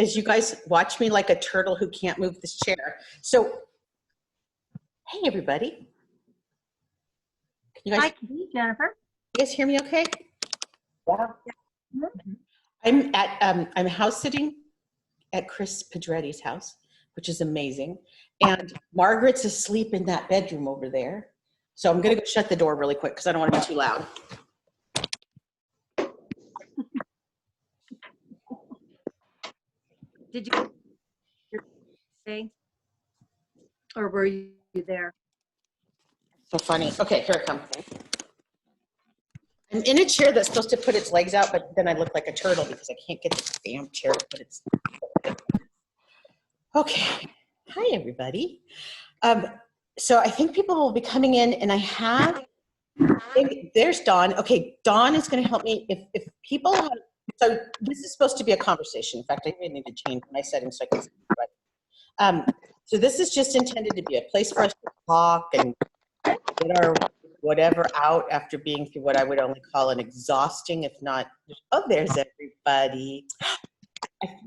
as you guys watch me like a turtle who can't move this chair. So, hey everybody. Can you guys, Hi, Jennifer. you guys hear me okay? Yeah. I'm house sitting at Chris Pedretti's house, which is amazing. And Margaret's asleep in that bedroom over there. So I'm gonna go shut the door really quick because I don't want to be too loud. Did you say, or were you there? So funny. Okay, here it comes. I'm in a chair that's supposed to put its legs out, but then I look like a turtle because I can't get this damn chair to put its. Okay. Hi, everybody. So I think people will be coming in, and I have. There's Dawn. Okay, Dawn is going to help me. If people have, so this is supposed to be a conversation. In fact, I even need to change my settings so I can see everybody. So this is just intended to be a place for us to talk and get our whatever out after being through what I would only call an exhausting, if not. Oh, there's everybody.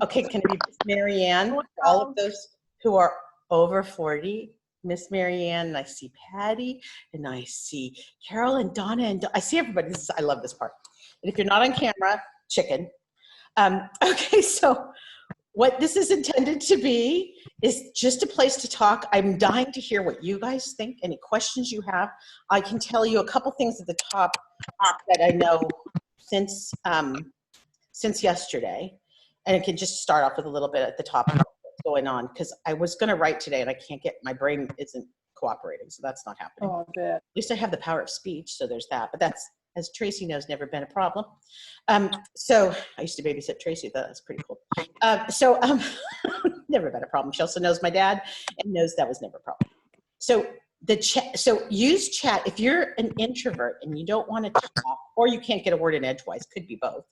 Okay, can I be Miss Marianne for all of those who are over 40? Miss Marianne, and I see Patty, and I see Carol and Donna, and I see everybody. I love this part. And if you're not on camera, chicken. Okay, so what this is intended to be is just a place to talk. I'm dying to hear what you guys think, any questions you have. I can tell you a couple things at the top that I know since yesterday, and I can just start off with a little bit at the top of what's going on, because I was going to write today, and I can't get, my brain isn't cooperating, so that's not happening. Oh, I bet. At least I have the power of speech, so there's that. But that's, as Tracy knows, never been a problem. So I used to babysit Tracy. That's pretty cool. Never been a problem. She also knows my dad and knows that was never a problem. So the chat. So use chat if you're an introvert and you don't want to talk, or you can't get a word in edgewise. Could be both.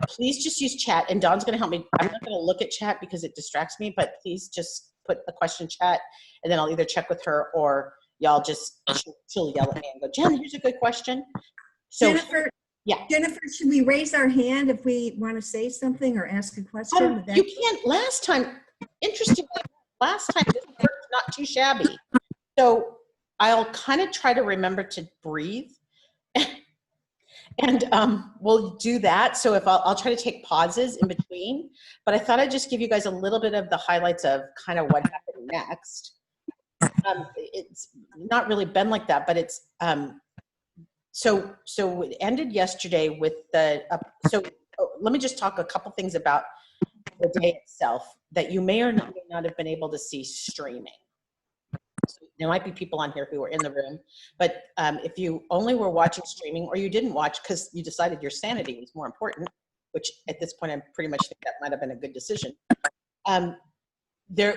Please just use chat, and Dawn's going to help me. I'm not going to look at chat because it distracts me, but please just put a question chat, and then I'll either check with her or y'all just, she'll yell at me and go, Jen, here's a good question. So, Jennifer, yeah. Jennifer, should we raise our hand if we want to say something or ask a question? You can't. Last time, interestingly, this worked not too shabby. So I'll kind of try to remember to breathe. And we'll do that. So if I'll try to take pauses in between, but I thought I'd just give you guys a little bit of the highlights of kind of what happened next. It's not really been like that, but it's, so it ended yesterday with the, let me just talk a couple things about the day itself that you may or may not have been able to see streaming. So there might be people on here who were in the room, but if you only were watching streaming, or you didn't watch because you decided your sanity was more important, which at this point I pretty much think that might have been a good decision.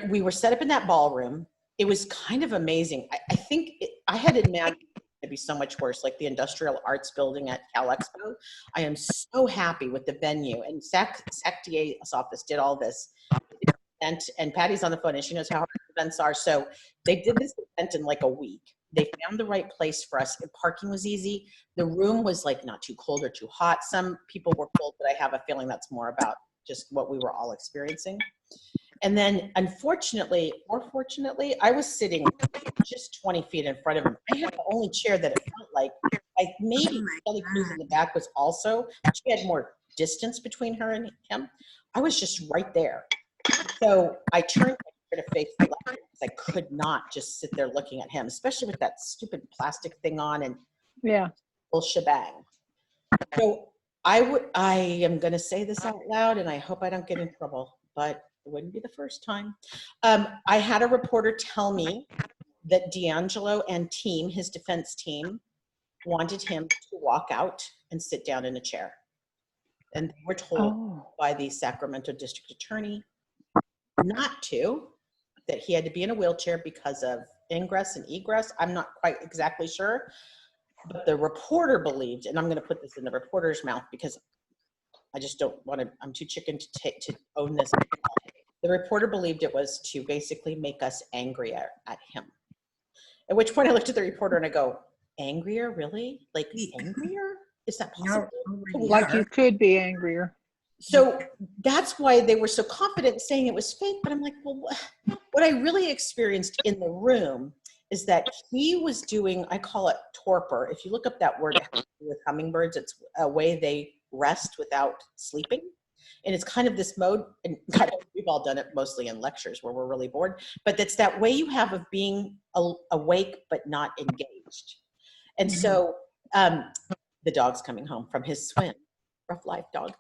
We were set up in that ballroom. It was kind of amazing. I think I had imagined it'd be so much worse, like the Industrial Arts Building at Cal Expo. I am so happy with the venue, and SACTA's office did all this. And Patty's on the phone, and she knows how hard events are. So they did this event in like a week. They found the right place for us. The parking was easy. The room was like not too cold or too hot. Some people were cold, but I have a feeling that's more about just what we were all experiencing. And then unfortunately, or fortunately, I was sitting just 20 feet in front of him. I had the only chair that it felt like maybe Kelly Cruz in the back was also, she had more distance between her and him. I was just right there. So I turned to face the left because I could not just sit there looking at him, especially with that stupid plastic thing on and full shebang. So I am going to say this out loud, and I hope I don't get in trouble, but it wouldn't be the first time. I had a reporter tell me that DeAngelo and team, his defense team, wanted him to walk out and sit down in a chair. And they were told by the Sacramento district attorney not to, that he had to be in a wheelchair because of ingress and egress. I'm not quite exactly sure, but the reporter believed, and I'm going to put this in the reporter's mouth because I just don't want to, I'm too chicken to own this. The reporter believed it was to basically make us angrier at him. At which point I looked at the reporter and I go, angrier, really? Like angrier? Is that possible? Like you could be angrier. So that's why they were so confident saying it was fake. But I'm like, well, what I really experienced in the room is that he was doing, I call it torpor. If you look up that word with hummingbirds, it's a way they rest without sleeping. And it's kind of this mode, and God, we've all done it mostly in lectures where we're really bored, but that's that way you have of being awake but not engaged. And so the dog's coming home from his swim. Rough life dog.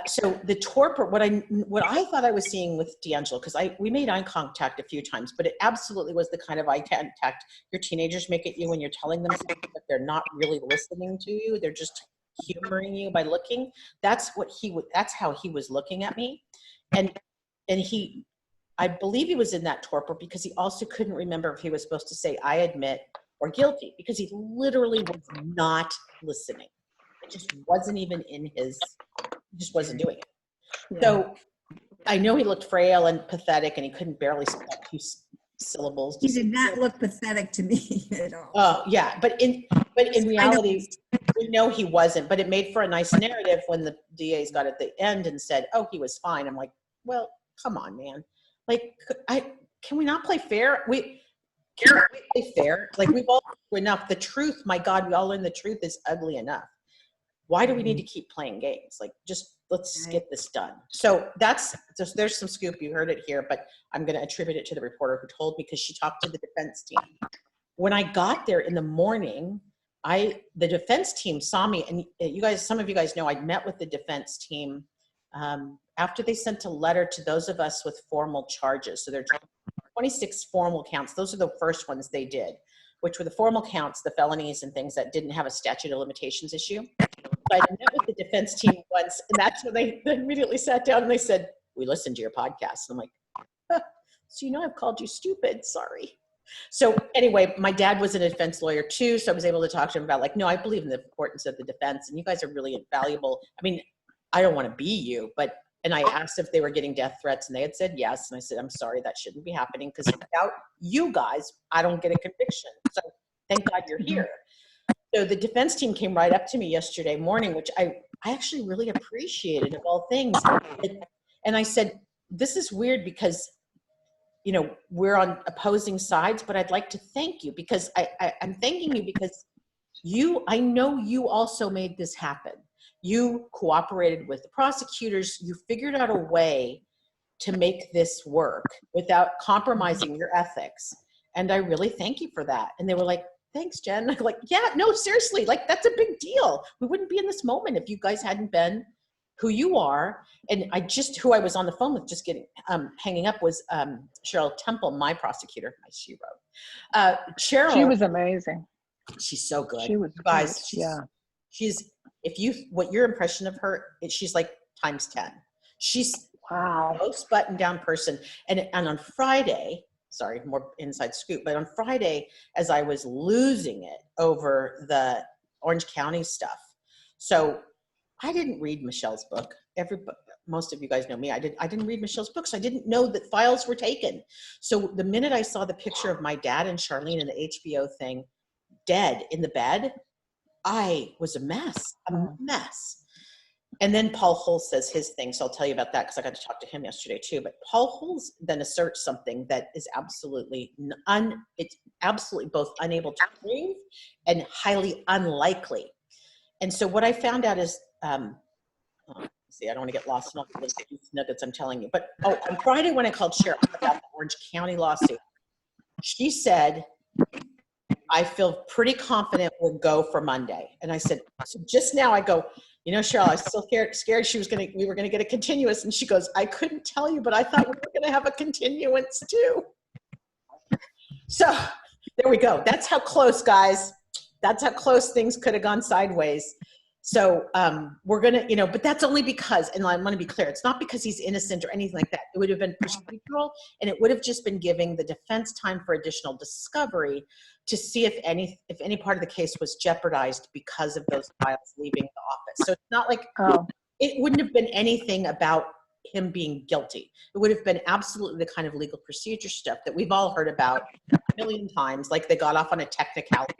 So the torpor, what I thought I was seeing with DeAngelo, because we made eye contact a few times, but it absolutely was the kind of eye contact your teenagers make at you when you're telling them something, but they're not really listening to you. They're just humoring you by looking. That's how he was looking at me. And I believe he was in that torpor because he also couldn't remember if he was supposed to say, I admit, or guilty, because he literally was not listening. It just wasn't even he just wasn't doing it. Yeah. So I know he looked frail and pathetic and he couldn't barely speak out 2 syllables. He did not look pathetic to me at all. Oh yeah, but in reality, we know he wasn't, but it made for a nice narrative when the DAs got at the end and said, oh, he was fine. I'm like, well, come on, man. Like, can we not play fair? Can we play fair? Like, we've all enough. The truth, my God, we all learned the truth is ugly enough. Why do we need to keep playing games? Like, just let's get this done. So there's some scoop. You heard it here, but I'm going to attribute it to the reporter who told me because she talked to the defense team. When I got there in the morning, the defense team saw me, and you guys, some of you guys know, I'd met with the defense team after they sent a letter to those of us with formal charges. So there are 26 formal counts. Those are the first ones they did, which were the formal counts, the felonies and things that didn't have a statute of limitations issue. So I met with the defense team once, and that's when they immediately sat down and they said, we listened to your podcast. And I'm like, so I've called you stupid, sorry. So anyway, my dad was a defense lawyer too, so I was able to talk to him about like, no, I believe in the importance of the defense, and you guys are really invaluable. I mean, I don't want to be you, and I asked if they were getting death threats, and they had said yes. And I said, I'm sorry, that shouldn't be happening, because without you guys, I don't get a conviction. So thank God you're here. So the defense team came right up to me yesterday morning, which I actually really appreciated of all things. And I said, this is weird because, we're on opposing sides, but I'd like to thank you because I'm thanking you because I know you also made this happen. You cooperated with the prosecutors. You figured out a way to make this work without compromising your ethics. And I really thank you for that. And they were like, thanks, Jen. I'm like, yeah, no, seriously, like that's a big deal. We wouldn't be in this moment if you guys hadn't been who you are. And who I was on the phone with just hanging up was Cheryl Temple, my prosecutor, my shero. Cheryl. She was amazing. She's so good. She was guys. She's what your impression of her, she's like times 10. She's the most buttoned down person. And on Friday, sorry, more inside scoop, but on Friday, as I was losing it over the Orange County stuff. So I didn't read Michelle's book. Most of you guys know me. I didn't read Michelle's book, so I didn't know that files were taken. So the minute I saw the picture of my dad and Charlene in the HBO thing, dead in the bed, I was a mess. And then Paul Holes says his thing, so I'll tell you about that because I got to talk to him yesterday too. But Paul Holes then asserts something that is absolutely both unable to prove and highly unlikely. And so what I found out is, I don't want to get lost in all those nuggets I'm telling you. But on Friday when I called Cheryl about the Orange County lawsuit, she said, I feel pretty confident we'll go for Monday. And I said, so just now I go, Cheryl, I was still scared we were going to get a continuance. And she goes, I couldn't tell you, but I thought we were going to have a continuance too. So there we go. That's how close, guys. That's how close things could have gone sideways. So we're going to, but that's only because, and I want to be clear, it's not because he's innocent or anything like that. It would have been procedural, and it would have just been giving the defense time for additional discovery to see if any part of the case was jeopardized because of those files leaving the office. So it's not like, it wouldn't have been anything about him being guilty. It would have been absolutely the kind of legal procedure stuff that we've all heard about a million times, like they got off on a technicality.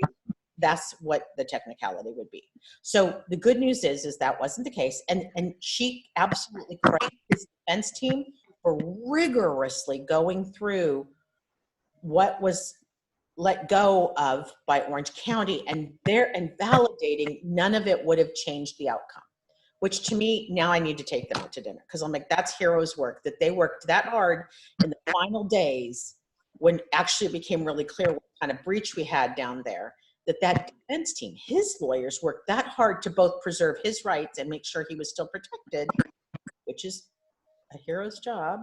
That's what the technicality would be. So the good news is that wasn't the case. And she absolutely praised his defense team for rigorously going through what was let go of by Orange County and validating none of it would have changed the outcome, which to me, now I need to take them out to dinner because I'm like, that's heroes work, that they worked that hard in the final days when actually it became really clear what kind of breach we had down there, that defense team, his lawyers worked that hard to both preserve his rights and make sure he was still protected, which is a hero's job.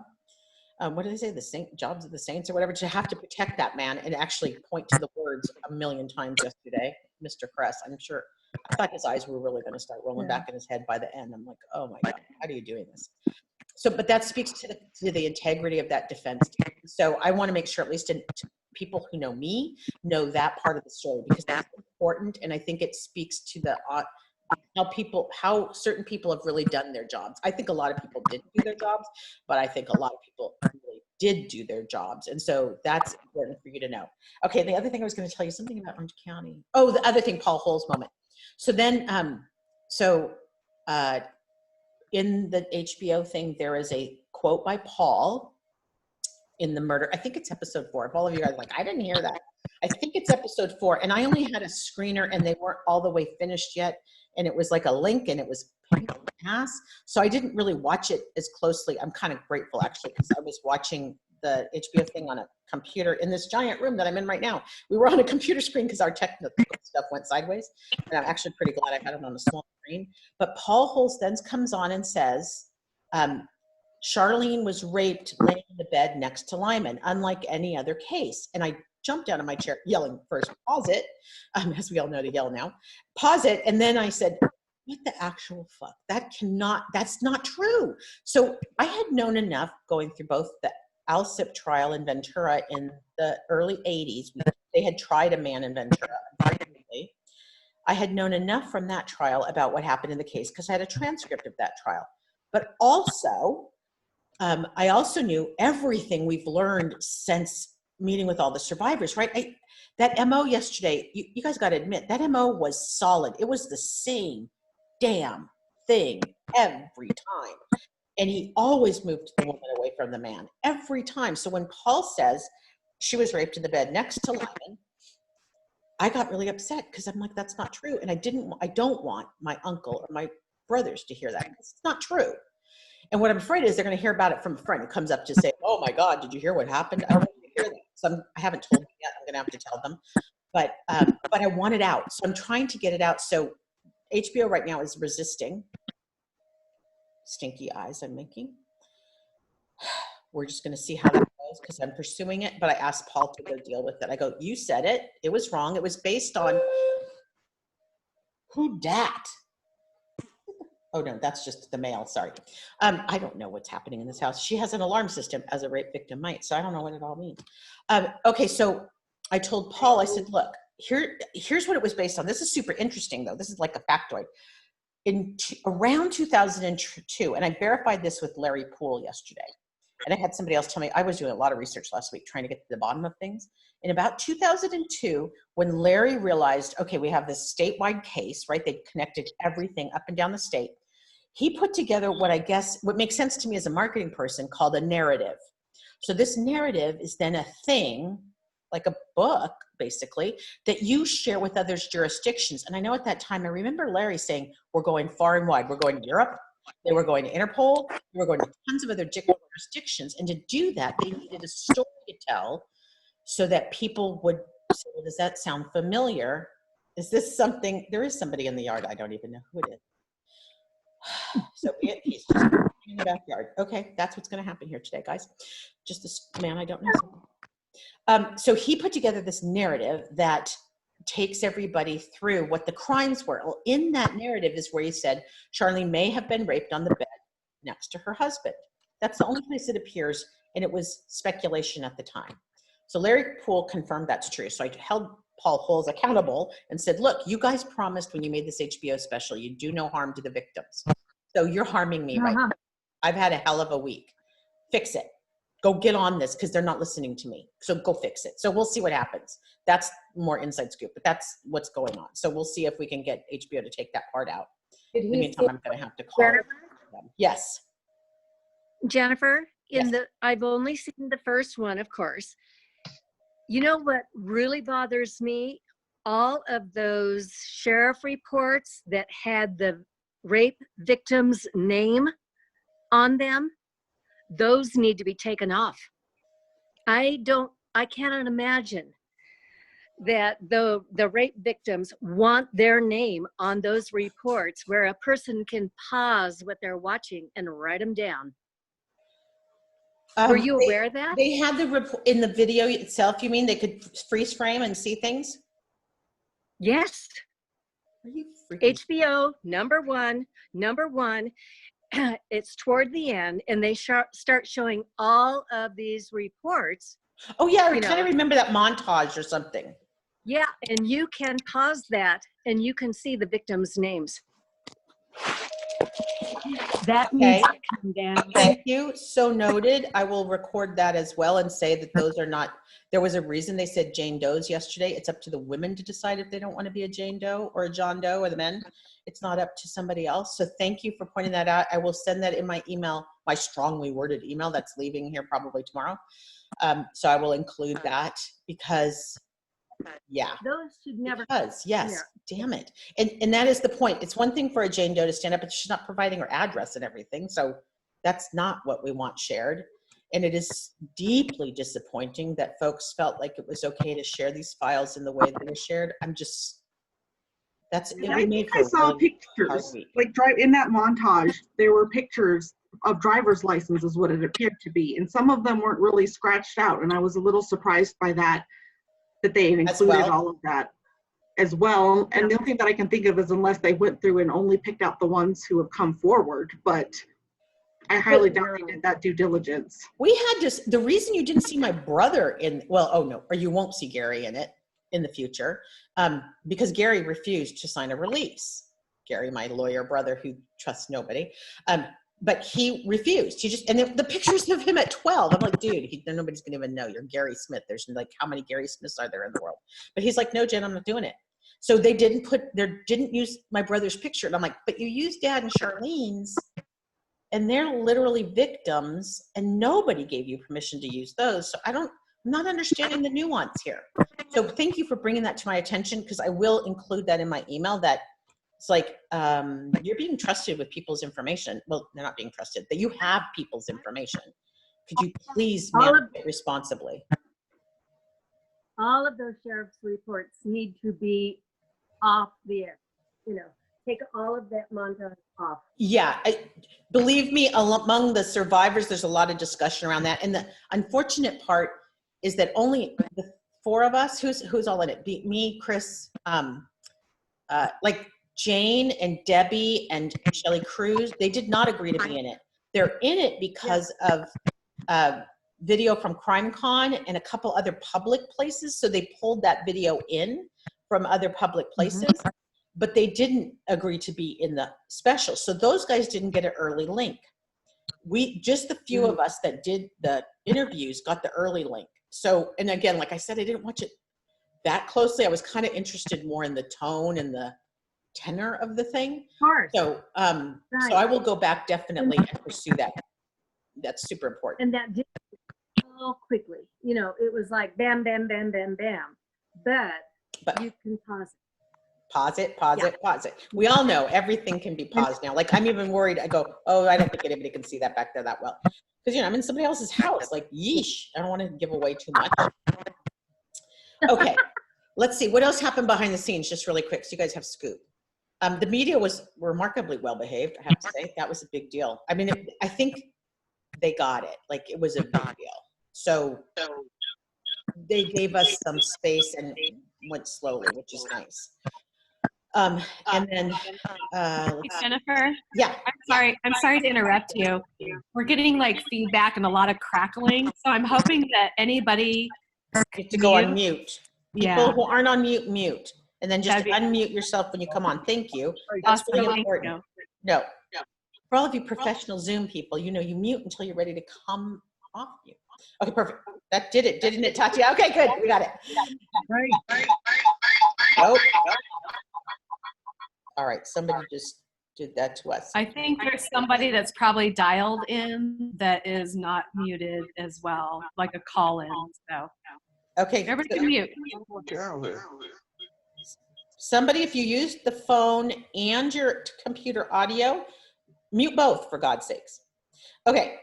What do they say? The jobs of the saints or whatever, to have to protect that man and actually point to the words a million times yesterday. Mr. Kress, I'm sure, I thought his eyes were really going to start rolling back in his head by the end. I'm like, oh my God, how are you doing this? So, but that speaks to the integrity of that defense team. So I want to make sure, at least to people who know me, know that part of the story, because that's important. And I think it speaks to the how certain people have really done their jobs. I think a lot of people didn't do their jobs, but I think a lot of people really did do their jobs. And so that's important for you to know. Okay, the other thing I was going to tell you something about Orange County. Oh, the other thing, Paul Hull's moment. So then, in the HBO thing, there is a quote by Paul in the murder. I think it's episode 4. If all of you are like, I didn't hear that. I think it's episode 4. And I only had a screener and they weren't all the way finished yet. And it was like a link and it was pass. So I didn't really watch it as closely. I'm kind of grateful actually, because I was watching the HBO thing on a computer in this giant room that I'm in right now. We were on a computer screen because our technical stuff went sideways. And I'm actually pretty glad I had it on a small screen. But Paul Holz then comes on and says, Charlene was raped laying in the bed next to Lyman, unlike any other case. And I jumped out of my chair yelling first, pause it, as we all know to yell now, pause it. And then I said, what the actual fuck? That's not true. So I had known enough going through both the Alsip trial in Ventura in the early 80s. They had tried a man in Ventura, unfortunately. I had known enough from that trial about what happened in the case because I had a transcript of that trial. But also, I also knew everything we've learned since meeting with all the survivors, right? That MO yesterday, you guys got to admit, that MO was solid. It was the same damn thing every time. And he always moved the woman away from the man, every time. So when Paul says she was raped in the bed next to Lyman, I got really upset because I'm like, that's not true. And I don't want my uncle or my brothers to hear that because it's not true. And what I'm afraid is they're going to hear about it from a friend who comes up to say, oh my God, did you hear what happened? I don't want to hear that. So I haven't told them yet. I'm going to have to tell them. But I want it out. So I'm trying to get it out. So HBO right now is resisting. Stinky eyes I'm making. We're just going to see how that goes because I'm pursuing it. But I asked Paul to go deal with it. I go, you said it. It was wrong. It was based on who dat? Oh no, that's just the mail. Sorry. I don't know what's happening in this house. She has an alarm system as a rape victim might, so I don't know what it all means. Okay, so I told Paul, I said, look, here's what it was based on. This is super interesting though. This is like a factoid. Around 2002, and I verified this with Larry Poole yesterday, and I had somebody else tell me, I was doing a lot of research last week trying to get to the bottom of things. In about 2002, when Larry realized, okay, we have this statewide case, right? They connected everything up and down the state. He put together what makes sense to me as a marketing person called a narrative. So this narrative is then a thing, like a book, basically, that you share with others jurisdictions. And I know at that time, I remember Larry saying, we're going far and wide. We're going to Europe. They were going to Interpol. They were going to tons of other jurisdictions. And to do that, they needed a story to tell so that people would say, well, does that sound familiar? Is this something? There is somebody in the yard. I don't even know who it is. So he's just in the backyard. Okay, that's what's going to happen here today, guys. Just this man I don't know. So he put together this narrative that takes everybody through what the crimes were. Well, in that narrative is where he said Charlene may have been raped on the bed next to her husband. That's the only place it appears, and it was speculation at the time. So Larry Poole confirmed that's true. So I held Paul Holes accountable and said, look, you guys promised when you made this HBO special, you do no harm to the victims. So you're harming me right now. I've had a hell of a week. Fix it. go get on this because they're not listening to me. So go fix it. So we'll see what happens. That's more inside scoop, but that's what's going on. So we'll see if we can get HBO to take that part out. Did In the he meantime, see I'm going to have to call Jennifer? them. Yes. Jennifer, Yes. I've only seen the first one, of course. You know what really bothers me? All of those sheriff reports that had the rape victim's name on them, those need to be taken off. I cannot imagine that the rape victims want their name on those reports where a person can pause what they're watching and write them down. Were you aware of that? They had the report in the video itself. You mean they could freeze frame and see things? Yes. Are you freaking? HBO, number one, it's toward the end, and they start showing all of these reports. Oh yeah, I you kind of know. remember that montage or something. Yeah, and you can pause that, and you can see the victims' names. That needs to come down. Thank you. So noted. I will record that as well and say that those are not, there was a reason they said Jane Does yesterday. It's up to the women to decide if they don't want to be a Jane Doe or a John Doe, or the men. It's not up to somebody else. So thank you for pointing that out. I will send that in my email, my strongly worded email that's leaving here probably tomorrow. So I will include that because, yeah. Those should never. Because, yes, damn it. And that is the point. It's one thing for a Jane Doe to stand up, but she's not providing her address and everything. So that's not what we want shared. And it is deeply disappointing that folks felt like it was okay to share these files in the way that they're shared. I'm just, that's, it I made think for I a saw really hard pictures, week. like in that montage, there were pictures of driver's licenses, what it appeared to be. And some of them weren't really scratched out. And I was a little surprised by that they had As included well? all of that as well. And the only thing that I can think of is unless they went through and only picked out the ones who have come forward, but I highly doubt they did that due diligence. We had just, the reason you didn't see my brother in, well, oh no, or you won't see Gary in it in the future, because Gary refused to sign a release. Gary, my lawyer brother who trusts nobody, but he refused. He just, and the pictures of him at 12, I'm like, dude, nobody's gonna even know you're Gary Smith. There's like, how many Gary Smiths are there in the world? But he's like, no, Jen, I'm not doing it. So they didn't use my brother's picture. And I'm like, but you used Dad and Charlene's, and they're literally victims, and nobody gave you permission to use those. So I'm not understanding the nuance here. So thank you for bringing that to my attention, because I will include that in my email, that it's like, you're being trusted with people's information. Well, they're not being trusted, that you have people's information. Could you please manage it responsibly? All of those sheriff's reports need to be off the air. Take all of that montage off. Yeah, believe me, among the survivors, there's a lot of discussion around that. And the unfortunate part is that only the four of us, who's all in it? Me, Chris, like Jane and Debbie and Shelley Cruz, they did not agree to be in it. They're in it because of video from CrimeCon and a couple other public places. So they pulled that video in from other public places, but they didn't agree to be in the special. So those guys didn't get an early link. Just the few of us that did the interviews got the early link. So, and again, like I said, I didn't watch it that closely. I was kind of interested more in the tone and the tenor of the thing. Of course. So, so I will go back definitely and pursue that. That's super important. And that did all quickly. It was like bam, bam, bam, bam, bam. But you can pause it. Pause it. We all know everything can be paused now. Like I'm even worried. I go, oh, I don't think anybody can see that back there that well. Because, I'm in somebody else's house. Like, yeesh, I don't want to give away too much. Okay, let's see. What else happened behind the scenes, just really quick, so you guys have scoop. The media was remarkably well behaved, I have to say. That was a big deal. I mean, I think they got it. Like, it was a big deal. So they gave us some space and went slowly, which is nice. And then, Jennifer, yeah. I'm sorry to interrupt you. We're getting like feedback and a lot of crackling. So I'm hoping that anybody You have to go on mute. People Yeah. who aren't on mute, mute. And then just That'd be- unmute yourself when you come on. Thank you. That's Awesome. really Thank important. you. No. For all of you professional Zoom people, you mute until you're ready to come off mute. Okay, perfect. That did it, didn't it, Tatiana? Okay, good. We got it. Right. Nope. All right, somebody just did that to us. I think there's somebody that's probably dialed in that is not muted as well, like a call in. So Okay, everybody can mute. somebody, if you use the phone and your computer audio, mute both, for God's sakes. Okay,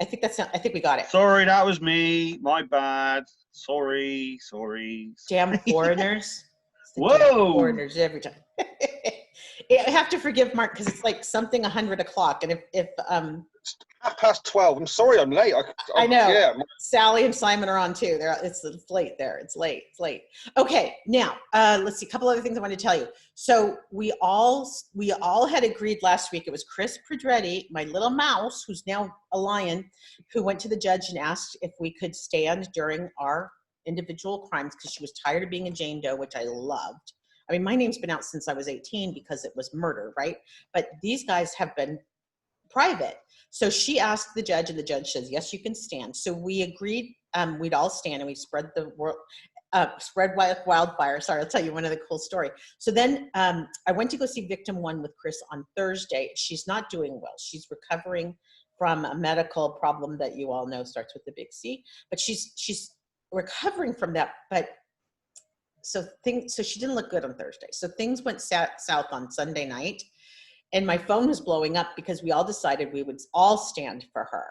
I think we got it. Sorry, that was me. My bad. Sorry. Damn foreigners. It's the Whoa. damn foreigners every time. I have to forgive Mark because it's like something 100 o'clock. And if 12:30. I'm sorry I'm late. I know. Yeah. Sally and Simon are on too. It's late there. It's late. Okay, now let's see. A couple other things I want to tell you. So we all had agreed last week. It was Chris Pedretti, my little mouse, who's now a lion, who went to the judge and asked if we could stand during our individual crimes because she was tired of being a Jane Doe, which I loved. I mean, my name's been out since I was 18 because it was murder, right? But these guys have been private. So she asked the judge, and the judge says, yes, you can stand. So we agreed we'd all stand, and we spread the world, spread wildfire. Sorry, I'll tell you one other cool story. So then I went to go see victim 1 with Chris on Thursday. She's not doing well. She's recovering from a medical problem that you all know starts with the big C, but she's recovering from that. But so she didn't look good on Thursday. So things went south on Sunday night. And my phone was blowing up because we all decided we would all stand for her.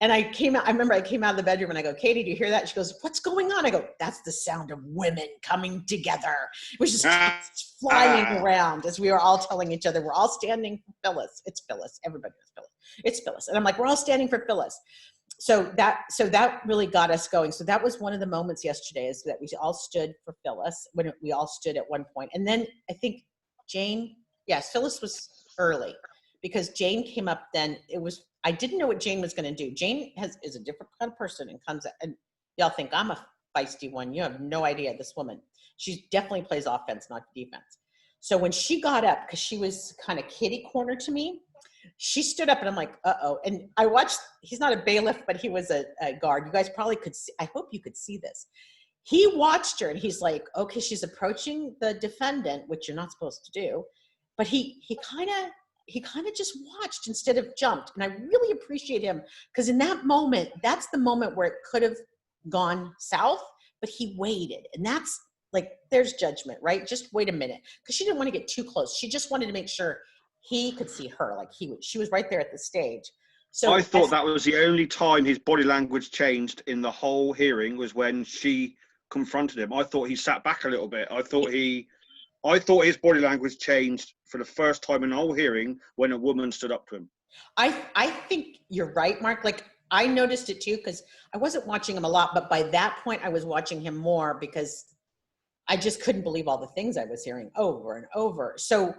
And I remember I came out of the bedroom and I go, Katie, do you hear that? She goes, what's going on? I go, that's the sound of women coming together. It was just flying around as we were all telling each other, we're all standing for Phyllis. It's Phyllis. Everybody knows Phyllis. It's Phyllis. And I'm like, we're all standing for Phyllis. So that really got us going. So that was one of the moments yesterday, is that we all stood for Phyllis when we all stood at one point. And then I think Yes, Phyllis was early because Jane came up then. I didn't know what Jane was going to do. Jane is a different kind of person and comes, and y'all think I'm a feisty one. You have no idea, this woman. She definitely plays offense, not defense. So when she got up, because she was kind of kitty corner to me, she stood up and I'm like, uh-oh. And I watched, he's not a bailiff, but he was a guard. You guys probably could see, I hope you could see this. He watched her and he's like, okay, she's approaching the defendant, which you're not supposed to do. But he kind of just watched instead of jumped. And I really appreciate him because in that moment, that's the moment where it could have gone south, but he waited. And that's like, there's judgment, right? Just wait a minute. Because she didn't want to get too close. She just wanted to make sure he could see her. Like she was right there at the stage. So I thought that was the only time his body language changed in the whole hearing was when she confronted him. I thought he sat back a little bit. I thought his body language changed for the first time in the whole hearing when a woman stood up to him. I think you're right, Mark. Like I noticed it too, because I wasn't watching him a lot, but by that point I was watching him more because I just couldn't believe all the things I was hearing over and over. So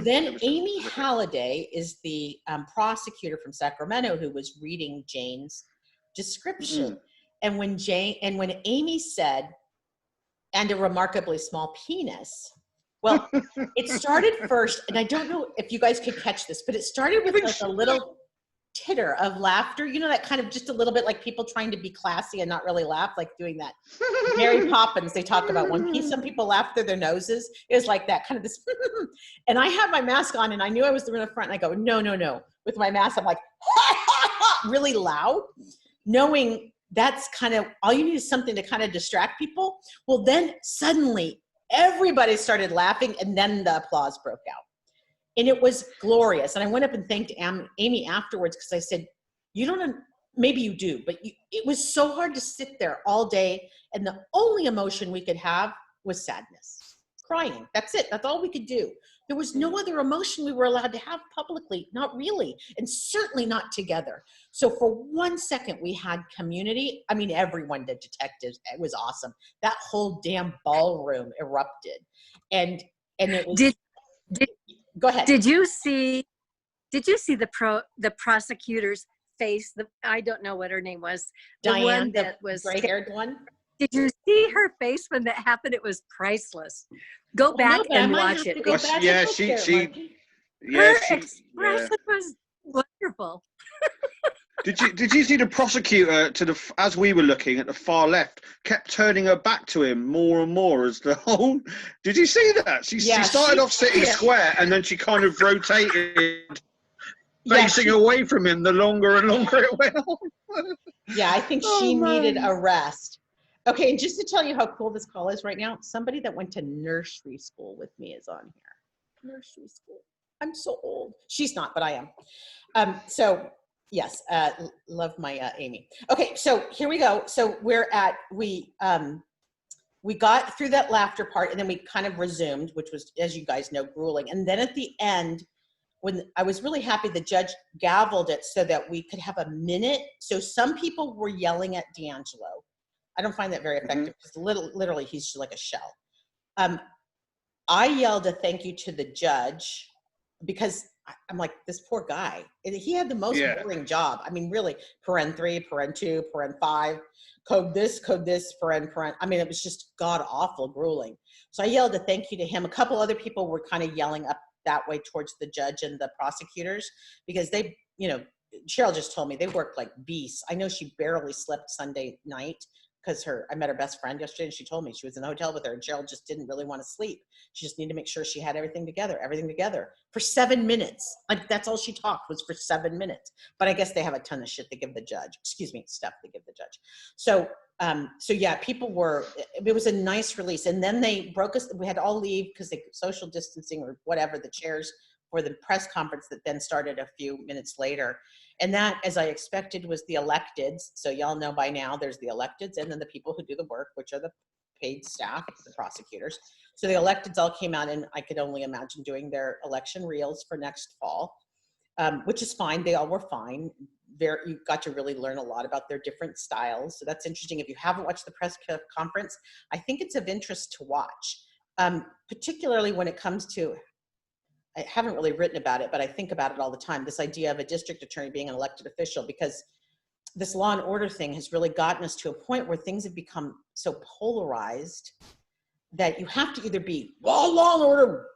then Amy Halliday is the prosecutor from Sacramento who was reading Jane's description. And when Amy said, and a remarkably small penis, well, it started first, and I don't know if you guys could catch this, but it started with like a little titter of laughter, you know, that kind of just a little bit like people trying to be classy and not really laugh, like doing that. Mary Poppins, they talk about some people laugh through their noses. It was like that kind of this. And I had my mask on and I knew I was in the front and I go, no. With my mask, I'm like, really loud, knowing that's kind of, all you need is something to kind of distract people. Well, then suddenly everybody started laughing and then the applause broke out. And it was glorious. And I went up and thanked Amy afterwards because I said, you don't know, maybe you do, but it was so hard to sit there all day. And the only emotion we could have was sadness, crying. That's it. That's all we could do. There was no other emotion we were allowed to have publicly, not really, and certainly not together. So for 1 second we had community. I mean, everyone did, detectives. It was awesome. That whole damn ballroom erupted. And it was, go ahead. Did you see the prosecutor's face? I don't know what her name was. Diane, one that was gray-haired one. Did you see her face when that happened? It was priceless. Go back and watch it. Her expression was wonderful. Did you see the prosecutor as we were looking at the far left kept turning her back to him more and more as the whole? Did you see that? She started off sitting square and then she kind of rotated, facing away from him the longer and longer it went on. Yeah, I think she needed a rest. Okay, and just to tell you how cool this call is right now, somebody that went to nursery school with me is on here. Nursery school. I'm so old. She's not, but I am. So yes, love my Amy. Okay, so here we go. So we got through that laughter part, and then we kind of resumed, which was, as you guys know, grueling. And then at the end, when I was really happy, the judge gavelled it so that we could have a minute. So some people were yelling at DeAngelo. I don't find that very effective because literally he's just like a shell. I yelled a thank you to the judge because I'm like, this poor guy. And he had the most boring job. I mean, really, paren 3, paren 2, paren 5, code this, paren. I mean, it was just god awful, grueling. So I yelled a thank you to him. A couple other people were kind of yelling up that way towards the judge and the prosecutors because they, Cheryl just told me they worked like beasts. I know she barely slept Sunday night because I met her best friend yesterday and she told me she was in the hotel with her and Cheryl just didn't really want to sleep. She just needed to make sure she had everything together for 7 minutes. Like that's all she talked was for 7 minutes. But I guess they have a ton of shit to give the judge. Stuff to give the judge. So yeah, it was a nice release. And then they broke us, we had to all leave because they social distancing or whatever, the chairs for the press conference that then started a few minutes later. And that, as I expected, was the electeds. So y'all know by now there's the electeds and then the people who do the work, which are the paid staff, the prosecutors. So the electeds all came out and I could only imagine doing their election reels for next fall, which is fine. They all were fine. You got to really learn a lot about their different styles. So that's interesting. If you haven't watched the press conference, I think it's of interest to watch, particularly when it comes to, I haven't really written about it, but I think about it all the time, this idea of a district attorney being an elected official, because this law and order thing has really gotten us to a point where things have become so polarized that you have to either be law and order,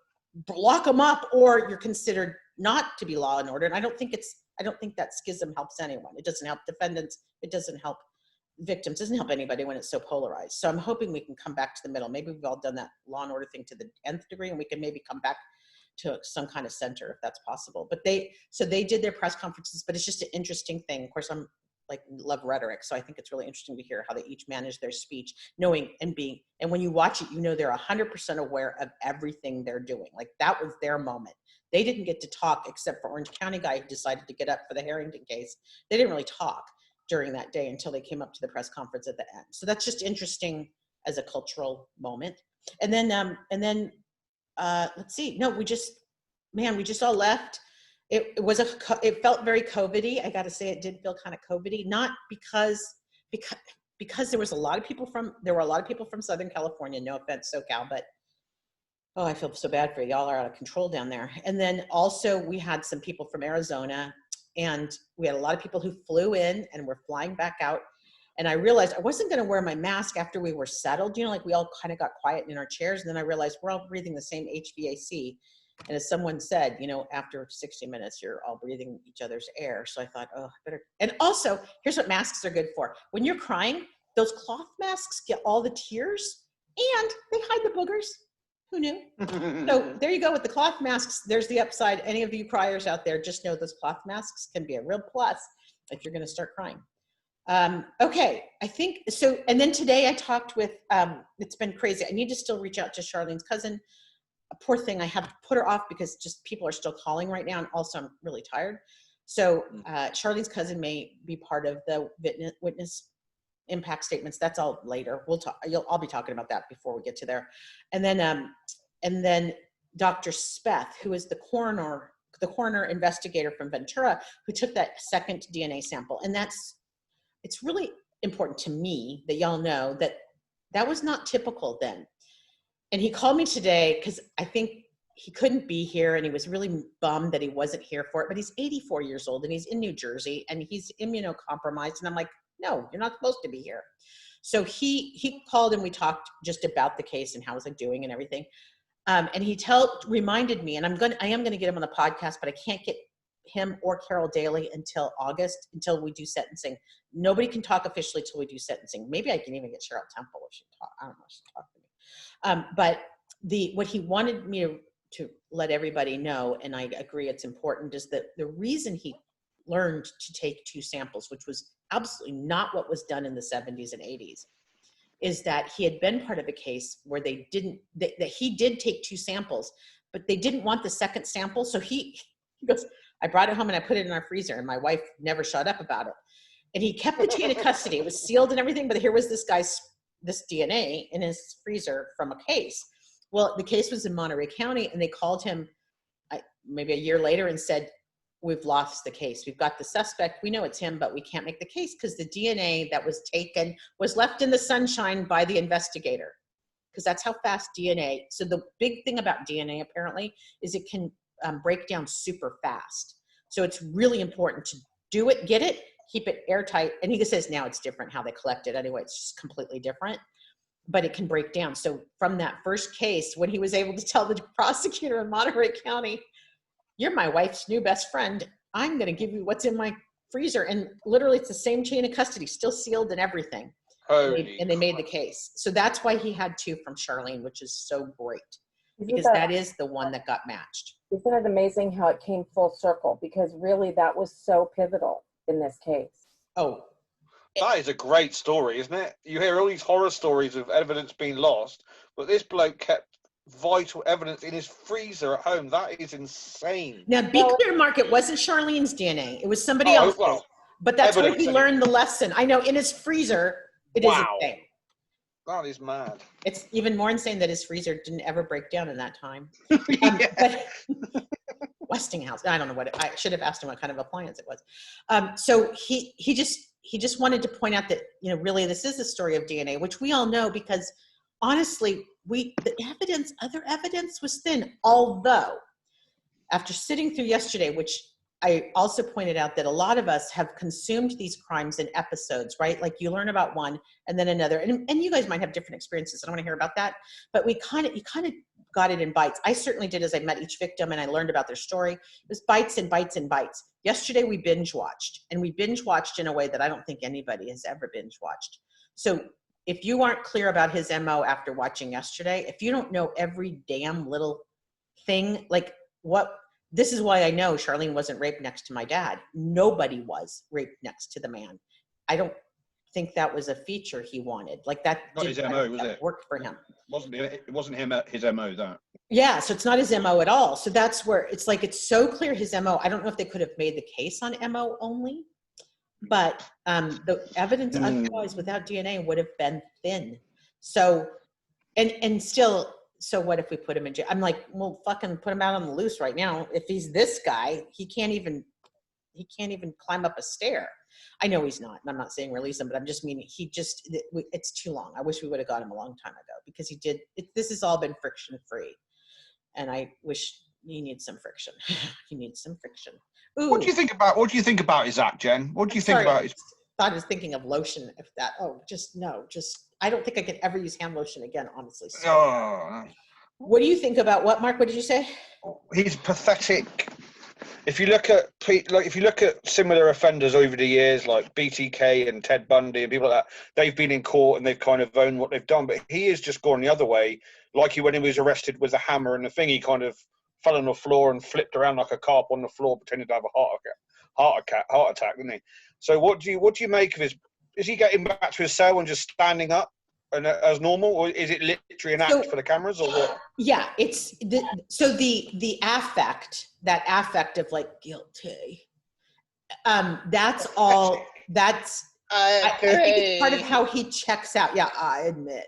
lock them up, or you're considered not to be law and order. And I don't think that schism helps anyone. It doesn't help defendants. It doesn't help victims. It doesn't help anybody when it's so polarized. So I'm hoping we can come back to the middle. Maybe we've all done that law and order thing to the nth degree, and we can maybe come back to some kind of center if that's possible. But they did their press conferences, but it's just an interesting thing. Of course, I'm love rhetoric. So I think it's really interesting to hear how they each manage their speech, knowing and when you watch it, they're 100% aware of everything they're doing. Like that was their moment. They didn't get to talk except for Orange County guy who decided to get up for the Harrington case. They didn't really talk during that day until they came up to the press conference at the end. So that's just interesting as a cultural moment. And then let's see. No, we just all left. It felt very COVID-y. I got to say, it did feel kind of COVID-y, not because there were a lot of people from Southern California. No offense, SoCal, but oh, I feel so bad for you. Y'all are out of control down there. And then also we had some people from Arizona, and we had a lot of people who flew in and were flying back out. And I realized I wasn't going to wear my mask after we were settled. Like we all kind of got quiet in our chairs. And then I realized we're all breathing the same HVAC. And as someone said, after 60 minutes, you're all breathing each other's air. So I thought, oh, better. And also, here's what masks are good for. When you're crying, those cloth masks get all the tears and they hide the boogers. Who knew? So there you go with the cloth masks. There's the upside. Any of you criers out there, just know those cloth masks can be a real plus if you're going to start crying. Okay, I think so. And then today I talked with, it's been crazy. I need to still reach out to Charlene's cousin. A poor thing, I have to put her off because just people are still calling right now. And also I'm really tired. So Charlene's cousin may be part of the witness impact statements. That's all later. We'll talk. I'll be talking about that before we get to there. And then Dr. Speth, who is the coroner investigator from Ventura, who took that second DNA sample. And it's really important to me that y'all know that was not typical then. And he called me today because I think he couldn't be here and he was really bummed that he wasn't here for it. But he's 84 years old and he's in New Jersey and he's immunocompromised. And I'm like, no, you're not supposed to be here. So he called and we talked just about the case and how was I doing and everything. And he reminded me, and I am going to get him on the podcast, but I can't get him or Carol Daly until August, until we do sentencing. Nobody can talk officially till we do sentencing. Maybe I can even get Cheryl Temple if she talk. I don't know if she'll talk to me. But what he wanted me to let everybody know, and I agree it's important, is that the reason he learned to take 2 samples, which was absolutely not what was done in the 70s and 80s, is that he had been part of a case where that he did take 2 samples, but they didn't want the second sample. So he goes, I brought it home and I put it in our freezer, and my wife never shut up about it. And he kept the chain of custody. It was sealed and everything, but here was this DNA in his freezer from a case. Well, the case was in Monterey County, and they called him maybe a year later and said, we've lost the case. We've got the suspect. We know it's him, but we can't make the case because the DNA that was taken was left in the sunshine by the investigator, because that's how fast DNA. So the big thing about DNA apparently is it can break down super fast. So it's really important to do it, get it, keep it airtight. And he says now it's different how they collect it anyway. It's just completely different, but it can break down. So from that first case, when he was able to tell the prosecutor in Monterey County, you're my wife's new best friend, I'm going to give you what's in my freezer. And literally it's the same chain of custody, still sealed and everything. And they made the case. So that's why he had 2 from Charlene, which is so great, because that is the one that got matched. Isn't it amazing how it came full circle? Because really that was so pivotal in this case. Oh, That is a great story, isn't it? You hear all these horror stories of evidence being lost, but this bloke kept vital evidence in his freezer at home. That is insane. now be clear, Mark, it wasn't Charlene's DNA. It was somebody else's. Well, but that's where evidence he learned the lesson. I know in his freezer, it is a thing. That is mad. It's even more insane that his freezer didn't ever break down in that time. But Westinghouse, I don't know what I should have asked him what kind of appliance it was. So he just wanted to point out that, really this is the story of DNA, which we all know, because honestly, other evidence was thin, although after sitting through yesterday, which I also pointed out that a lot of us have consumed these crimes in episodes, right? Like you learn about one and then another, and you guys might have different experiences. I don't want to hear about that, but you kind of got it in bites. I certainly did, as I met each victim and I learned about their story. It was bites and bites and bites. Yesterday we binge watched, and we binge watched in a way that I don't think anybody has ever binge watched. So if you aren't clear about his MO after watching yesterday, if you don't know every damn little thing, this is why I know Charlene wasn't raped next to my dad. Nobody was raped next to the man. I don't think that was a feature he wanted. Like that Not his MO, was it? Worked for him. It wasn't him his MO, that. Yeah, so it's not his MO at all. So that's where it's like it's so clear his MO. I don't know if they could have made the case on MO only, but the evidence otherwise without DNA would have been thin. So, and still, so what if we put him in jail? I'm like, well, fucking put him out on the loose right now. If he's this guy, he can't even climb up a stair. I know he's not, and I'm not saying release him, but I'm just meaning it's too long. I wish we would have got him a long time ago, because this has all been friction free. And I wish he needs some friction. He needs some friction. Ooh. What do you think about his act, Jen? What do you think about his? I was thinking of lotion. If that, I don't think I could ever use hand lotion again, honestly. So. Oh. What do you think about what, Mark? What did you say? He's pathetic. If you look at similar offenders over the years, like BTK and Ted Bundy and people like that, they've been in court and they've kind of owned what they've done. But he has just gone the other way. Like when he was arrested with a hammer and the thing, he kind of fell on the floor and flipped around like a carp on the floor, pretending to have a heart attack, didn't he? So what do you make of his? Is he getting back to his cell and just standing up and as normal, or is it literally an act for the cameras, or what? Yeah, it's the affect, that affect of like guilty. That's all. That's I think it's part of how he checks out. Yeah, I admit.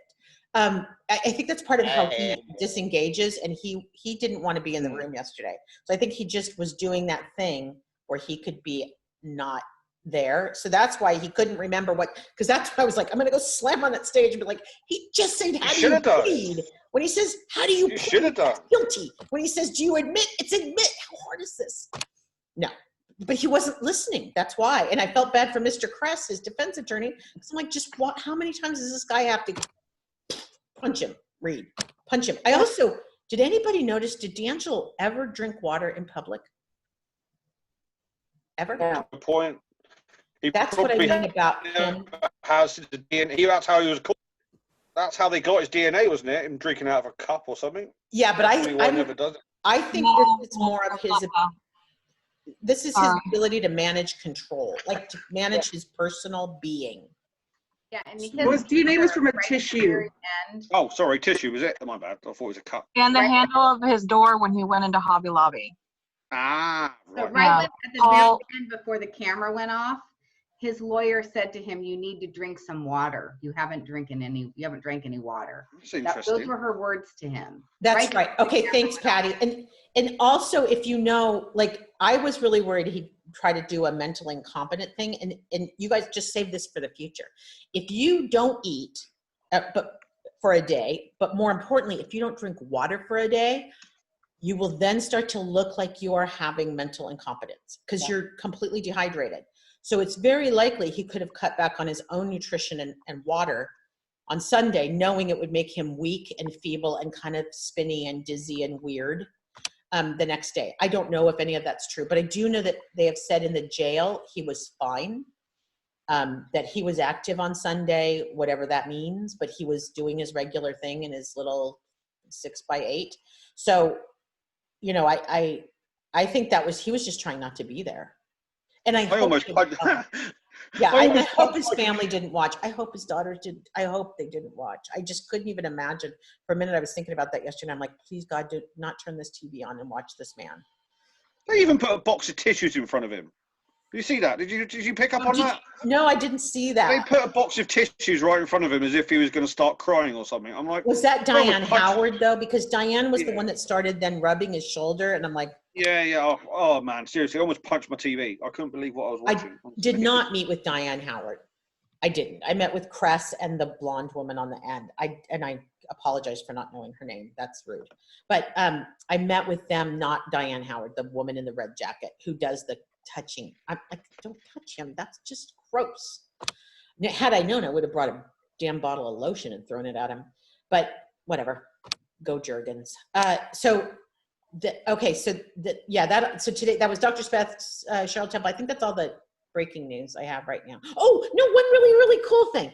I think that's part of how he disengages, and he didn't want to be in the room yesterday. So I think he just was doing that thing where he could be not there. So that's why he couldn't remember because that's why I was like, I'm going to go slam on that stage and be like, he just said, how do you plead? When he says, how do you plead? Guilty. When he says, do you admit? It's admit. How hard is this? No. But he wasn't listening. That's why. And I felt bad for Mr. Kress, his defense attorney, because I'm like, how many times does this guy have to punch him, Reed? Punch him. Did anybody notice, did DeAngelo ever drink water in public? ever. Yeah. Good point. He That's what I probably mean about him. has the DNA. That's how he was called. That's how they got his DNA, wasn't it? Him drinking out of a cup or something. Yeah, but Everyone never does it. I think No, this is more of his. This is his Sorry. ability to manage control, like to manage his personal being. Yeah, and It was DNA was from a tissue. Oh, sorry, tissue, was it? My bad. I thought it was a cup. And the handle of his door when he went into Hobby Lobby. Ah, So right. right at the very Paul- end, before the camera went off, his lawyer said to him, "You need to drink some water. You haven't drank any water." That's Those interesting. were her words to him. That's right. Okay, thanks, Patty. And also, if you know, like, I was really worried he'd try to do a mental incompetent thing, and you guys just save this for the future. If you don't eat, but for a day, but more importantly, if you don't drink water for a day, you will then start to look like you are having mental incompetence because you're completely dehydrated. So it's very likely he could have cut back on his own nutrition and water on Sunday, knowing it would make him weak and feeble and kind of spinny and dizzy and weird the next day. I don't know if any of that's true, but I do know that they have said in the jail he was fine, that he was active on Sunday, whatever that means, but he was doing his regular thing in his little 6x8. So, you know, I think he was just trying not to be there. And I hope his family didn't watch. I hope his daughters didn't. I hope they didn't watch. I just couldn't even imagine. For a minute, I was thinking about that yesterday. I'm like, please, God, do not turn this TV on and watch this man. They even put a box of tissues in front of him. Did you see that? Did you pick up on that? No, I didn't see They that. put a box of tissues right in front of him as if he was going to start crying or something. I'm like, Was that Bro, Diane punch- Howard, though? Because Diane was the Yeah. one that started then rubbing his shoulder. And I'm like, yeah. Oh, man, seriously, I almost punched my TV. I couldn't believe what I was watching. did not meet with Diane Howard. I didn't. I met with Cress and the blonde woman on the end. I apologize for not knowing her name. That's rude. But I met with them, not Diane Howard, the woman in the red jacket who does the touching. I'm like, don't touch him. That's just gross. Had I known, I would have brought a damn bottle of lotion and thrown it at him. But whatever. Go Jergens. So today that was Dr. Speth's Cheryl Temple. I think that's all the breaking news I have right now. Oh no, one really cool thing.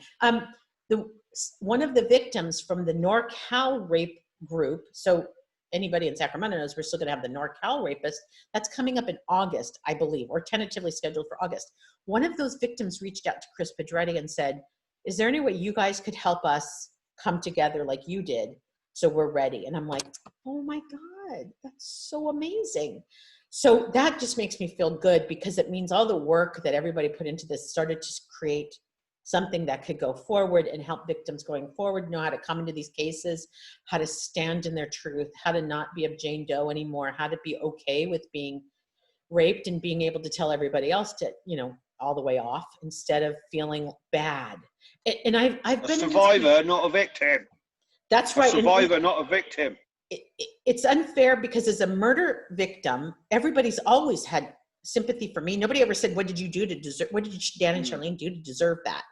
One of the victims from the NorCal rape group. So anybody in Sacramento knows we're still going to have the NorCal rapist. That's coming up in August, I believe, or tentatively scheduled for August. One of those victims reached out to Chris Pedretti and said, "Is there any way you guys could help us come together like you did? So we're ready." And I'm like, oh my God, that's so amazing. So that just makes me feel good because it means all the work that everybody put into this started to create something that could go forward and help victims going forward know how to come into these cases, how to stand in their truth, how to not be a Jane Doe anymore, how to be okay with being raped and being able to tell everybody else to, all the way off instead of feeling bad. And I've been a survivor, not a victim. That's right. A survivor, not a victim. It's unfair because as a murder victim, everybody's always had sympathy for me. Nobody ever said, what did Dan and Charlene do to deserve that?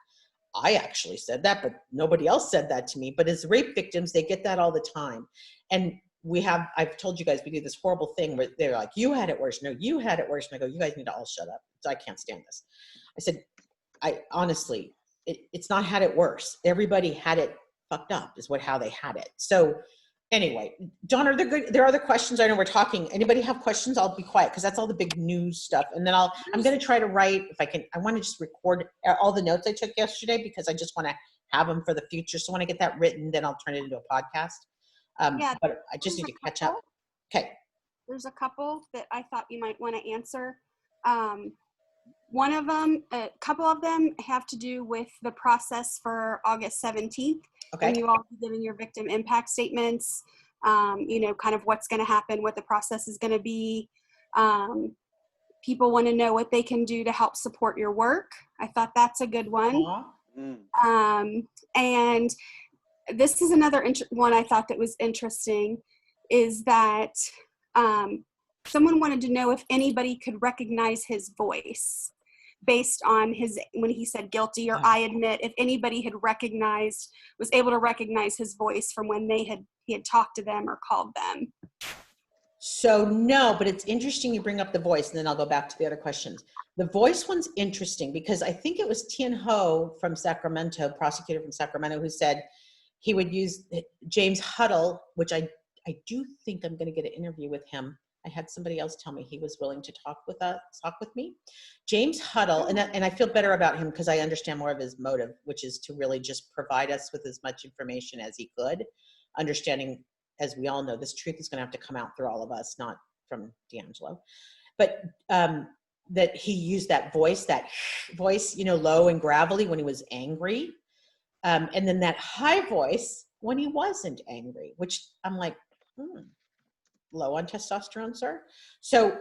I actually said that, but nobody else said that to me. But as rape victims, they get that all the time. And I've told you guys, we do this horrible thing where they're like, you had it worse. No, you had it worse. And I go, you guys need to all shut up. I can't stand this. I said, honestly, it's not had it worse. Everybody had it fucked up is how they had it. So anyway, John, are there other questions? I know we're talking. Anybody have questions? I'll be quiet because that's all the big news stuff. And then I'm going to try to write, if I can, I want to just record all the notes I took yesterday because I just want to have them for the future. So when I get that written, then I'll turn it into a podcast. But I just need to catch up. Okay. There's a couple that I thought you might want to answer. One of them, a couple of them have to do with the process for August 17th. Okay. When you all be giving your victim impact statements, kind of what's going to happen, what the process is going to be. People want to know what they can do to help support your work. I thought that's a good one. And this is another one I thought that was interesting, is that someone wanted to know if anybody could recognize his voice based on when he said guilty or I admit, if anybody was able to recognize his voice from when he had talked to them or called them. So no, but it's interesting you bring up the voice, and then I'll go back to the other questions. The voice one's interesting because I think it was Tien Ho from Sacramento, prosecutor from Sacramento, who said he would use James Huddle, which I do think I'm going to get an interview with him. I had somebody else tell me he was willing to talk with me. James Huddle, and I feel better about him because I understand more of his motive, which is to really just provide us with as much information as he could, understanding, as we all know, this truth is going to have to come out through all of us, not from DeAngelo. But that he used that voice, low and gravelly when he was angry. And then that high voice when he wasn't angry, which I'm like, low on testosterone, sir. So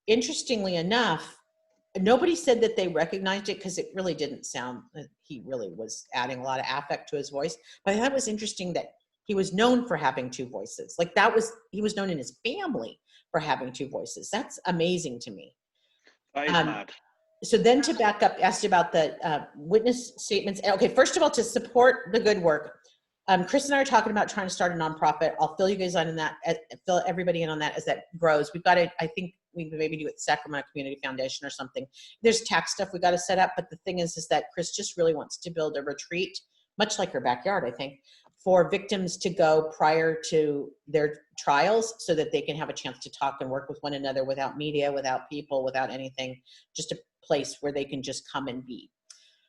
interestingly enough, nobody said that they recognized it because it really didn't sound, he really was adding a lot of affect to his voice. But I thought it was interesting that he was known for having two voices. Like he was known in his family for having two voices. That's amazing to me. That is mad. So then to back up, asked about the witness statements. Okay, first of all, to support the good work, Chris and I are talking about trying to start a nonprofit. I'll fill you guys in on that, fill everybody in on that as that grows. We've got to, I think we maybe do it with Sacramento Community Foundation or something. There's tax stuff we got to set up, but the thing is that Chris just really wants to build a retreat, much like her backyard, I think, for victims to go prior to their trials so that they can have a chance to talk and work with one another without media, without people, without anything, just a place where they can just come and be.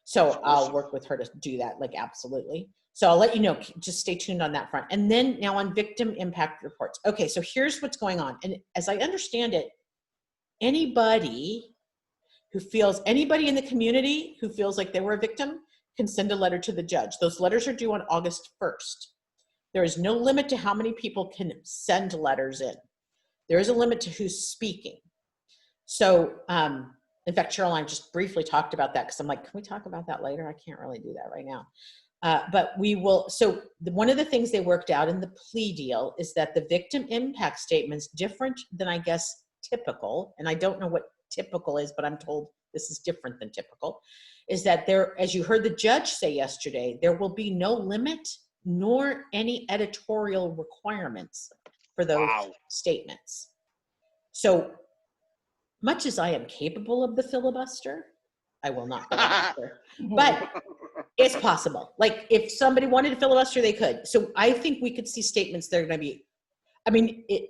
So I'll work with her to do that, like absolutely. So I'll let you know, just stay tuned on that front. And then now on victim impact reports. Okay, so here's what's going on. And as I understand it, anybody in the community who feels like they were a victim can send a letter to the judge. Those letters are due on August 1st. There is no limit to how many people can send letters in. There is a limit to who's speaking. So, in fact, Caroline just briefly talked about that because I'm like, can we talk about that later? I can't really do that right now. But we will. So one of the things they worked out in the plea deal is that the victim impact statement's different than, I guess, typical. And I don't know what typical is, but I'm told this is different than typical, is that there, as you heard the judge say yesterday, there will be no limit nor any editorial requirements for those statements. So much as I am capable of the filibuster, I will not filibuster, but it's possible. Like if somebody wanted to filibuster, they could. So I think we could see statements that are going to be, I mean, it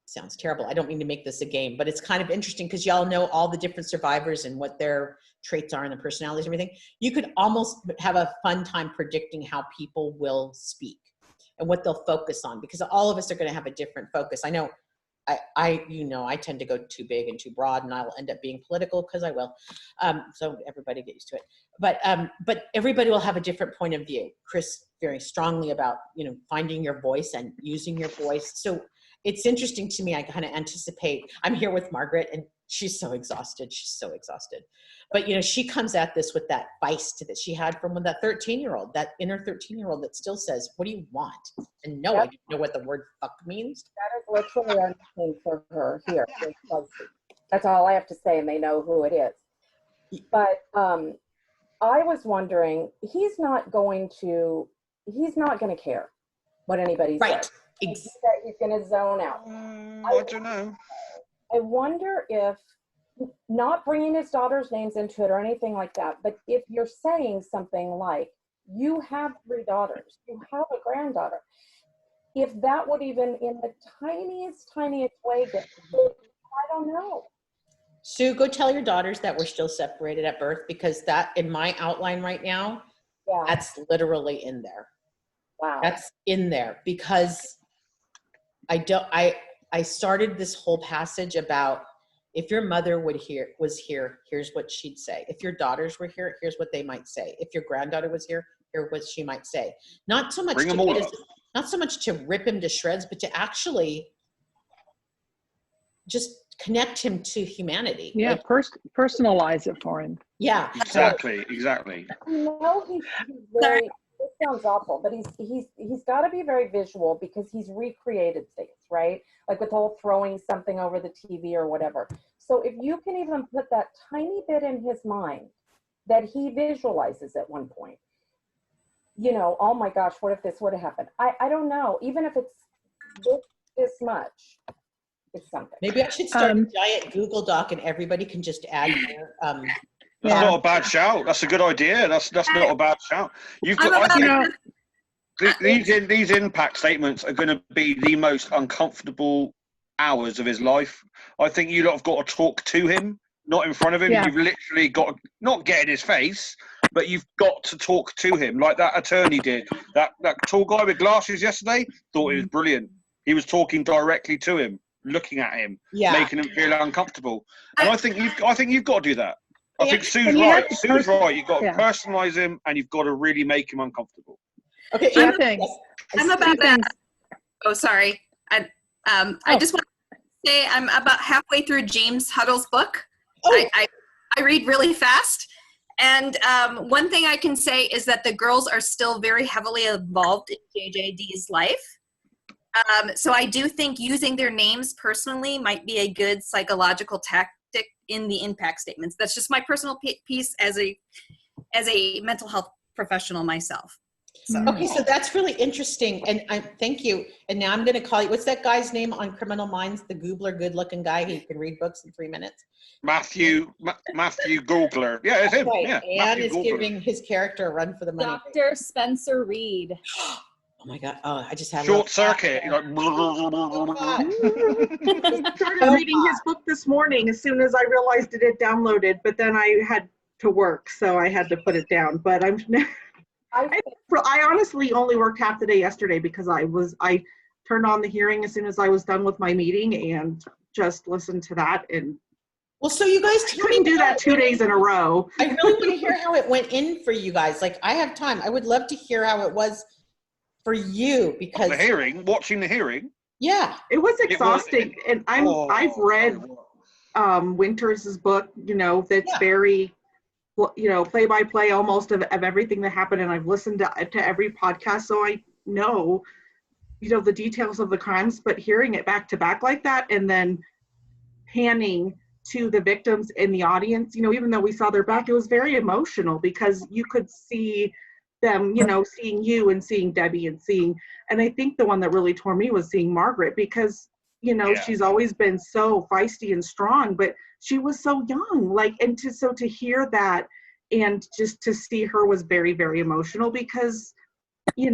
sounds terrible. I don't mean to make this a game, but it's kind of interesting because y'all know all the different survivors and what their traits are and their personalities and everything. You could almost have a fun time predicting how people will speak and what they'll focus on, because all of us are going to have a different focus. I know I tend to go too big and too broad, and I will end up being political because I will. So everybody get used to it. But everybody will have a different point of view. Chris very strongly about, finding your voice and using your voice. So it's interesting to me. I kind of anticipate. I'm here with Margaret, and she's so exhausted. But she comes at this with that feist that she had from that 13-year-old, that inner 13-year-old that still says, "What do you want?" And no, I don't know what the word "fuck" means. That is literally our name for her here. That's all I have to say, and they know who it is. But I was wondering, he's not going to care what anybody says. He's going to zone out. I don't know. I wonder if, not bringing his daughter's names into it or anything like that, but if you're saying something like, you have 3 daughters, you have a granddaughter, if that would even in the tiniest way get, I don't know. Sue, go tell your daughters that we're still separated at birth, because that in my outline right now, that's literally in there. Wow. That's in there because I started this whole passage about, if your mother was here, here's what she'd say. If your daughters were here, here's what they might say. If your granddaughter was here, here's what she might say. Not so much to rip him to shreds, but to actually just connect him to humanity. Yeah, personalize it for him. Yeah, exactly. He's very, it sounds awful, but he's got to be very visual because he's recreated things, right? Like with the whole throwing something over the TV or whatever. So if you can even put that tiny bit in his mind that he visualizes at one point, oh my gosh, what if this would have happened? I don't know. Even if it's this much, It's something. Maybe I should start a giant Google Doc and everybody can just add their That's not a bad shout. That's a good idea. That's not a bad shout. You've got, I think, these impact statements are going to be the most uncomfortable hours of his life. I think you lot have got to talk to him, not in front of him. Yeah. You've literally got to not get in his face, but you've got to talk to him like that attorney did. That tall guy with glasses yesterday thought it was brilliant. He was talking directly to him, looking at him, making him feel uncomfortable. And I think you've got to do that. I think Sue's right. Sue's right. You've got to personalize him, and you've got to really make him uncomfortable. Okay, I'm about that. Oh, sorry. I just want to say I'm about halfway through James Huddle's book. I read really fast. And one thing I can say is that the girls are still very heavily involved in JJD's life. So I do think using their names personally might be a good psychological tactic in the impact statements. That's just my personal piece as a mental health professional myself. So. Okay, so that's really interesting, and thank you. And now I'm going to call you. What's that guy's name on Criminal Minds? The Googler, good-looking guy who can read books in 3 minutes. Matthew Googler. Yeah, it's him. Right. Yeah, and Matthew is Googler. giving his character a run for the money. Dr. Spencer Reed. Oh my God! Oh, I just have short circuit. You're like, I started reading his book this morning as soon as I realized it had downloaded, but then I had to work, so I had to put it down. But I honestly only worked half the day yesterday because I turned on the hearing as soon as I was done with my meeting and just listened to that. And well, so you guys couldn't do that 2 days in a row. I really want to hear how it went in for you guys. Like, I have time. I would love to hear how it was for you, because watching the hearing. Yeah, it was exhausting. And I've read Winters' book. That's very, play by play almost of everything that happened, and I've listened to every podcast, so I know, the details of the crimes. But hearing it back to back like that, and then panning to the victims in the audience, even though we saw their back, it was very emotional because you could see them, seeing you and seeing Debbie and I think the one that really tore me was seeing Margaret, because she's always been so feisty and strong, but she was so young, and to hear that and just to see her was very, very emotional, because it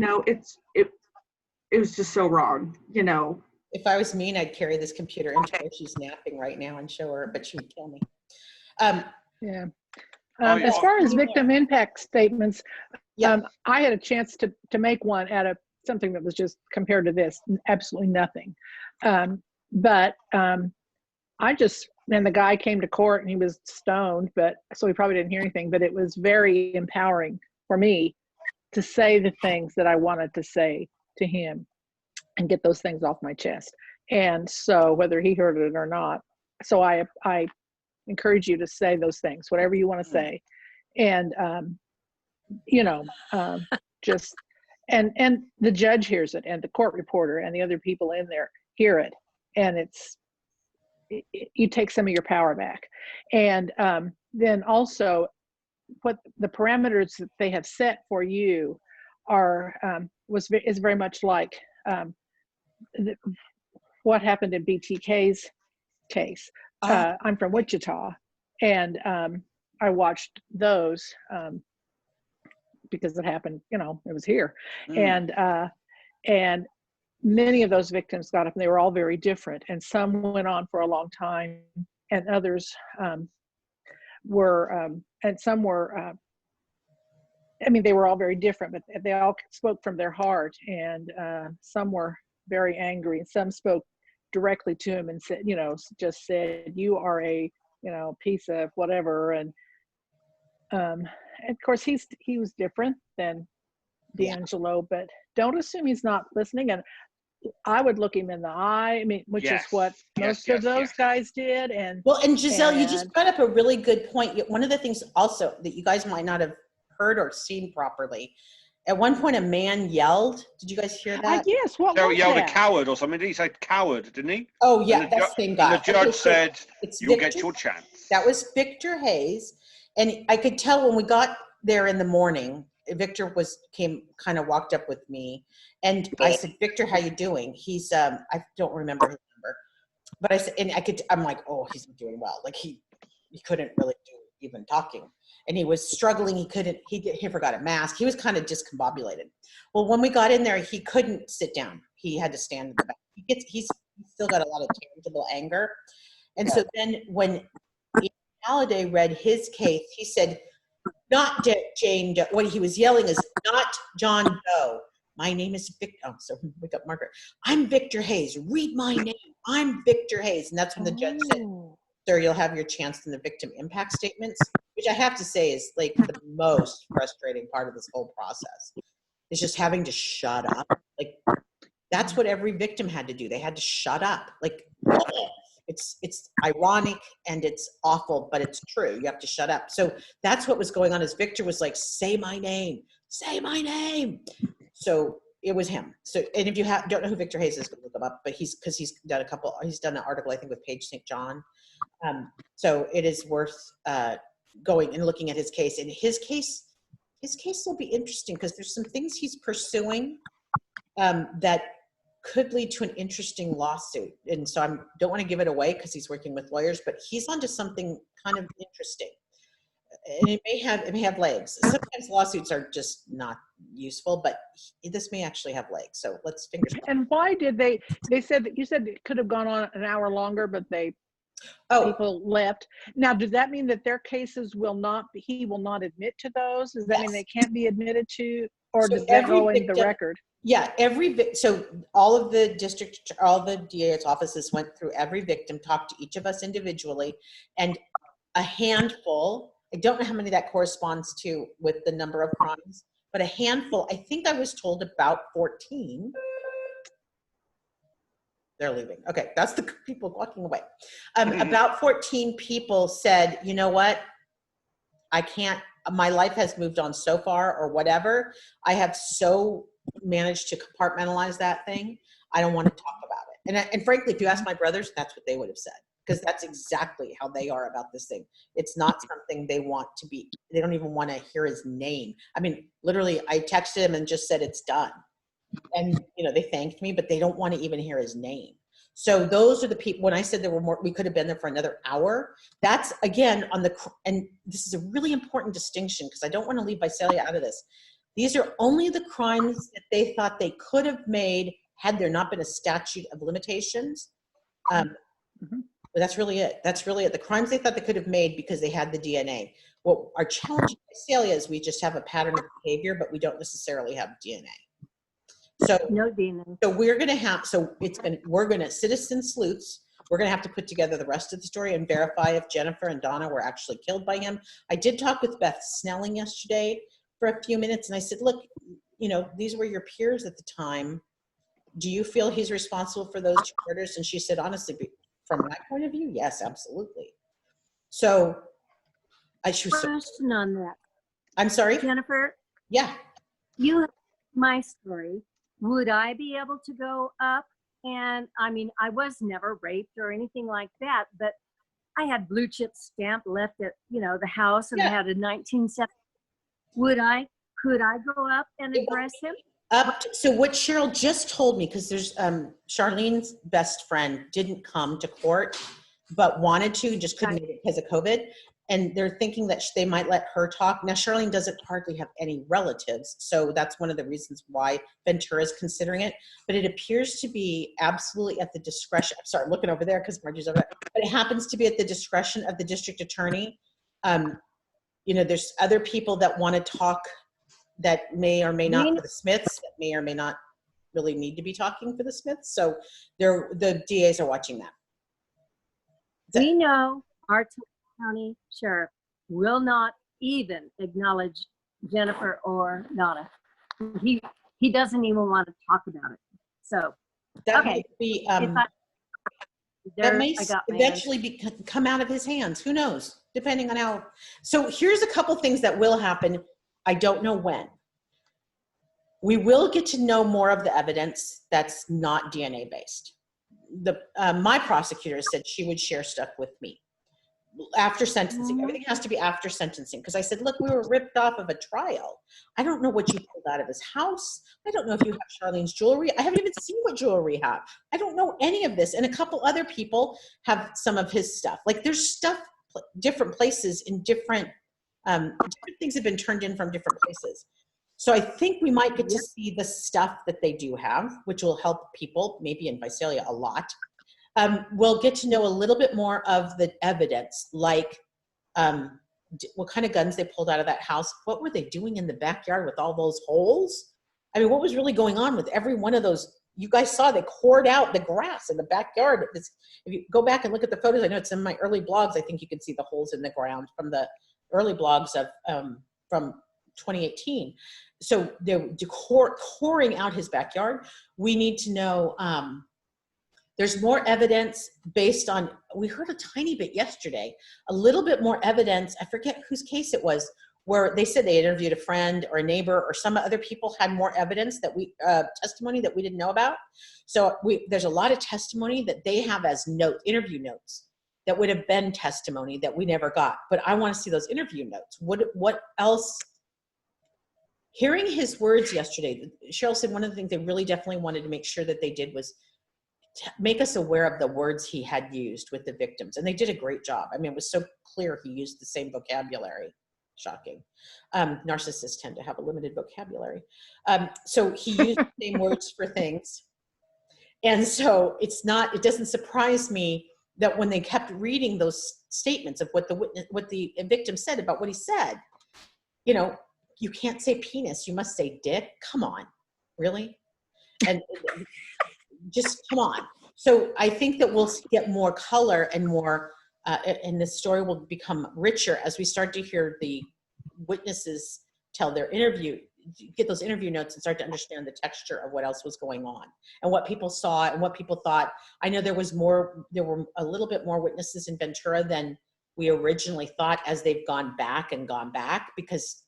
was just so wrong. If I was mean, I'd carry this computer into where she's napping right now and show her, but she would kill me. As far as victim impact statements, I had a chance to make one out of something that was just compared to this, absolutely nothing. But and the guy came to court and he was stoned, so he probably didn't hear anything, but it was very empowering for me to say the things that I wanted to say to him and get those things off my chest. And so whether he heard it or not, so I encourage you to say those things, whatever you want to say. And, just, and the judge hears it, and the court reporter and the other people in there hear it. And you take some of your power back. And then also what the parameters that they have set for you are, is very much like what happened in BTK's case. I'm from Wichita, and I watched those because it happened, it was here. And many of those victims got up, and they were all very different. And some went on for a long time, and others were, and some were, they were all very different, but they all spoke from their heart. And some were very angry, and some spoke directly to him and said, just said, you are a, piece of whatever. And of course he was different than DeAngelo, but don't assume he's not listening. And I would look him in the eye, which is what most of those guys did. And Giselle, you just brought up a really good point. One of the things also that you guys might not have heard or seen properly, at one point a man yelled. Did you guys hear that? Yes. What was yelled that? a coward or something. He said coward, didn't he? Oh yeah, that's the same guy. And the judge said, "You'll get your chance." That was Victor Hayes, and I could tell when we got there in the morning. Victor walked up with me, and I said, "Victor, how you doing?" He's I don't remember his number, but I said, and I'm like, oh, he's not doing well. Like he couldn't really do even talking, and he was struggling. He forgot a mask. He was kind of discombobulated. Well, when we got in there, he couldn't sit down. He had to stand in the back. He's still got a lot of tangible anger. And so then when Halliday read his case, he said, not Jane Doe. What he was yelling is, not John Doe. My name is Victor. Oh, so wake up, Margaret. I'm Victor Hayes. Read my name. I'm Victor Hayes. And that's when the judge said, sir, you'll have your chance in the victim impact statements, which I have to say is like the most frustrating part of this whole process. Is just having to shut up. Like that's what every victim had to do. They had to shut up. Like it's ironic and it's awful, but it's true. You have to shut up. So that's what was going on. As Victor was like, say my name, say my name. So it was him. So, and if you don't know who Victor Hayes is, go look him up. But he's done an article I think with Paige St. John. So it is worth going and looking at his case. And his case will be interesting because there's some things he's pursuing that could lead to an interesting lawsuit. And so I don't want to give it away because he's working with lawyers, but he's onto something kind of interesting. And it may have legs. Sometimes lawsuits are just not useful, but this may actually have legs. So let's fingers crossed. And why did they said that you said it could have gone on an hour longer, but people left. Now, does that mean that their cases he will not admit to those? Does that mean they can't be admitted to, or does that go in the record? Yeah, so all the DA's offices went through every victim, talked to each of us individually, and a handful, I don't know how many that corresponds to with the number of crimes, but a handful, I think I was told about 14. They're leaving. Okay, that's the people walking away. About 14 people said, you know what? I can't, my life has moved on so far or whatever. I have so managed to compartmentalize that thing. I don't want to talk about it. And frankly, if you ask my brothers, that's what they would have said, because that's exactly how they are about this thing. It's not something they want to be, they don't even want to hear his name. I mean, literally, I texted him and just said, it's done. And, they thanked me, but they don't want to even hear his name. So those are the people, when I said there were more, we could have been there for another hour. That's again and this is a really important distinction because I don't want to leave Visalia out of this. These are only the crimes that they thought they could have made had there not been a statute of limitations. But that's really it. That's really it. The crimes they thought they could have made because they had the DNA. What our challenge in Visalia is we just have a pattern of behavior, but we don't necessarily have DNA. So no DNA. So we're going to have, we're going to, citizen sleuths, we're going to have to put together the rest of the story and verify if Jennifer and Donna were actually killed by him. I did talk with Beth Snelling yesterday for a few minutes and I said, look, these were your peers at the time. Do you feel he's responsible for those two murders? And she said, honestly, from my point of view, yes, absolutely. So question on that. I'm sorry? Jennifer? Yeah. You have my story. Would I be able to go up? And I mean, I was never raped or anything like that, but I had blue chip stamp left at, the house and I had a 1970. Could I go up and address him? So what Cheryl just told me, because there's Charlene's best friend didn't come to court, but wanted to, just couldn't make it because of COVID. And they're thinking that they might let her talk. Now, Charlene doesn't hardly have any relatives, so that's one of the reasons why Ventura is considering it. But it appears to be absolutely at the discretion. I'm sorry, I'm looking over there because Margie's over there. But it happens to be at the discretion of the district attorney. There's other people that want to talk that may or may not for the Smiths, that may or may not really need to be talking for the Smiths. So the DAs are watching that. We know our County Sheriff will not even acknowledge Jennifer or Donna. He doesn't even want to talk about it. So that may be that may eventually come out of his hands. Who knows? Depending on how. So here's a couple things that will happen. I don't know when. We will get to know more of the evidence that's not DNA based. My prosecutor said she would share stuff with me. after sentencing. Mhm. Everything has to be after sentencing. Because I said, look, we were ripped off of a trial. I don't know what you pulled out of his house. I don't know if you have Charlene's jewelry. I haven't even seen what jewelry you have. I don't know any of this. And a couple other people have some of his stuff. Like there's stuff, different places in different things have been turned in from different places. So I think we might get to see the stuff that they do have, which will help people, maybe in Visalia a lot. We'll get to know a little bit more of the evidence, like what kind of guns they pulled out of that house. What were they doing in the backyard with all those holes? I mean, what was really going on with every one of those? You guys saw they cored out the grass in the backyard. If you go back and look at the photos, I know it's in my early blogs. I think you can see the holes in the ground from the early blogs of from 2018. So they're coring out his backyard. We need to know, there's more evidence based on, we heard a tiny bit yesterday, a little bit more evidence, I forget whose case it was, where they said they interviewed a friend or a neighbor or some other people had more evidence that testimony that we didn't know about. So there's a lot of testimony that they have as interview notes that would have been testimony that we never got. But I want to see those interview notes. What else? Hearing his words yesterday, Cheryl said one of the things they really definitely wanted to make sure that they did was make us aware of the words he had used with the victims. And they did a great job. I mean, it was so clear he used the same vocabulary. Shocking. Narcissists tend to have a limited vocabulary. So he used the same words for things. And so it doesn't surprise me that when they kept reading those statements of what the victim said about what he said, you can't say penis, you must say dick. Come on, really? And just come on. So I think that we'll get more color and more, and the story will become richer as we start to hear the witnesses tell their interview, get those interview notes and start to understand the texture of what else was going on and what people saw and what people thought. I know there were a little bit more witnesses in Ventura than we originally thought as they've gone back, because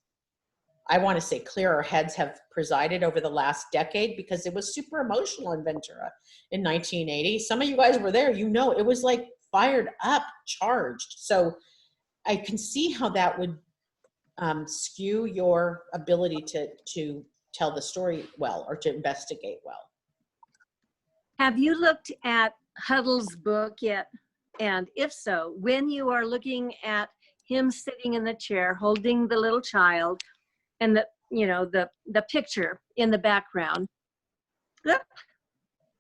I want to say clearer heads have presided over the last decade, because it was super emotional in Ventura in 1980. Some of you guys were there, it was like fired up, charged. So I can see how that would skew your ability to tell the story well or to investigate well. Have you looked at Huddle's book yet? And if so, when you are looking at him sitting in the chair holding the little child and the picture in the background,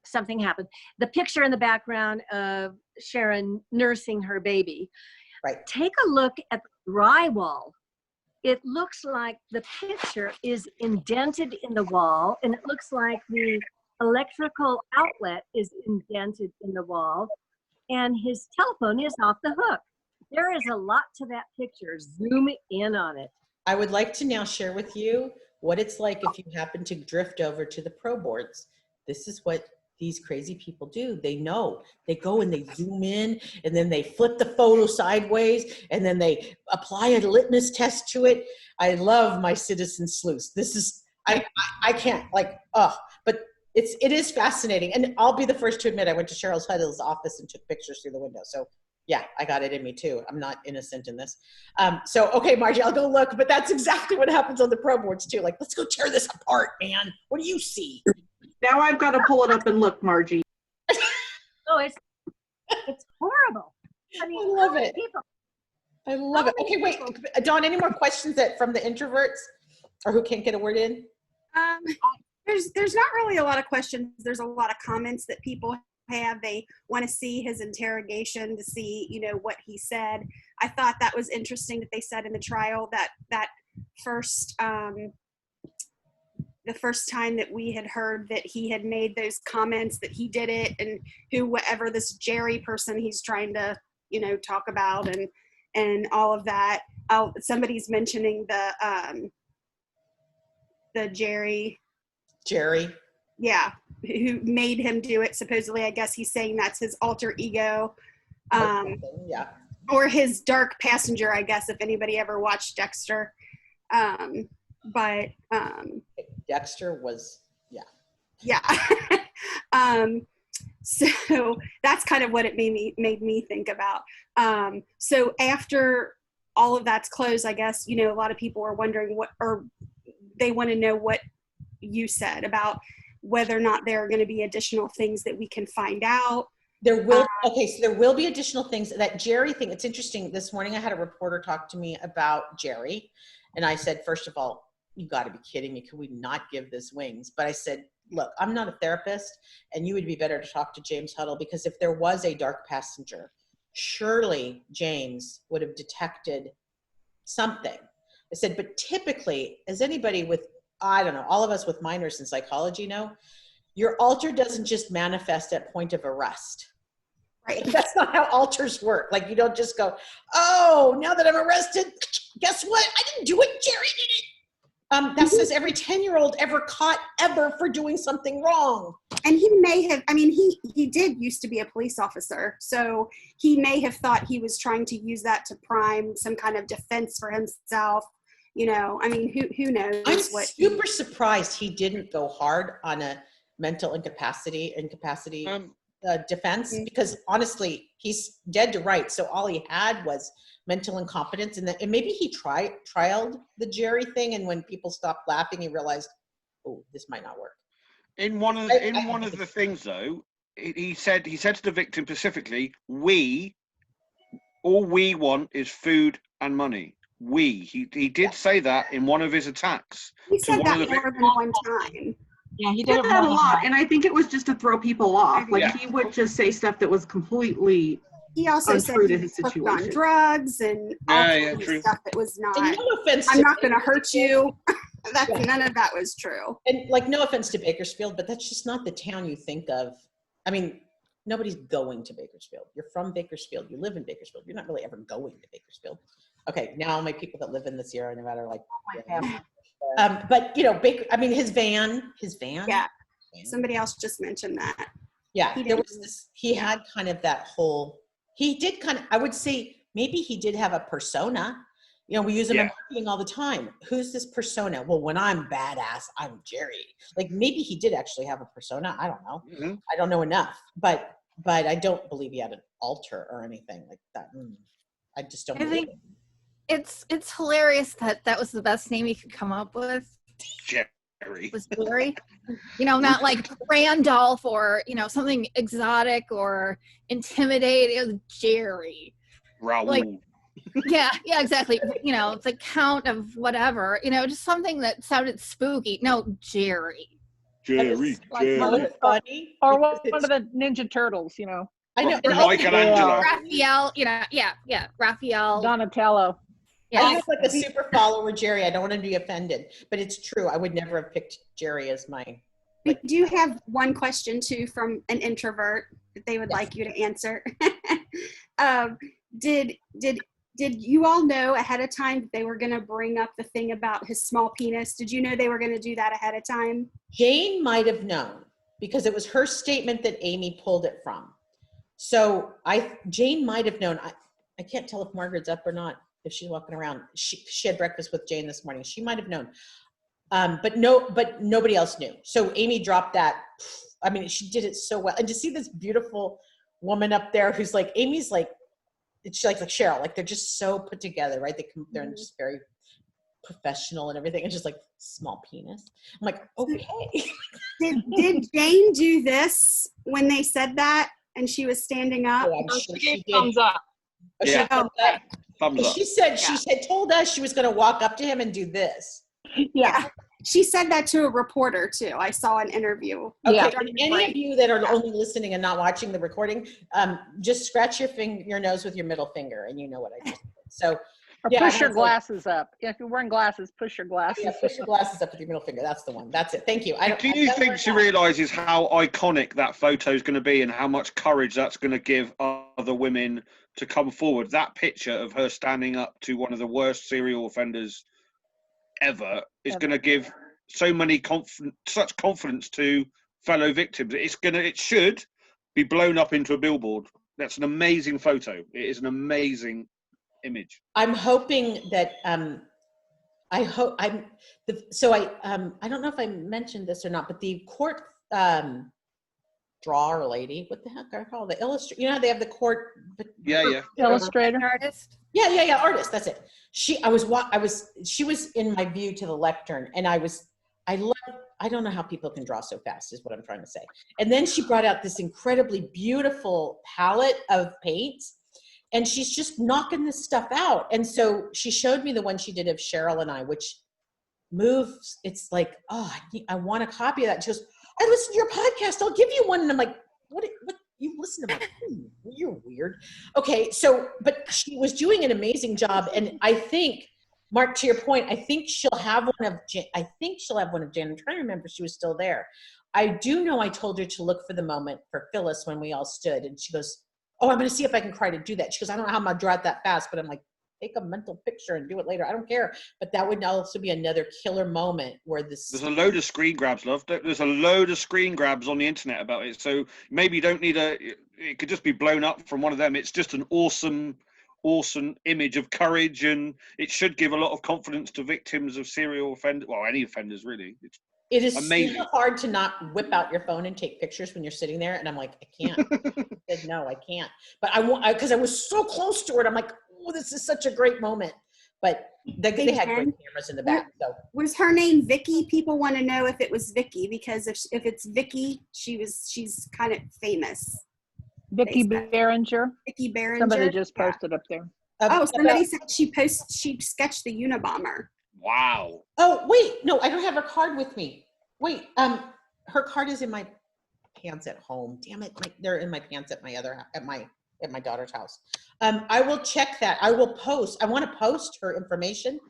something happened. The picture in the background of Sharon nursing her baby. Right. Take a look at the drywall. It looks like the picture is indented in the wall, and it looks like the electrical outlet is indented in the wall, and his telephone is off the hook. There is a lot to that picture. Zoom in on it. I would like to now share with you what it's like if you happen to drift over to the pro boards. This is what these crazy people do. They know. They go and they zoom in, and then they flip the photo sideways, and then they apply a litmus test to it. I love my citizen sleuths. This is, I can't but it is fascinating. And I'll be the first to admit I went to Cheryl Huddle's office and took pictures through the window. So yeah, I got it in me too. I'm not innocent in this. So, okay, Margie, I'll go look, but that's exactly what happens on the pro boards too. Like, let's go tear this apart, man. What do you see? Now I've got to pull it up and look, Margie. Oh, it's horrible. I mean, I love it. I love it. Okay, wait, Dawn, any more questions from the introverts or who can't get a word in? There's not really a lot of questions. There's a lot of comments that people have. They want to see his interrogation to see, what he said. I thought that was interesting that they said in the trial that first, the first time that we had heard that he had made those comments, that he did it, and whoever this Jerry person he's trying to, talk about and all of that. Somebody's mentioning the Jerry. Yeah, who made him do it. Supposedly, I guess he's saying that's his alter ego. Yeah. Or his dark passenger, I guess, if anybody ever watched Dexter. But Dexter was, yeah. So that's kind of what it made me think about. So after all of that's closed, I guess, you know, a lot of people are wondering they want to know what you said about whether or not there are going to be additional things that we can find out. There will, okay, so there will be additional things. That Jerry thing, it's interesting. This morning I had a reporter talk to me about Jerry. And I said, first of all, you got to be kidding me. Could we not give this wings? But I said, look, I'm not a therapist, and you would be better to talk to James Huddle, because if there was a dark passenger, surely James would have detected something. I said, but typically, as anybody with, I don't know, all of us with minors in psychology know, your alter doesn't just manifest at point of arrest. Right. That's not how alters work. Like, you don't just go, oh, now that I'm arrested, guess what? I didn't do it. Jerry did it. That says every 10-year-old ever caught ever for doing something wrong. And he may have, I mean, he did used to be a police officer. So he may have thought he was trying to use that to prime some kind of defense for himself. You know, I mean, who knows? I'm super surprised he didn't go hard on a mental incapacity defense, because honestly, he's dead to rights. So all he had was mental incompetence, and maybe he trialed the Jerry thing, and when people stopped laughing, he realized, oh, this might not work. In one of the things though, he said to the victim specifically, all we want is food and money. He did say that in one of his attacks. He said that more than one time. Yeah, He did that a lot, and I think it was just to throw people off. Like, he would just say stuff that was completely he also said untrue he to his was hooked situation. on drugs and all kinds of stuff that was not. And no offense, I'm not going to hurt you. None of that was true. And like, no offense to Bakersfield, but that's just not the town you think of. I mean, nobody's going to Bakersfield. You're from Bakersfield. You live in Bakersfield. You're not really ever going to Bakersfield. Okay, now my people that live in the Sierra Nevada are like, but you know, his van. Yeah, somebody else just mentioned that. Yeah, there was this. He had kind of that whole. He did kind of. I would say maybe he did have a persona. You know, we use them in marketing all the time. Who's this persona? Well, when I'm badass, I'm Jerry. Like, maybe he did actually have a persona. I don't know. Mm-hmm. I don't know enough, but I don't believe he had an alter or anything like that. I just don't. I think it's hilarious that was the best name he could come up with. Jerry. Was Jerry. You know, not like Randolph or, you know, something exotic or intimidating. It was Jerry. Raoul. Like, yeah, exactly. You know, the Count of whatever, you know, just something that sounded spooky. No, Jerry. Jerry. Funny. Or one of the Ninja Turtles, you know. I know. Michelangelo. Raphael, you know, yeah. Raphael. Donatello. Yeah. I have like a super follower, Jerry. I don't want to be offended, but it's true. I would never have picked Jerry as my. We do have one question too from an introvert that they would like you to answer. Did you all know ahead of time that they were going to bring up the thing about his small penis? Did you know they were going to do that ahead of time? Jane might have known because it was her statement that Amy pulled it from. So Jane might have known. I can't tell if Margaret's up or not, if she's walking around. She had breakfast with Jane this morning. She might have known. But nobody else knew. So Amy dropped that. I mean, she did it so well. And to see this beautiful woman up there who's like, Amy's like, it's like Cheryl, like they're just so put together, right? They come there and just very professional and everything. It's just like small penis. I'm like, okay. Did Jane do this when they said that and she was standing up? Oh, I'm sure she did. Thumbs up. Oh, Yeah. Thumbs up. She said she had told us she was going to walk up to him and do this. Yeah. She said that to a reporter too. I saw an interview. Okay. Yeah. And any of you that are only listening and not watching the recording, just scratch your nose with your middle finger, and you know what I just did. So, or push your glasses up. If you're wearing glasses, push your glasses. Yeah, push your glasses up with your middle finger. That's the one. That's it. Thank you. Do you think she realizes how iconic that photo is going to be and how much courage that's going to give other women to come forward? That picture of her standing up to one of the worst serial offenders ever is going to give so many such confidence to fellow victims. It should be blown up into a billboard. That's an amazing photo. It is an amazing image. I'm hoping that I don't know if I mentioned this or not, but the court drawer lady. What the heck are they called? The illustrator. You know how they have the court. Illustrator. Artist. Yeah, artist. That's it. She was in my view to the lectern, and I don't know how people can draw so fast, is what I'm trying to say. And then she brought out this incredibly beautiful palette of paints, and she's just knocking this stuff out. And so she showed me the one she did of Cheryl and I, which moves. It's like, oh, I want a copy of that. She goes, I listened to your podcast. I'll give you one. And I'm like, what you listen to my you're weird. Okay, so, but she was doing an amazing job. And I think, Mark, to your point, I think she'll have one of Jan. I'm trying to remember if she was still there. I do know I told her to look for the moment for Phyllis when we all stood. And she goes, oh, I'm going to see if I can try to do that. She goes, I don't know how I'm going to draw it that fast, but I'm like, take a mental picture and do it later. I don't care. But that would also be another killer moment where this. There's a load of screen grabs, love. There's a load of screen grabs on the internet about it. So maybe you don't need it could just be blown up from one of them. It's just an awesome image of courage, and it should give a lot of confidence to victims of serial offenders. Well, any offenders, really. It is amazing. super hard to not whip out your phone and take pictures when you're sitting there. And I'm like, I can't. I said, no, I can't. But because I was so close to it. I'm like, oh, this is such a great moment. But they had great cameras in the back. So was her name Vicky? People want to know if it was Vicky, because if it's Vicky, she's kind of famous. Vicky Behringer. Vicky Behringer. Somebody just posted up there. Somebody said she sketched the Unabomber. Wow. Oh, wait, no, I don't have her card with me. Wait, her card is in my pants at home. Damn it, they're in my pants at my daughter's house. I will check that. I will post. I want to post her information.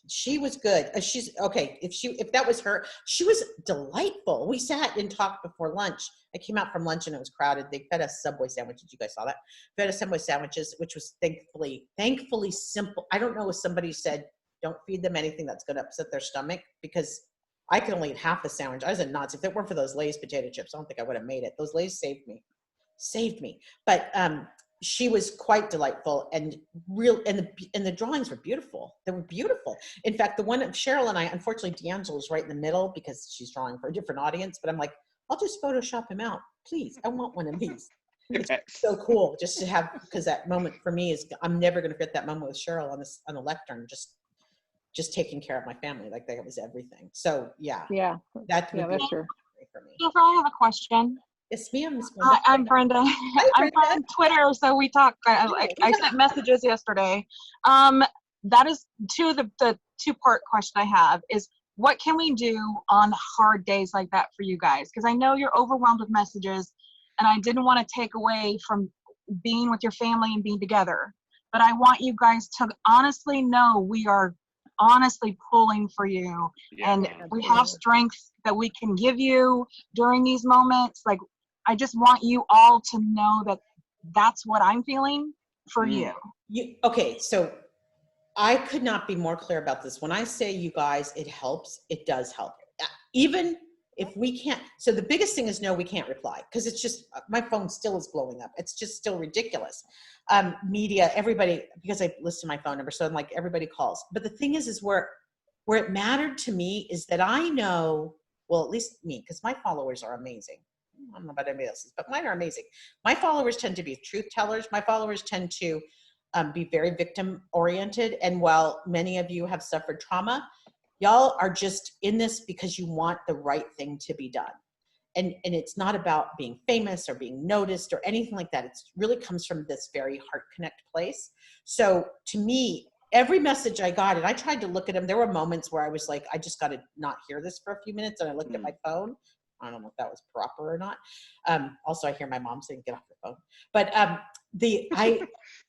She was good. She's okay. If that was her, she was delightful. We sat and talked before lunch. I came out from lunch and it was crowded. They fed us Subway sandwiches. You guys saw that? Fed us Subway sandwiches, which was thankfully simple. I don't know if somebody said, don't feed them anything that's going to upset their stomach, because I could only eat half the sandwich. I was in knots. If it weren't for those Lay's potato chips, I don't think I would have made it. Those Lay's saved me. But she was quite delightful and real, and the drawings were beautiful. They were beautiful. In fact, the one of Cheryl and I, unfortunately, DeAngelo is right in the middle because she's drawing for a different audience. But I'm like, I'll just Photoshop him out, please. I want one of these. It's so cool just to have, because that moment for me is, I'm never going to forget that moment with Cheryl on the lectern, just taking care of my family. Like that was everything. So yeah, that's true for me. Jennifer, I have a question. It's me. I'm Brenda. I'm on Twitter, so we talk. I sent messages yesterday. That is the two-part question I have is, what can we do on hard days like that for you guys? Because I know you're overwhelmed with messages, and I didn't want to take away from being with your family and being together. But I want you guys to honestly know we are honestly pulling for you, and we have strength that we can give you during these moments. Like, I just want you all to know that that's what I'm feeling for you. Okay, so I could not be more clear about this. When I say, you guys, it helps, it does help. Even if we can't, so the biggest thing is, no, we can't reply, because it's just, my phone still is blowing up. It's just still ridiculous. Media, everybody, because I listen to my phone number, so I'm like, everybody calls. But the thing is where it mattered to me is that I know, well, at least me, because my followers are amazing. I don't know about anybody else's, but mine are amazing. My followers tend to be truth tellers. My followers tend to be very victim oriented. And while many of you have suffered trauma, y'all are just in this because you want the right thing to be done. And it's not about being famous or being noticed or anything like that. It really comes from this very heart connect place. So to me, every message I got, and I tried to look at them, there were moments where I was like, I just got to not hear this for a few minutes. And I looked at my phone. I don't know if that was proper or not. Also, I hear my mom saying, get off your phone. But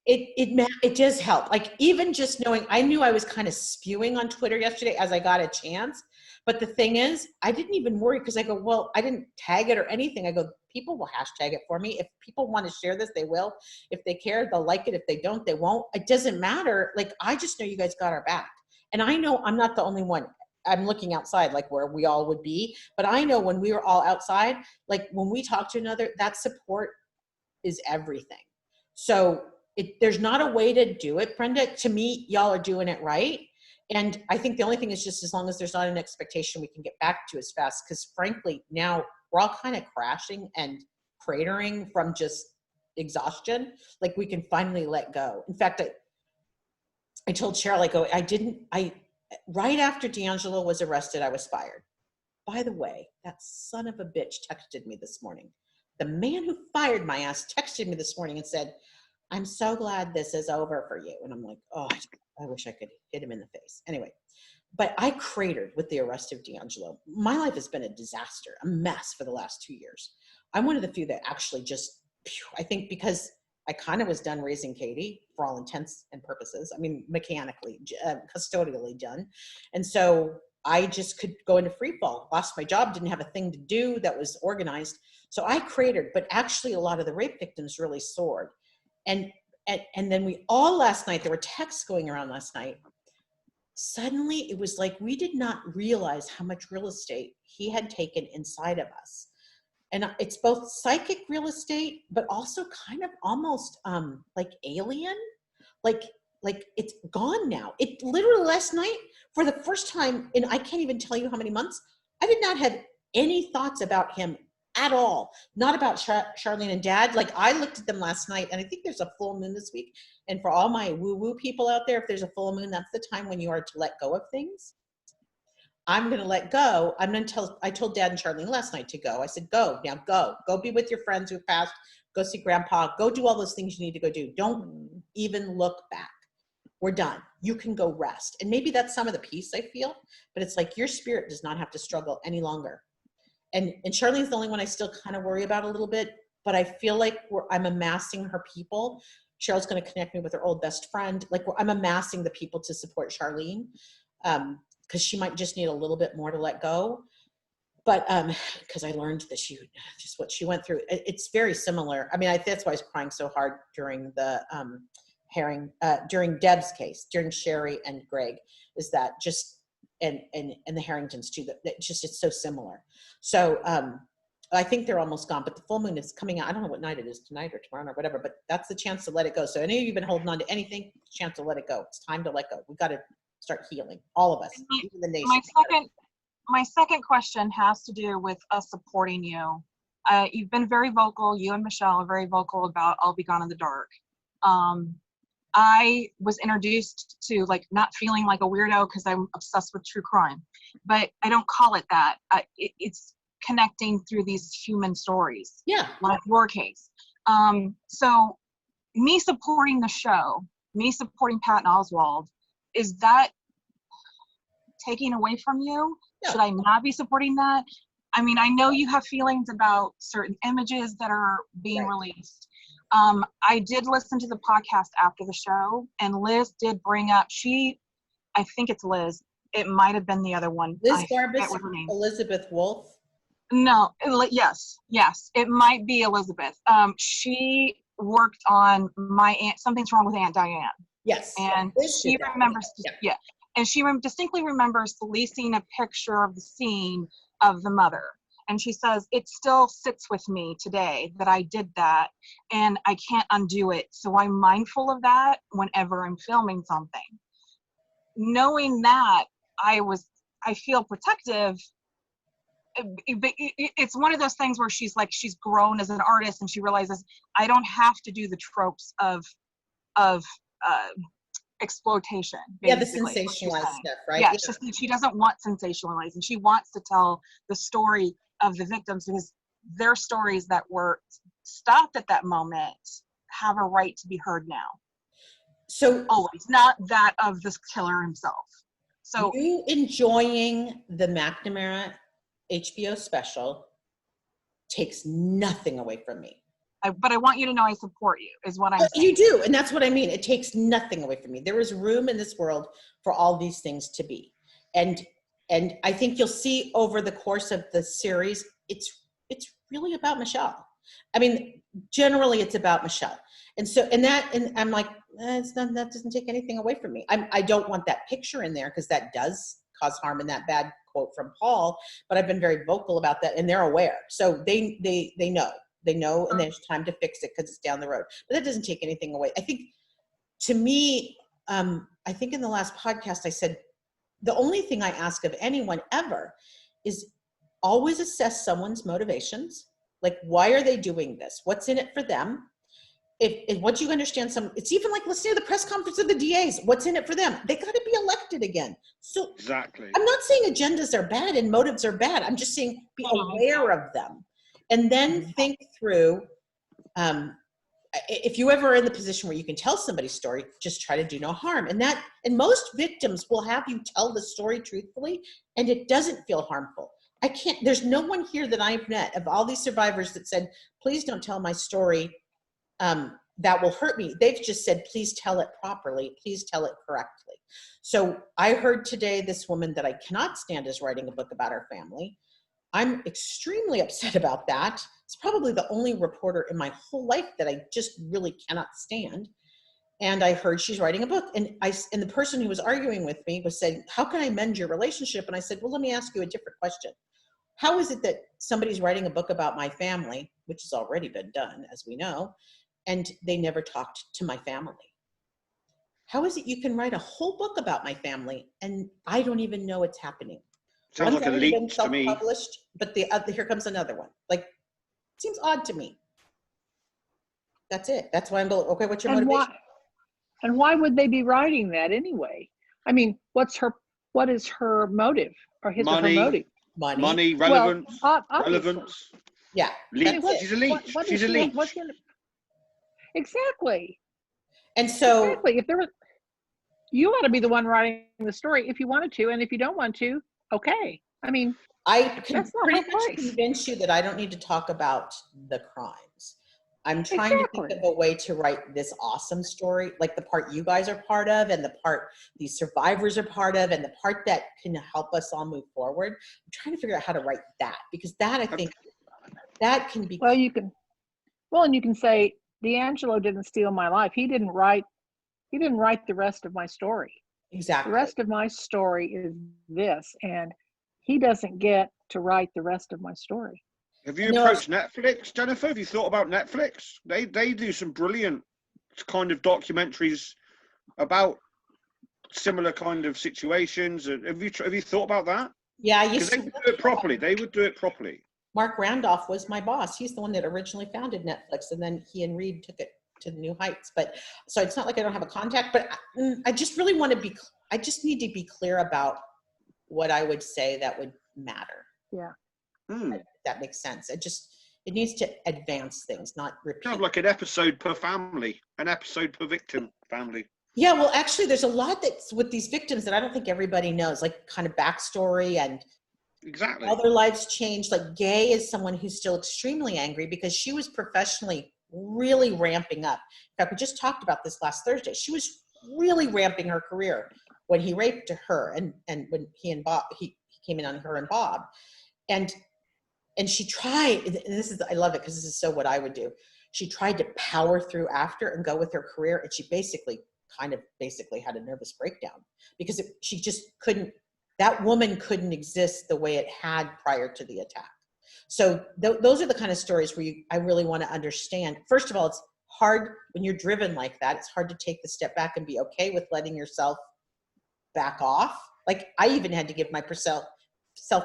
it does help. Like, even just knowing, I knew I was kind of spewing on Twitter yesterday as I got a chance. But the thing is, I didn't even worry, because I go, well, I didn't tag it or anything. I go, people will hashtag it for me. If people want to share this, they will. If they care, they'll like it. If they don't, they won't. It doesn't matter. Like, I just know you guys got our back. And I know I'm not the only one. I'm looking outside, like where we all would be. But I know when we were all outside, like when we talk to another, that support is everything. So there's not a way to do it, Brenda. To me, y'all are doing it right. And I think the only thing is just as long as there's not an expectation we can get back to as fast, because frankly, now we're all kind of crashing and cratering from just exhaustion. Like we can finally let go. In fact, I told Cheryl, right after DeAngelo was arrested, I was fired. By the way, that son of a bitch texted me this morning. The man who fired my ass texted me this morning and said, I'm so glad this is over for you. And I'm like, oh, I wish I could hit him in the face. Anyway, but I cratered with the arrest of DeAngelo. My life has been a disaster, a mess for the last 2 years. I'm one of the few that actually just, I think because I kind of was done raising Katie for all intents and purposes. I mean, mechanically, custodially done. And so I just could go into free fall, lost my job, didn't have a thing to do that was organized. So I cratered, but actually a lot of the rape victims really soared. And then we all last night, there were texts going around last night. Suddenly it was like, we did not realize how much real estate he had taken inside of us. And it's both psychic real estate, but also kind of almost like alien, like it's gone now. It literally last night, for the first time in I can't even tell you how many months, I did not have any thoughts about him at all. Not about Charlene and Dad. Like I looked at them last night, and I think there's a full moon this week. And for all my woo-woo people out there, if there's a full moon, that's the time when you are to let go of things. I'm going to let go. I told Dad and Charlene last night to go. I said, go be with your friends who passed, go see Grandpa, go do all those things you need to go do. Don't even look back. We're done. You can go rest. And maybe that's some of the peace I feel, but it's like your spirit does not have to struggle any longer. And Charlene's the only one I still kind of worry about a little bit, but I feel like I'm amassing her people. Cheryl's going to connect me with her old best friend. Like I'm amassing the people to support Charlene. Because she might just need a little bit more to let go. But because I learned that just what she went through, it's very similar. I mean, that's why I was crying so hard during the during Deb's case, during Sherry and Greg, is that just, and the Harringtons too, that it's so similar. So I think they're almost gone, but the full moon is coming out. I don't know what night it is, tonight or tomorrow or whatever, but that's the chance to let it go. So any of you have been holding on to anything, chance to let it go. It's time to let go. We've got to start healing, all of us, even the nation. My second question has to do with us supporting you. You've been very vocal. You and Michelle are very vocal about I'll Be Gone in the Dark. I was introduced to like not feeling like a weirdo because I'm obsessed with true crime, but I don't call it that. It's connecting through these human stories. Yeah. Like your case. So me supporting the show, me supporting Patton Oswalt, is that taking away from you? Yeah. Should I not be supporting that? I mean, I know you have feelings about certain images that are being released. I did listen to the podcast after the show, and Liz did bring up, I think it's Liz. It might have been the other one. Liz Garbus, Elizabeth Wolf. No, yes, it might be Elizabeth. She worked on my aunt, Something's Wrong with Aunt Diane. Yes. And she remembers, and she distinctly remembers releasing a picture of the scene of the mother. And she says, it still sits with me today that I did that, and I can't undo it. So I'm mindful of that whenever I'm filming something. Knowing that, I feel protective. It's one of those things where she's grown as an artist, and she realizes I don't have to do the tropes of exploitation. Yeah, the sensationalized stuff, right? Yeah, she doesn't want sensationalized, and she wants to tell the story of the victims, because their stories that were stopped at that moment have a right to be heard now. So always, not that of the killer himself. So you enjoying the McNamara HBO special takes nothing away from me. But I want you to know I support you, is what I'm saying. You do, and that's what I mean. It takes nothing away from me. There is room in this world for all these things to be. And I think you'll see over the course of the series, it's really about Michelle. I mean, generally it's about Michelle. And so, and I'm like, that doesn't take anything away from me. I don't want that picture in there because that does cause harm, in that bad quote from Paul, but I've been very vocal about that, and they're aware. So they know, and there's time to fix it because it's down the road. But that doesn't take anything away. I think, to me, I think in the last podcast I said, the only thing I ask of anyone ever is always assess someone's motivations. Like, why are they doing this? What's in it for them? If once you understand it's even like listening to the press conference of the DAs. What's in it for them? They got to be elected again. So exactly. I'm not saying agendas are bad and motives are bad. I'm just saying be aware of them, and then think through. If you ever are in the position where you can tell somebody's story, just try to do no harm. And most victims will have you tell the story truthfully, and it doesn't feel harmful. There's no one here that I've met of all these survivors that said, please don't tell my story. That will hurt me. They've just said, please tell it properly. Please tell it correctly. So I heard today this woman that I cannot stand is writing a book about her family. I'm extremely upset about that. It's probably the only reporter in my whole life that I just really cannot stand. And I heard she's writing a book. And the person who was arguing with me was saying, how can I mend your relationship? And I said, well, let me ask you a different question. How is it that somebody's writing a book about my family, which has already been done, as we know, and they never talked to my family? How is it you can write a whole book about my family and I don't even know it's happening? Sounds One's like a already been leak to me. self-published, but here comes another one. Like, seems odd to me. That's it. That's why I'm going, okay, what's your motivation? And why would they be writing that anyway? I mean, what is her motive or his or her motive? Money, relevance, relevance. Yeah. Leech. She's a leech. She's a leech. Exactly. And so exactly, if there was, you ought to be the one writing the story if you wanted to, and if you don't want to, okay. I mean, I can that's not pretty my much place. convince you that I don't need to talk about the crimes. I'm trying to think of a way to write this awesome story, like the part you guys are part of and the part these survivors are part of and the part that can help us all move forward. I'm trying to figure out how to write that, because that, I think, that can be. Well, and you can say, DeAngelo didn't steal my life. He didn't write the rest of my story. Exactly. The rest of my story is this, and he doesn't get to write the rest of my story. Have you approached Netflix, Jennifer? Have you thought about Netflix? They do some brilliant kind of documentaries about similar kind of situations. Have you thought about that? Yeah, I because used they would do it properly. They would do it properly. Mark Randolph was my boss. He's the one that originally founded Netflix, and then he and Reed took it to the new heights. But so it's not like I don't have a contact, but I just really want to be. I just need to be clear about what I would say that would matter. Yeah. That makes sense. It needs to advance things, not repeat. Kind of like an episode per family, an episode per victim family. Yeah, well, actually, there's a lot that's with these victims that I don't think everybody knows, like kind of backstory and exactly how their lives changed. Like Gay is someone who's still extremely angry because she was professionally really ramping up. In fact, we just talked about this last Thursday. She was really ramping her career when he raped her and when he came in on her and Bob. And she tried, and I love it because this is so what I would do. She tried to power through after and go with her career, and she basically had a nervous breakdown because she just couldn't, that woman couldn't exist the way it had prior to the attack. So those are the kind of stories where I really want to understand. First of all, it's hard when you're driven like that. It's hard to take the step back and be okay with letting yourself back off. Like I even had to give myself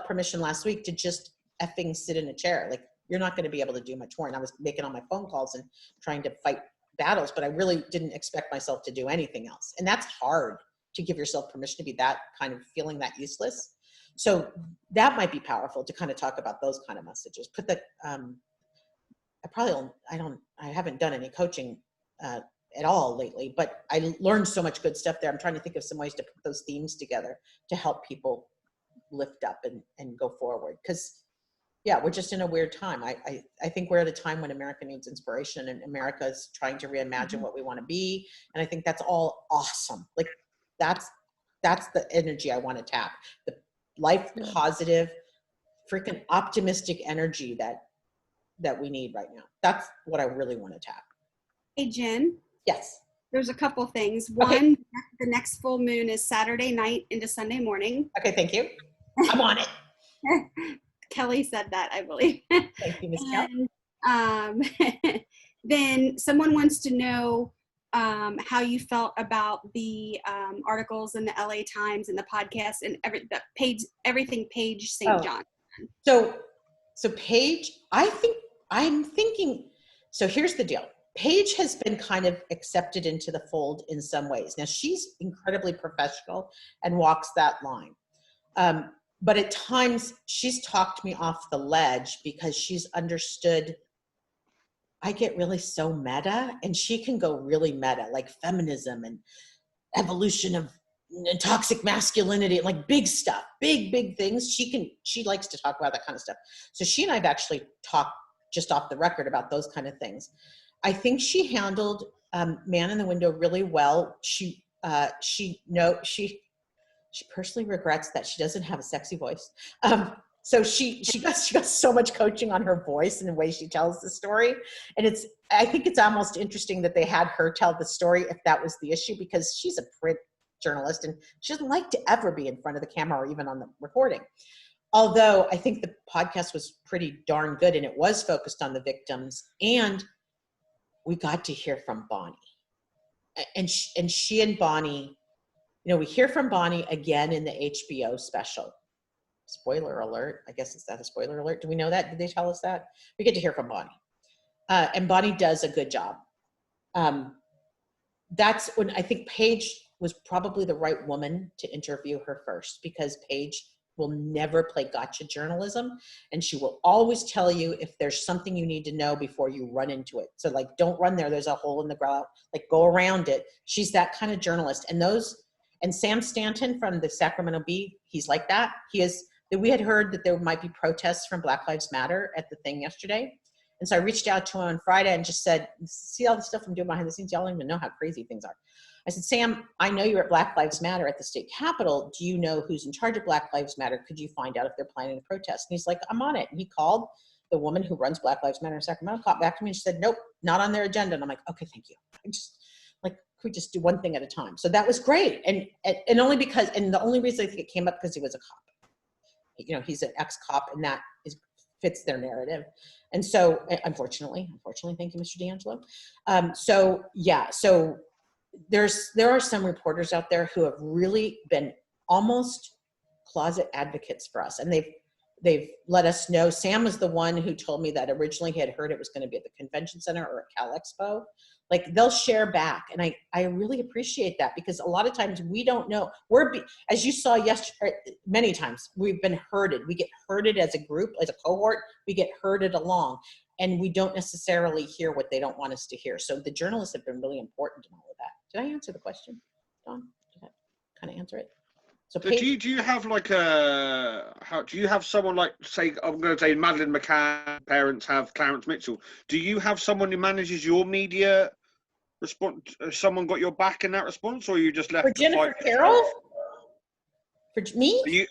permission last week to just effing sit in a chair. Like you're not going to be able to do much more. And I was making all my phone calls and trying to fight battles, but I really didn't expect myself to do anything else. And that's hard to give yourself permission to be that kind of feeling that useless. So that might be powerful to kind of talk about those kind of messages. Put that, I haven't done any coaching at all lately, but I learned so much good stuff there. I'm trying to think of some ways to put those themes together to help people lift up and go forward. Because yeah, we're just in a weird time. I think we're at a time when America needs inspiration and America is trying to reimagine what we want to be. And I think that's all awesome. Like that's the energy I want to tap. The life positive, freaking optimistic energy that we need right now. That's what I really want to tap. Hey, Jen. Yes. There's a couple things. One, the next full moon is Saturday night into Sunday morning. Okay, thank you. I'm on it. Kelly said that, I believe. Thank you, Ms. Kelly. Then someone wants to know how you felt about the articles in the LA Times and the podcast and everything Paige St. John. So Paige, I'm thinking, so here's the deal. Paige has been kind of accepted into the fold in some ways. Now she's incredibly professional and walks that line. But at times she's talked me off the ledge because she's understood I get really so meta, and she can go really meta, like feminism and evolution of toxic masculinity, like big stuff, big things. She likes to talk about that kind of stuff. So she and I've actually talked just off the record about those kind of things. I think she handled Man in the Window really well. She personally regrets that she doesn't have a sexy voice. So she got so much coaching on her voice and the way she tells the story. And I think it's almost interesting that they had her tell the story if that was the issue, because she's a print journalist and she doesn't like to ever be in front of the camera or even on the recording. Although I think the podcast was pretty darn good and it was focused on the victims, and we got to hear from Bonnie. And she and Bonnie, we hear from Bonnie again in the HBO special. Spoiler alert. I guess, is that a spoiler alert? Do we know that? Did they tell us that? We get to hear from Bonnie. And Bonnie does a good job. That's when I think Paige was probably the right woman to interview her first, because Paige will never play gotcha journalism. And she will always tell you if there's something you need to know before you run into it. So like, don't run there. There's a hole in the ground, like go around it. She's that kind of journalist. And Sam Stanton from the Sacramento Bee, he's like that. We had heard that there might be protests from Black Lives Matter at the thing yesterday. And so I reached out to him on Friday and just said, see all the stuff I'm doing behind the scenes? Y'all don't even know how crazy things are. I said, Sam, I know you're at Black Lives Matter at the state capitol. Do you know who's in charge of Black Lives Matter? Could you find out if they're planning a protest? And he's like, I'm on it. And he called the woman who runs Black Lives Matter in Sacramento, called back to me and she said, nope, not on their agenda. And I'm like, okay, thank you. Could we just do one thing at a time? So that was great. And the only reason I think it came up because he was a cop. He's an ex-cop, and that fits their narrative. And so, unfortunately, thank you, Mr. DeAngelo. So there are some reporters out there who have really been almost closet advocates for us, and they've let us know. Sam was the one who told me that originally he had heard it was going to be at the convention center or at Cal Expo. Like, they'll share back, and I really appreciate that, because a lot of times we don't know. As you saw yesterday, many times we've been herded. We get herded as a group, as a cohort. We get herded along, and we don't necessarily hear what they don't want us to hear. So the journalists have been really important in all of that. Did I answer the question, Dawn? Did I kind of answer it? So do you have do you have someone like, say, I'm going to say Madeleine McCann parents have Clarence Mitchell. Do you have someone who manages your media response? Someone got your back in that response, or are you just left for Jennifer Carroll? For me?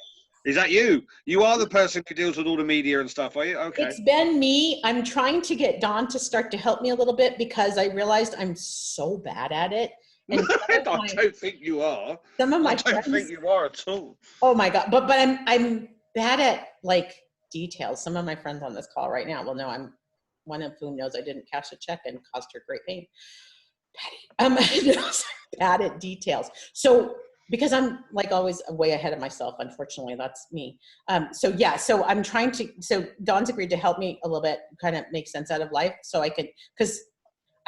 Is that you? You are the person who deals with all the media and stuff, are you? Okay. It's been me. I'm trying to get Dawn to start to help me a little bit, because I realized I'm so bad at it. And I don't think you are. Some of my I don't think you are at all. Oh my God. But I'm bad at like details. Some of my friends on this call right now will know, I'm one of whom knows I didn't cash a check and caused her great pain. I'm bad at details. So because I'm like always way ahead of myself, unfortunately, that's me. So I'm trying to, so Dawn's agreed to help me a little bit, kind of make sense out of life, so I could, because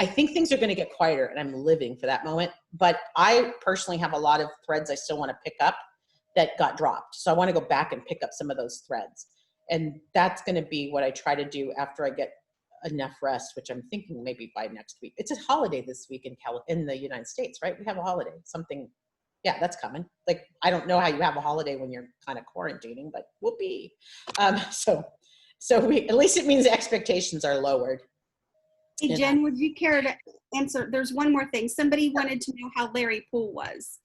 I think things are going to get quieter, and I'm living for that moment. But I personally have a lot of threads I still want to pick up that got dropped. So I want to go back and pick up some of those threads. And that's going to be what I try to do after I get enough rest, which I'm thinking maybe by next week. It's a holiday this week in the United States, right? We have a holiday, something. Yeah, that's coming. Like, I don't know how you have a holiday when you're kind of quarantining, but whoopee. So at least it means expectations are lowered. Hey, Jen, would you care to answer? There's one more thing. Somebody wanted to know how Larry Poole was.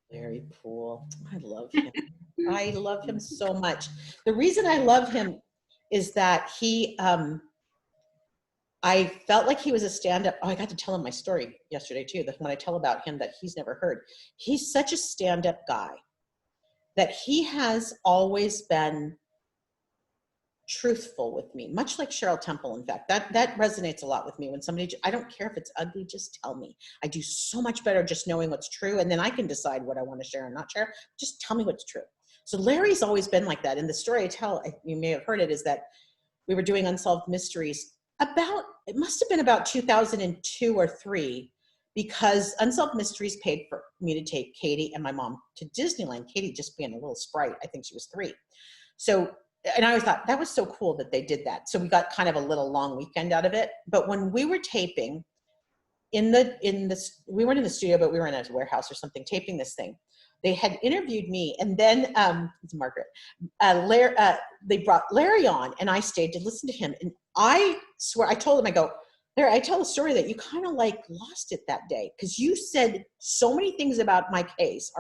Larry Poole. I love him. I love him so much. The reason I love him is that I felt like he was a stand-up. Oh, I got to tell him my story yesterday too. That when I tell about him that he's never heard. He's such a stand-up guy that he has always been truthful with me, much like Cheryl Temple. In fact, that resonates a lot with me when somebody, I don't care if it's ugly, just tell me. I do so much better just knowing what's true, and then I can decide what I want to share and not share. Just tell me what's true. So Larry's always been like that. And the story I tell, you may have heard it, is that we were doing Unsolved Mysteries it must have been about 2002 or 3, because Unsolved Mysteries paid for me to take Katie and my mom to Disneyland. Katie just being a little sprite, I think she was 3. So, and I always thought that was so cool that they did that. So we got kind of a little long weekend out of it. But when we were taping we weren't in the studio, but we were in a warehouse or something taping this thing. They had interviewed me, and then it's Margaret. They brought Larry on, and I stayed to listen to him. And I swear, I told him, I go, Larry, I tell a story that you kind of like lost it that day, because you said so many things about our case,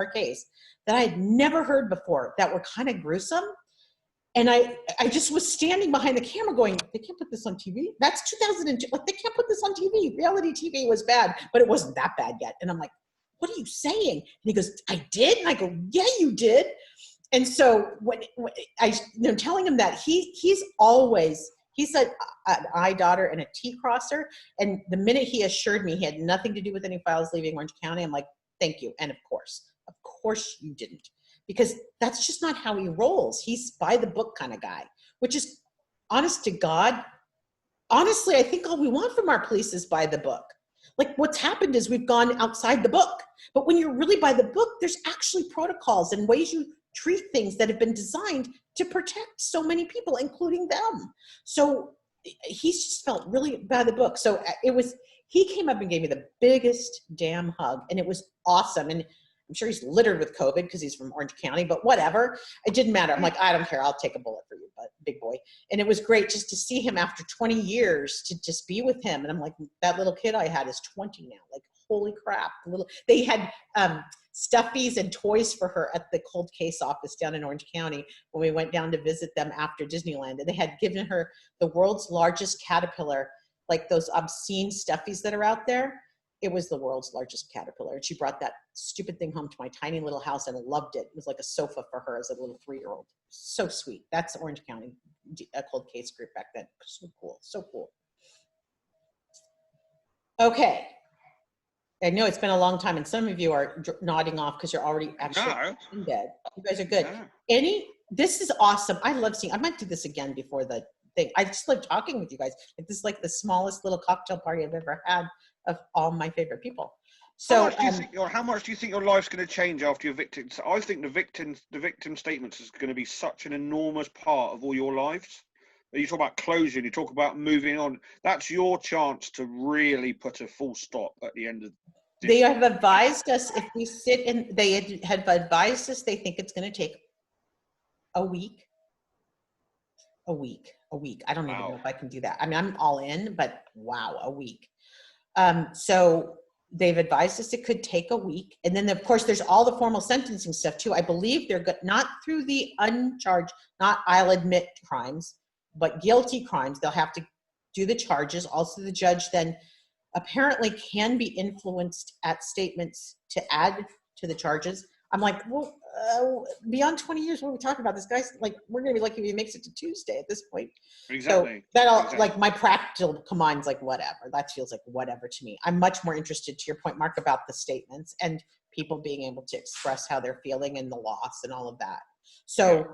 that I had never heard before that were kind of gruesome. And I just was standing behind the camera going, they can't put this on TV. That's 2002. Like, they can't put this on TV. Reality TV was bad, but it wasn't that bad yet. And I'm like, what are you saying? And he goes, I did. And I go, yeah, you did. And so when I, telling him that, he's an I daughter and a T crosser. And the minute he assured me he had nothing to do with any files leaving Orange County, I'm like, thank you. And of course you didn't, because that's just not how he rolls. He's by the book kind of guy, which is, honest to God, honestly, I think all we want from our police is by the book. Like, what's happened is we've gone outside the book. But when you're really by the book, there's actually protocols and ways you treat things that have been designed to protect so many people, including them. So he's just felt really by the book. So he came up and gave me the biggest damn hug, and it was awesome. And I'm sure he's littered with COVID because he's from Orange County, but whatever. It didn't matter. I'm like, I don't care. I'll take a bullet for you, but big boy. And it was great just to see him after 20 years, to just be with him. And I'm like, that little kid I had is 20 now. Like, holy crap. They had stuffies and toys for her at the cold case office down in Orange County when we went down to visit them after Disneyland. And they had given her the world's largest caterpillar, like those obscene stuffies that are out there. It was the world's largest caterpillar. And she brought that stupid thing home to my tiny little house and loved it. It was like a sofa for her as a little 3-year-old. So sweet. That's Orange County, a cold case group back then. So cool. So cool. Okay. I know it's been a long time, and some of you are nodding off because you're already actually in bed. You guys are good. This is awesome. I might do this again before the thing. I just love talking with you guys. Like, this is like the smallest little cocktail party I've ever had of all my favorite people. So how much do you think your life's going to change after your victim? I think the victim statements is going to be such an enormous part of all your lives. You talk about closure, you talk about moving on. That's your chance to really put a full stop at the end of this. They have advised us, if we sit in, they have advised us, they think it's going to take a week. I don't even know if I can do that. I mean, I'm all in, but wow, a week. So they've advised us it could take a week. And then, of course, there's all the formal sentencing stuff too. I believe they're not through the uncharged, not I'll admit crimes, but guilty crimes. They'll have to do the charges. Also, the judge then apparently can be influenced at statements to add to the charges. I'm like, well, beyond 20 years, what are we talking about? This guy's like, we're going to be lucky if he makes it to Tuesday at this point. Exactly. So like, my practical mind's like, whatever. That feels like whatever to me. I'm much more interested, to your point, Mark, about the statements and people being able to express how they're feeling and the loss and all of that. So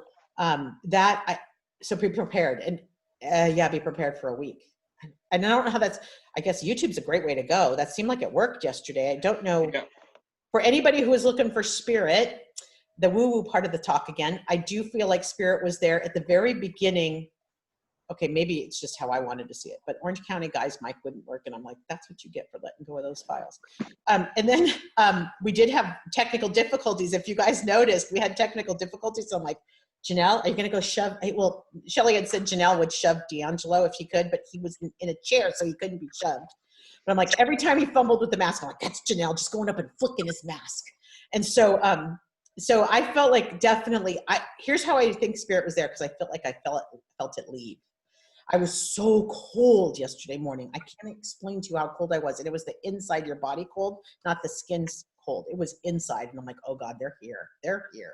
so be prepared, and be prepared for a week. And I don't know how I guess YouTube's a great way to go. That seemed like it worked yesterday. I don't know. Yeah. For anybody who is looking for Spirit, the woo-woo part of the talk again, I do feel like Spirit was there at the very beginning. Okay, maybe it's just how I wanted to see it, but Orange County guy's mic wouldn't work, and I'm like, that's what you get for letting go of those files. And then we did have technical difficulties. If you guys noticed, we had technical difficulties. So I'm like, Janelle, are you going to go shove? Well, Shelley had said Janelle would shove DeAngelo if he could, but he was in a chair, so he couldn't be shoved. But I'm like, every time he fumbled with the mask, I'm like, that's Janelle just going up and flicking his mask. And so, so I felt like definitely, here's how I think Spirit was there, because I felt like I felt it leave. I was so cold yesterday morning. I can't explain to you how cold I was. And it was the inside your body cold, not the skin cold. It was inside. And I'm like, oh God, they're here. They're here.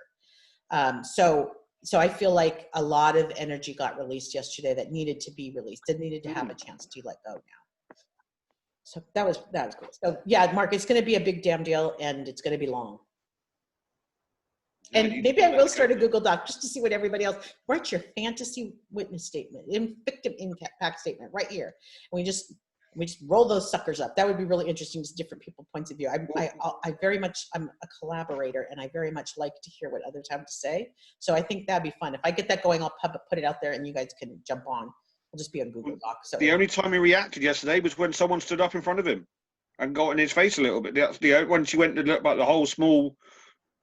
So So I feel like a lot of energy got released yesterday that needed to be released, that needed to have a chance to let go now. So that was cool. So yeah, Mark, it's going to be a big damn deal, and it's going to be long. And maybe I will start a Google Doc just to see what everybody else, write your fantasy witness statement, victim impact statement right here. And we just roll those suckers up. That would be really interesting, just different people's points of view. I very much, I'm a collaborator, and I very much like to hear what others have to say. So I think that'd be fun. If I get that going, I'll put it out there and you guys can jump on. We'll just be on Google Doc. So the only time he reacted yesterday was when someone stood up in front of him and got in his face a little bit. That's when she went to look about the whole small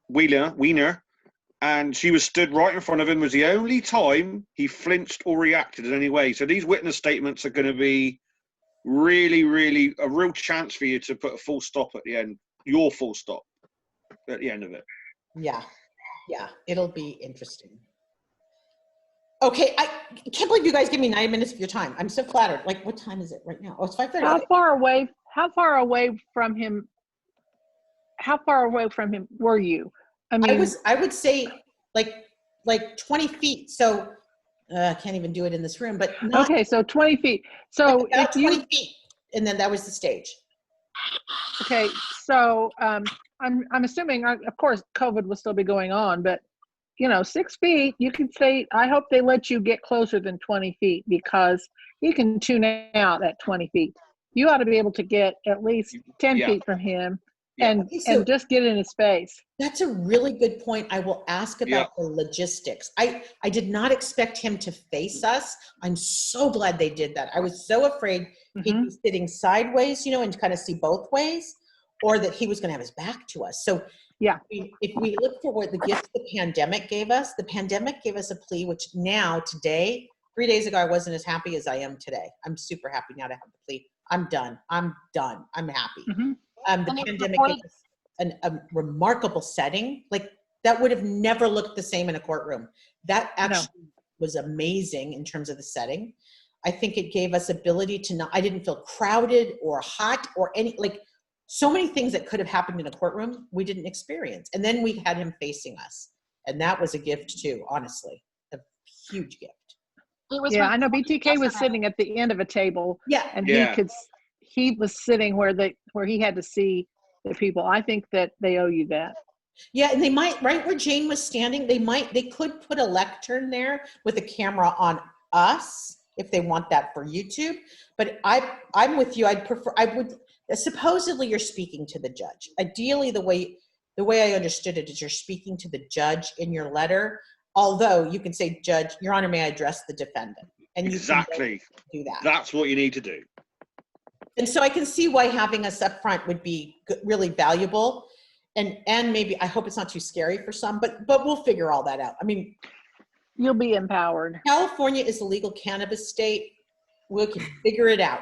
wiener, and she was stood right in front of him, was the only time he flinched or reacted in any way. So these witness statements are going to be really, really a real chance for you to put a full stop at the end, your full stop at the end of it. Yeah, it'll be interesting. Okay, I can't believe you guys give me 9 minutes of your time. I'm so flattered. Like, what time is it right now? Oh, it's 5:30. How far away from him were you? I mean, I would say like 20 feet. So I can't even do it in this room, but not, okay, so 20 feet. So like about 20 feet, and then that was the stage. Okay, so I'm assuming, of course, COVID will still be going on, but 6 feet, you can say, I hope they let you get closer than 20 feet, because you can tune out at 20 feet. You ought to be able to get at least 10 feet from him and just get in his face. That's a really good point. I will ask about the logistics. I did not expect him to face us. I'm so glad they did that. I was so afraid he'd be sitting sideways, and kind of see both ways, or that he was going to have his back to us. So yeah, if we look for what the gift the pandemic gave us a plea, which now, today, 3 days ago, I wasn't as happy as I am today. I'm super happy now to have the plea. I'm done. I'm happy. The pandemic gave us a remarkable setting. Like, that would have never looked the same in a courtroom. That actually was amazing in terms of the setting. I think it gave us ability to I didn't feel crowded or hot or so many things that could have happened in a courtroom we didn't experience. And then we had him facing us. And that was a gift too, honestly. A huge gift. I know BTK was sitting at the end of a table. Yeah. And he was sitting where he had to see the people. I think that they owe you that. Yeah, and they might, right where Jane was standing, they could put a lectern there with a camera on us if they want that for YouTube. But I'm with you. Supposedly you're speaking to the judge. Ideally, the way I understood it is you're speaking to the judge in your letter. Although you can say, Judge, Your Honor, may I address the defendant? And you exactly can do that. That's what you need to do. And so I can see why having us up front would be really valuable. And maybe, I hope it's not too scary for some, but we'll figure all that out. I mean, you'll be empowered. California is a legal cannabis state. We can figure it out.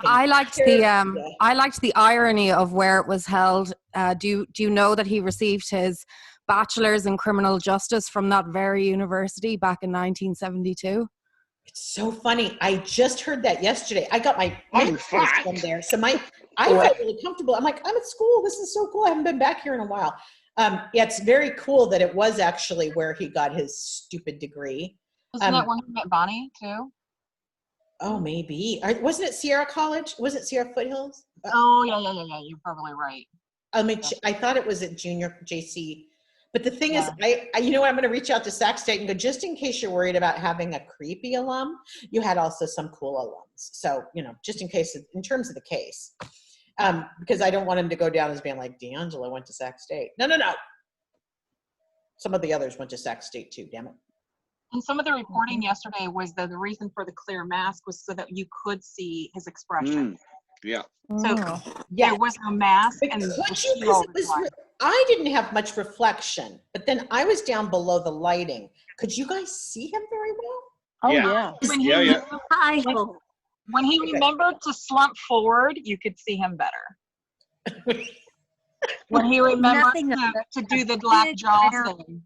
I liked the irony of where it was held. Do you know that he received his bachelor's in criminal justice from that very university back in 1972? It's so funny. I just heard that yesterday. I got my master's from there. So I felt really comfortable. I'm like, I'm at school. This is so cool. I haven't been back here in a while. It's very cool that it was actually where he got his stupid degree. Isn't that where he met Bonnie too? Oh, maybe. Wasn't it Sierra College? Was it Sierra Foothills? Oh, yeah. You're probably right. I thought it was at junior JC. But the thing is, I'm going to reach out to Sac State and go, just in case you're worried about having a creepy alum, you had also some cool alums. So, just in case, in terms of the case, because I don't want him to go down as being like, DeAngelo went to Sac State. No. Some of the others went to Sac State too, damn it. And some of the reporting yesterday was that the reason for the clear mask was so that you could see his expression. Yeah. So there was no mask. And I didn't have much reflection, but then I was down below the lighting. Could you guys see him very well? Oh, yeah. When he remembered to slump forward, you could see him better. When he remembered to do the black jaw thing.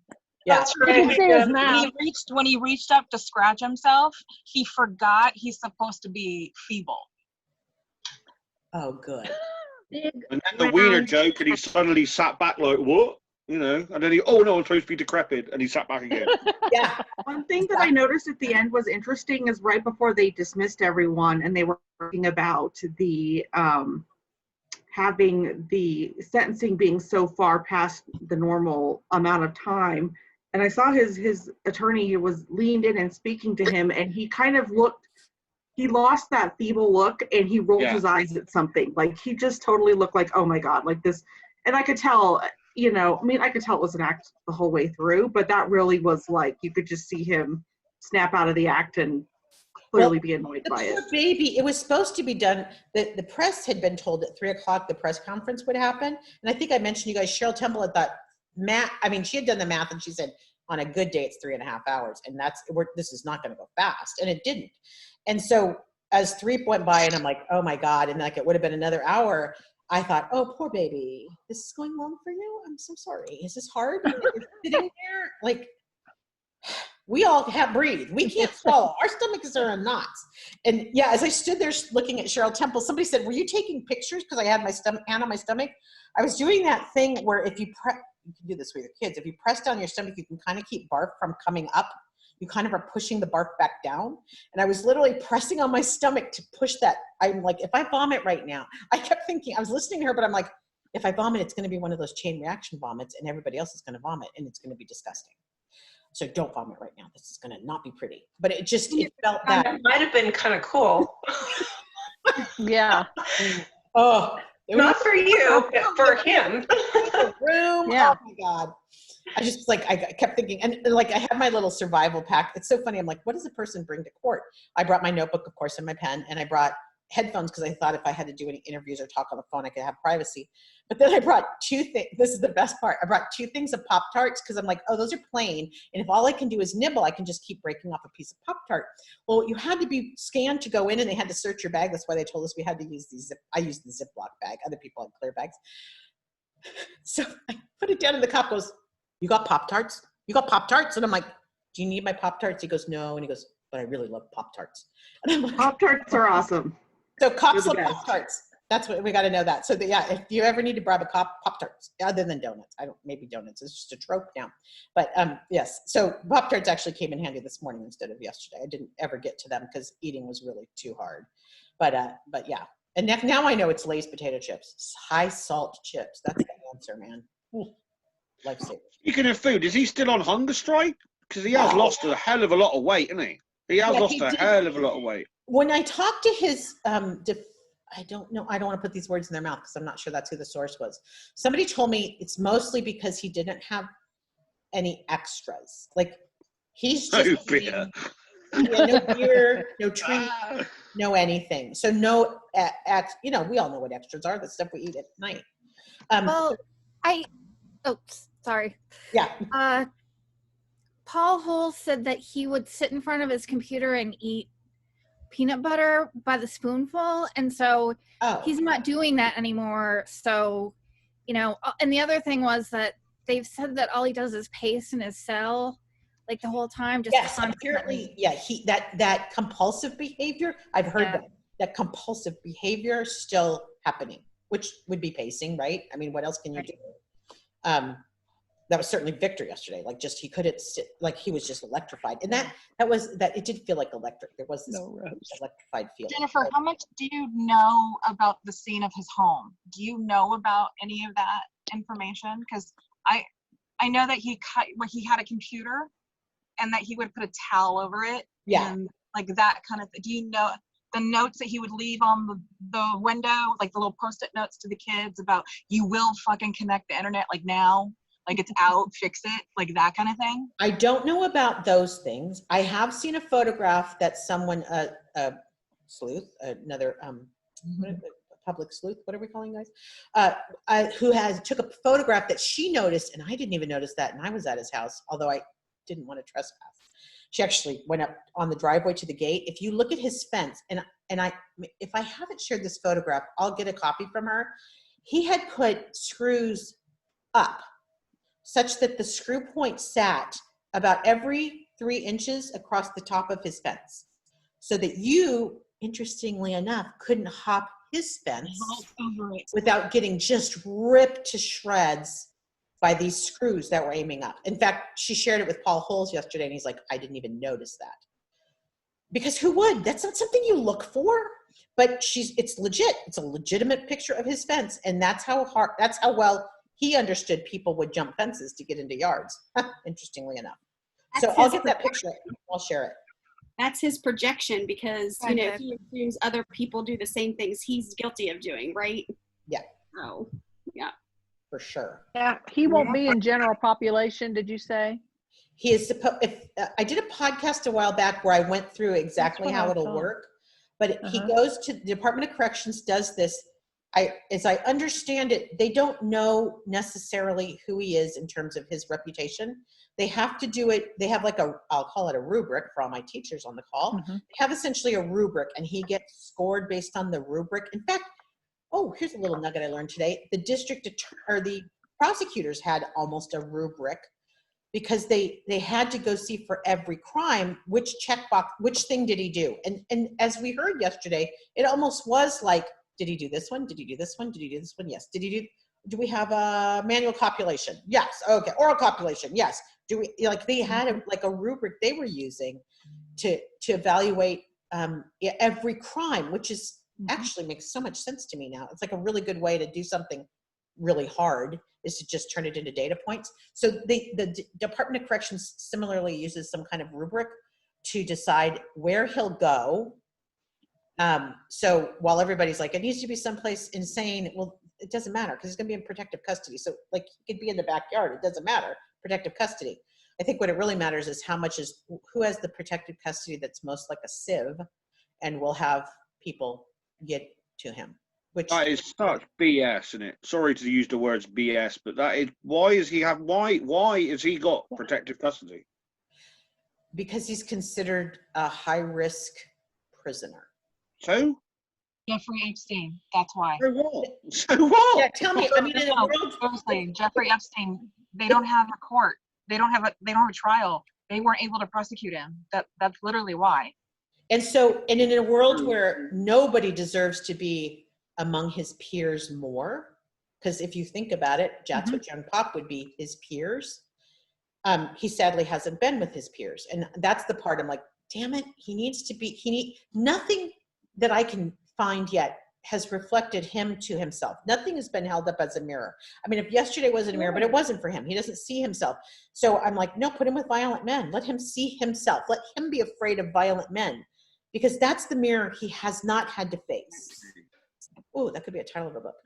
Yeah. That's right. When he reached up to scratch himself, he forgot he's supposed to be feeble. Oh, good. And then the wiener joke, and he suddenly sat back like, what? you know, and then he, oh no, I'm supposed to be decrepit, and he sat back again. Yeah. One thing that I noticed at the end was interesting is right before they dismissed everyone and they were talking about the having the sentencing being so far past the normal amount of time. And I saw his attorney was leaned in and speaking to him, and he kind of looked, he lost that feeble look and he rolled his eyes at something. Like he just totally looked like, oh my God, like this. And I could tell, you know, I mean, I could tell it was an act the whole way through, but that really was like, you could just see him snap out of the act and clearly be annoyed by it. Poor baby, it was supposed to be done. The press had been told at 3:00 the press conference would happen. And I think I mentioned you guys, Cheryl Temple had thought, she had done the math and she said, on a good day, it's 3.5 hours. And this is not going to go fast. And it didn't. And so as 3 went by and I'm like, oh my God. And like, it would have been another hour. I thought, oh, poor baby, this is going long for you. I'm so sorry. Is this hard? You're sitting there like, we all have breathe. We can't swallow. Our stomachs are in knots. And yeah, as I stood there looking at Cheryl Temple, somebody said, were you taking pictures? Because I had my hand on my stomach. I was doing that thing where if you can do this with your kids. If you press down your stomach, you can kind of keep barf from coming up. You kind of are pushing the barf back down. And I was literally pressing on my stomach to push that. I'm like, if I vomit right now, I kept thinking, I was listening to her, but I'm like, if I vomit, it's going to be one of those chain reaction vomits and everybody else is going to vomit and it's going to be disgusting. So don't vomit right now. This is going to not be pretty. But it felt that. It might have been kind of cool. Yeah. Oh. Not for you, but for him. Room. Yeah. Oh my God. I just like, I kept thinking, and like I have my little survival pack. It's so funny. I'm like, what does a person bring to court? I brought my notebook, of course, and my pen, and I brought headphones because I thought if I had to do any interviews or talk on the phone, I could have privacy. But then I brought 2 things. This is the best part. I brought 2 things of Pop-Tarts because I'm like, oh, those are plain. And if all I can do is nibble, I can just keep breaking off a piece of Pop-Tart. Well, you had to be scanned to go in and they had to search your bag. That's why they told us we had to use these. I used the Ziploc bag. Other people had clear bags. So I put it down and the cop goes, you got Pop-Tarts? You got Pop-Tarts? And I'm like, do you need my Pop-Tarts? He goes, no. And he goes, but I really love Pop-Tarts. And I'm like, Pop-Tarts are awesome. So cops love Pop-Tarts. That's what we got to know that. So yeah, if you ever need to grab a Pop-Tarts, other than donuts, maybe donuts, it's just a trope now. But yes, so Pop-Tarts actually came in handy this morning instead of yesterday. I didn't ever get to them because eating was really too hard. But yeah, and now I know it's Lay's potato chips, high salt chips. That's the answer, man. Lifesaver. Speaking of food, is he still on hunger strike? Because he has lost a hell of a lot of weight, hasn't he? He has lost a hell of a lot of weight. When I talked to his, I don't know, I don't want to put these words in their mouth because I'm not sure that's who the source was. Somebody told me it's mostly because he didn't have any extras. Like he's just beer. No beer, no treat, no anything. So no, we all know what extras are, the stuff we eat at night. Sorry. Yeah. Paul Hull said that he would sit in front of his computer and eat peanut butter by the spoonful. And so he's not doing that anymore. So, and the other thing was that they've said that all he does is pace in his cell like the whole time. Apparently, that compulsive behavior, I've heard that compulsive behavior still happening, which would be pacing, right? I mean, what else can you do? That was certainly Victor yesterday. Like he couldn't sit, like he was just electrified. And it did feel like electric. There was this electrified feeling. Jennifer, how much do you know about the scene of his home? Do you know about any of that information? Because I know that he had a computer and that he would put a towel over it. Yeah. And like that kind of thing. Do you know the notes that he would leave on the window, like the little Post-it notes to the kids about, you will fucking connect the internet like now? Like it's out, fix it, like that kind of thing? I don't know about those things. I have seen a photograph that someone, a sleuth, another public sleuth, what are we calling guys? Who took a photograph that she noticed, and I didn't even notice that, and I was at his house, although I didn't want to trespass. She actually went up on the driveway to the gate. If you look at his fence, and if I haven't shared this photograph, I'll get a copy from her. He had put screws up such that the screw point sat about every 3 inches across the top of his fence, so that you, interestingly enough, couldn't hop his fence without getting just ripped to shreds by these screws that were aiming up. In fact, she shared it with Paul Holes yesterday, and he's like, I didn't even notice that. Because who would? That's not something you look for. But it's legit. It's a legitimate picture of his fence, and that's how well he understood people would jump fences to get into yards. Interestingly enough. So I'll get that picture. I'll share it. That's his projection, because you know he assumes other people do the same things he's guilty of doing, right? Yeah. Oh, yeah. For sure. Yeah, he won't be in general population, did you say? He is supposed. I did a podcast a while back where I went through exactly how it'll work, but he goes to the Department of Corrections, does this. As I understand it, they don't know necessarily who he is in terms of his reputation. They have to do it. They have like I'll call it a rubric for all my teachers on the call. They have essentially a rubric, and he gets scored based on the rubric. In fact, here's a little nugget I learned today. The the prosecutors had almost a rubric, because they had to go see for every crime, which checkbox, which thing did he do? And as we heard yesterday, it almost was like, did he do this one? Did he do this one? Did he do this one? Yes. Do we have a manual copulation? Yes. Okay. Oral copulation? Yes. They had a rubric they were using to evaluate every crime, which is actually makes so much sense to me now. It's like a really good way to do something really hard, is to just turn it into data points. So the Department of Corrections similarly uses some kind of rubric to decide where he'll go. So while everybody's like, it needs to be someplace insane, well, it doesn't matter, because he's going to be in protective custody. So like, he could be in the backyard. It doesn't matter. Protective custody. I think what it really matters is who has the protective custody that's most like a sieve, and will have people get to him. That is such BS, isn't it? Sorry to use the words BS, but that is, why has he got protective custody? Because he's considered a high-risk prisoner. So? Jeffrey Epstein. That's why. So what? So what? Yeah, tell me. I mean, in the world, seriously, Jeffrey Epstein. They don't have a court. They don't have a trial. They weren't able to prosecute him. That's literally why. And in a world where nobody deserves to be among his peers more, because if you think about it, that's what Young Pop would be, his peers. He sadly hasn't been with his peers, and that's the part I'm like, damn it, he needs to be. Nothing that I can find yet has reflected him to himself. Nothing has been held up as a mirror. I mean, if yesterday wasn't a mirror, but it wasn't for him. He doesn't see himself. So I'm like, no, put him with violent men. Let him see himself. Let him be afraid of violent men, because that's the mirror he has not had to face. Oh, that could be a title of a book.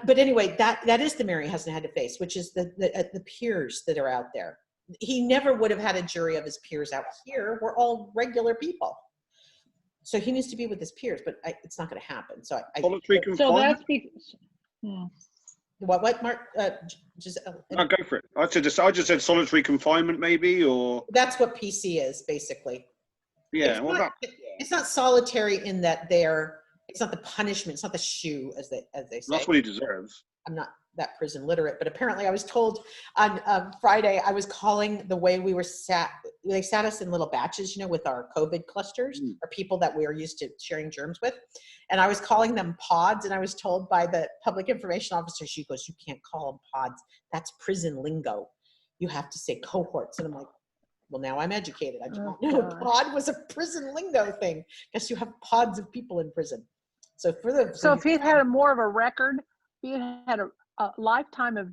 But anyway, that is the mirror he hasn't had to face, which is the peers that are out there. He never would have had a jury of his peers out here. We're all regular people. So he needs to be with his peers, but it's not going to happen. So solitary confinement. So that's what, Mark? No, go for it. I just said solitary confinement, maybe, or that's what PC is basically. Yeah, it's not solitary in that it's not the punishment. It's not the shoe, as they say. That's what he deserves. I'm not that prison literate, but apparently I was told on Friday, I was calling the way we were they sat us in little batches, with our COVID clusters, or people that we are used to sharing germs with. And I was calling them pods, and I was told by the public information officer, she goes, you can't call them pods. That's prison lingo. You have to say cohorts. And I'm like, well, now I'm educated. I did not know pod was a prison lingo thing. Guess you have pods of people in prison. So if he had more of a record, he had a lifetime of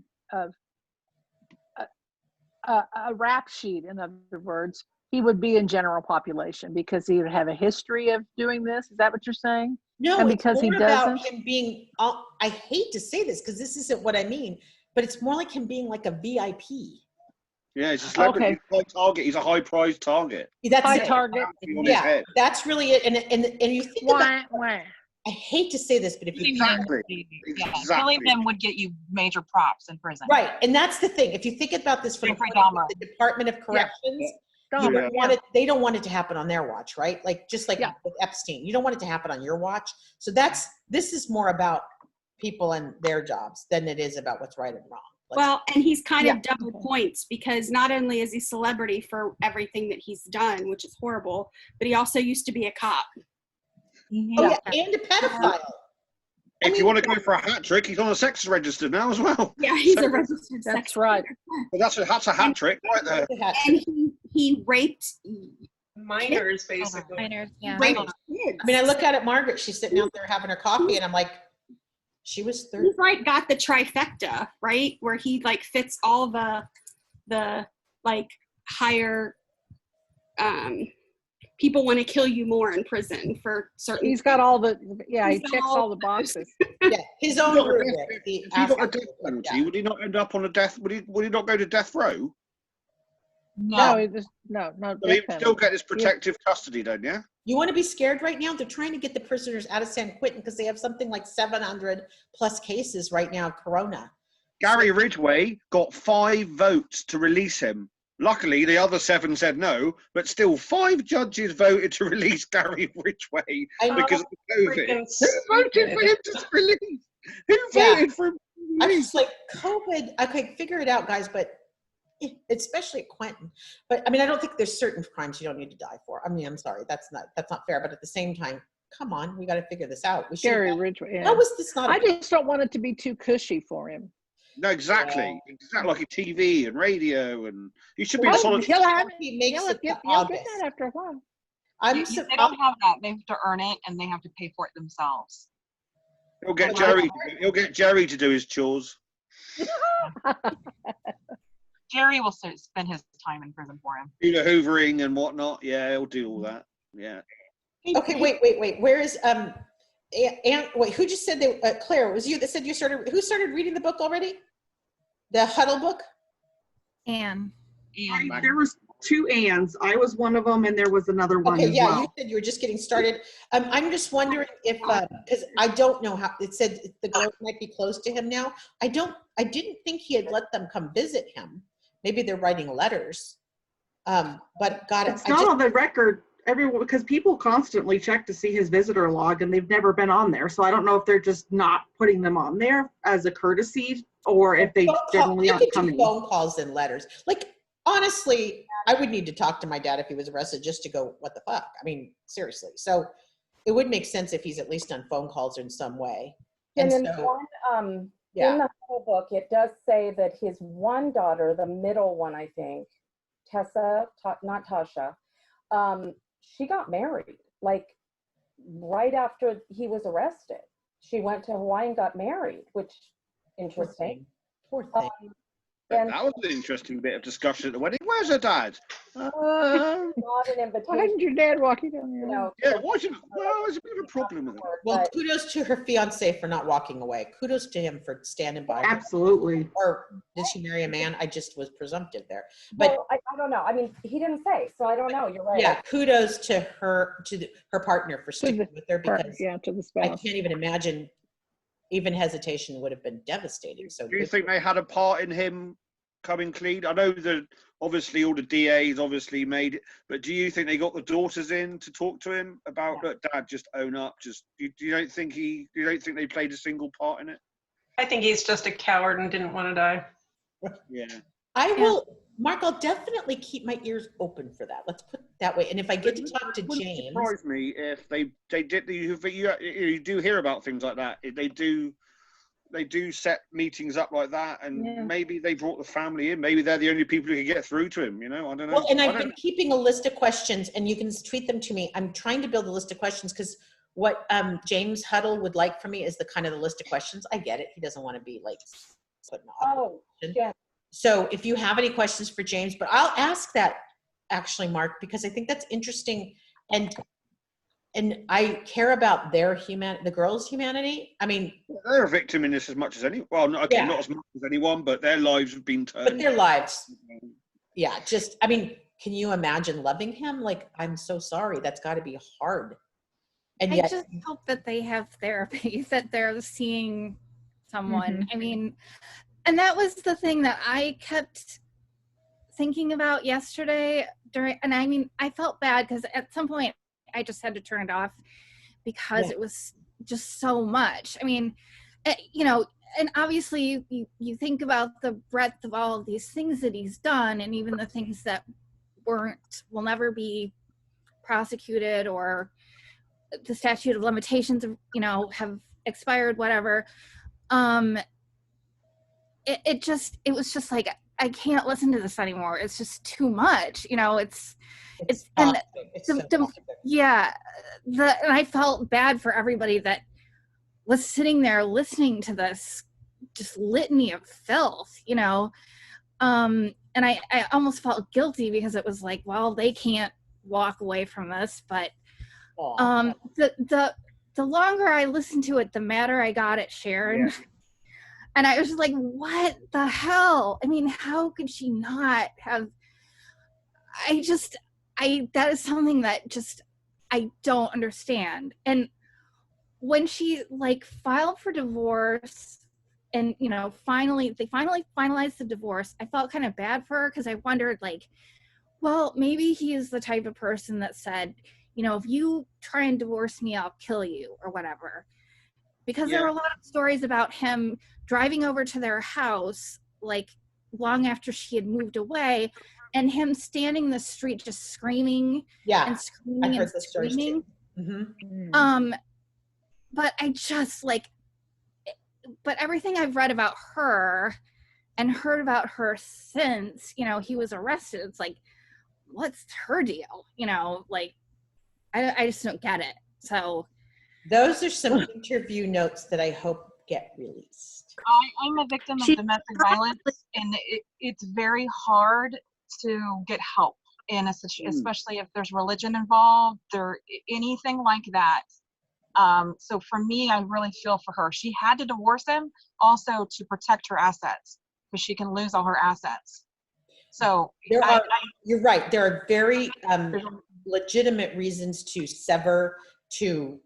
a rap sheet, in other words, he would be in general population, because he would have a history of doing this. Is that what you're saying? No, and it's because more he doesn't. about him being, I hate to say this because this isn't what I mean, but it's more like him being like a VIP. Yeah, he's a celebrity. High target. He's a high prize target. That's high it. target. Yeah, that's really it. And you think about, I hate to say this, but if you killing them would get you major props in prison. Right, and that's the thing. If you think about this from the Department of Corrections, they don't want it to happen on their watch, right? Like just like with Epstein, you don't want it to happen on your watch. So this is more about people and their jobs than it is about what's right and wrong. Well, and he's kind of double points, because not only is he celebrity for everything that he's done, which is horrible, but he also used to be a cop. Oh yeah, and a pedophile. If you want to go for a hat trick, he's on a sex register now as well. Yeah, he's a registered sex That's right. Well, that's a hat trick right there. And he raped Minors, basically. Minors, yeah. raped kids. I mean, I look at Margaret, she's sitting out there having her coffee, and I'm like, she was 30. He's like got the trifecta, right? Where he like fits all the like higher people want to kill you more in prison for certain. He's got all the, yeah, he checks all the boxes. Yeah, his own. If he got a death penalty, would he not end up on a death? Would he not go to death row? No, no. But he would still get his protective custody then, yeah? You want to be scared right now? They're trying to get the prisoners out of San Quentin because they have something like 700 plus cases right now of corona. Gary Ridgway got 5 votes to release him. Luckily, the other 7 said no, but still 5 judges voted to release Gary Ridgway because of COVID. Who voted for him to release? Who voted for him to release? I'm just like, COVID, okay, figure it out, guys, but especially at Quentin. But I mean, I don't think there's certain crimes you don't need to die for. I mean, I'm sorry, that's not fair. But at the same time, come on, we got to figure this out. We should. Gary Ridgway. Yeah. How was this not? I just don't want it to be too cushy for him. No, exactly. Exactly, like a TV and radio, and he should be Well, solid. He makes it to August. That after a while. They don't have that. They have to earn it, and they have to pay for it themselves. He'll get Jerry. He'll get Jerry to do his chores. Jerry will spend his time in prison for him. Do the hoovering and whatnot. Yeah, he'll do all that. Yeah. Okay, wait. Where is wait, who just said that? Claire, was you that said you started? Who started reading the book already? The Huddle book? Anne. There was 2 Anns. I was one of them, and there was another one as well. You said you were just getting started. I'm just wondering if, because I don't know how, it said the girls might be close to him now. I didn't think he had let them come visit him. Maybe they're writing letters. But God, it's not on the record. Everyone, because people constantly check to see his visitor log, and they've never been on there. So I don't know if they're just not putting them on there as a courtesy, or if they generally aren't coming. Phone calls and letters. Like, honestly, I would need to talk to my dad if he was arrested just to go, what the fuck? I mean, seriously. So it would make sense if he's at least on phone calls in some way. And in in the whole book, it does say that his one daughter, the middle one, I think, not Tasha, she got married, like right after he was arrested. She went to Hawaii and got married, which interesting. Poor thing. And that was an interesting bit of discussion at the wedding. Where's her dad? not an invitation. Why didn't your dad walking down there? Yeah, there's a bit of a problem with it. Well, kudos to her fiance for not walking away. Kudos to him for standing by her. Absolutely. Or did she marry a man? I just was presumptive there. But well, I don't know. I mean, he didn't say, so I don't know. You're right. yeah, kudos to her, her partner for sticking with her, because to the I spouse. can't even imagine. Even hesitation would have been devastating. So do you think they had a part in him coming clean? I know that obviously all the DAs obviously made it, but do you think they got the daughters in to talk to him about, look, Dad, just own up? Just you don't think they played a single part in it? I think he's just a coward and didn't want to die. Yeah. I will, Mark. I'll definitely keep my ears open for that. Let's put it that way. And if I get to talk to James, surprise me if they did. You do hear about things like that. They do set meetings up like that, and maybe they brought the family in. Maybe they're the only people who can get through to him. You know, I don't know. Well, and I've been keeping a list of questions, and you can tweet them to me. I'm trying to build a list of questions because what James Huddle would like from me is the kind of the list of questions. I get it. He doesn't want to be like putting off. Oh, yeah. So if you have any questions for James, but I'll ask that actually, Mark, because I think that's interesting, and I care about the girls' humanity. I mean, they're a victim in this as much as anyone. Well, not as much as anyone, but their lives have been turned. But their lives, yeah. Just, I mean, can you imagine loving him? Like, I'm so sorry. That's got to be hard. And yet, I just hope that they have therapy, that they're seeing someone. Mm-hmm. I mean, and that was the thing that I kept thinking about yesterday and I mean, I felt bad because at some point I just had to turn it off because it was just so much. I mean, you know, and obviously you think about the breadth of all of these things that he's done, and even the things that will never be prosecuted, or the statute of limitations, you know, have expired, whatever. It was just like, I can't listen to this anymore. It's just too much, you know. It's and yeah, and I felt bad for everybody that was sitting there listening to this just litany of filth, you know. And I almost felt guilty because it was like, well, they can't walk away from this, but the longer I listened to it, the madder I got at Sharon. Yeah. And I was just like, what the hell? I mean, how could she not have? That is something that just, I don't understand. And when she like filed for divorce and, you know, they finally finalized the divorce, I felt kind of bad for her because I wondered, like, well, maybe he is the type of person that said, you know, if you try and divorce me, I'll kill you or whatever. Because there were a lot of stories about him driving over to their house, like long after she had moved away, and him standing in the street just screaming and screaming and screaming. Mm-hmm. But I just but everything I've read about her and heard about her since, you know, he was arrested, it's like, what's her deal? You know, like, I just don't get it. So those are some interview notes that I hope get released. I'm a victim of domestic violence, and it's very hard to get help in a situation, especially if there's religion involved or anything like that. So for me, I really feel for her. She had to divorce him also to protect her assets, because she can lose all her assets. So you're right. There are very legitimate reasons to sever, to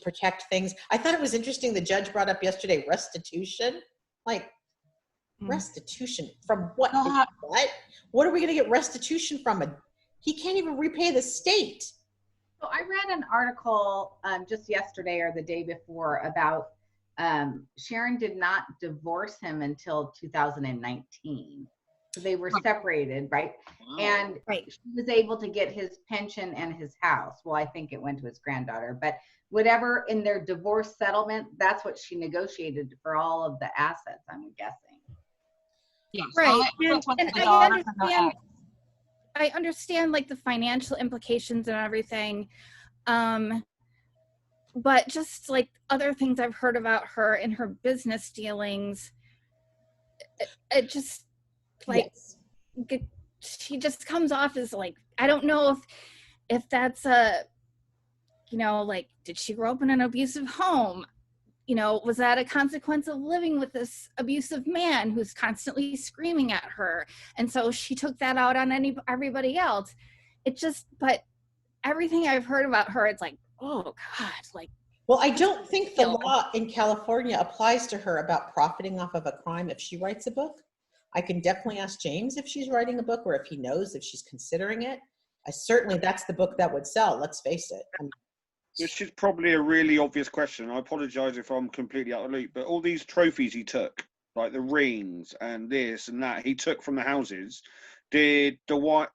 protect things. I thought it was interesting. The judge brought up yesterday restitution. Like, restitution from what? What are we going to get restitution from? He can't even repay the state. So I read an article just yesterday or the day before about Sharon did not divorce him until 2019. So they were separated, right? Wow. And she was able to get his pension and his house. Well, I think it went to his granddaughter, but whatever in their divorce settlement, that's what she negotiated for all of the assets, I'm guessing. Yes. Right. And I understand like the financial implications and everything. But just like other things I've heard about her in her business dealings, it just like she just comes off as like, I don't know if that's you know, like, did she grow up in an abusive home? You know, was that a consequence of living with this abusive man who's constantly screaming at her? And so she took that out on everybody else. But everything I've heard about her, it's like, oh God, like. Well, I don't think the law in California applies to her about profiting off of a crime if she writes a book. I can definitely ask James if she's writing a book or if he knows, if she's considering it. Certainly that's the book that would sell, let's face it. This is probably a really obvious question. I apologize if I'm completely out of the loop, but all these trophies he took, like the rings and this and that, he took from the houses. Did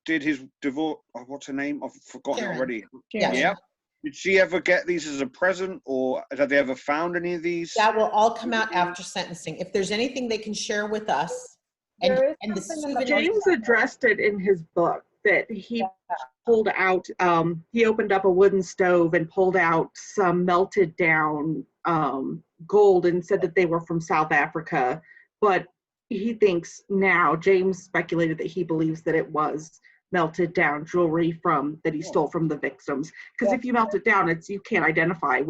his divorce? What's her name? I've forgotten already. Yeah. Did she ever get these as a present, or have they ever found any of these? That will all come out after sentencing. If there's anything they can share with us, James addressed it in his book that he pulled out. He opened up a wooden stove and pulled out some melted down gold and said that they were from South Africa. But he thinks now, James speculated that he believes that it was melted down jewelry that he stole from the victims. Because if you melt it down, you can't identify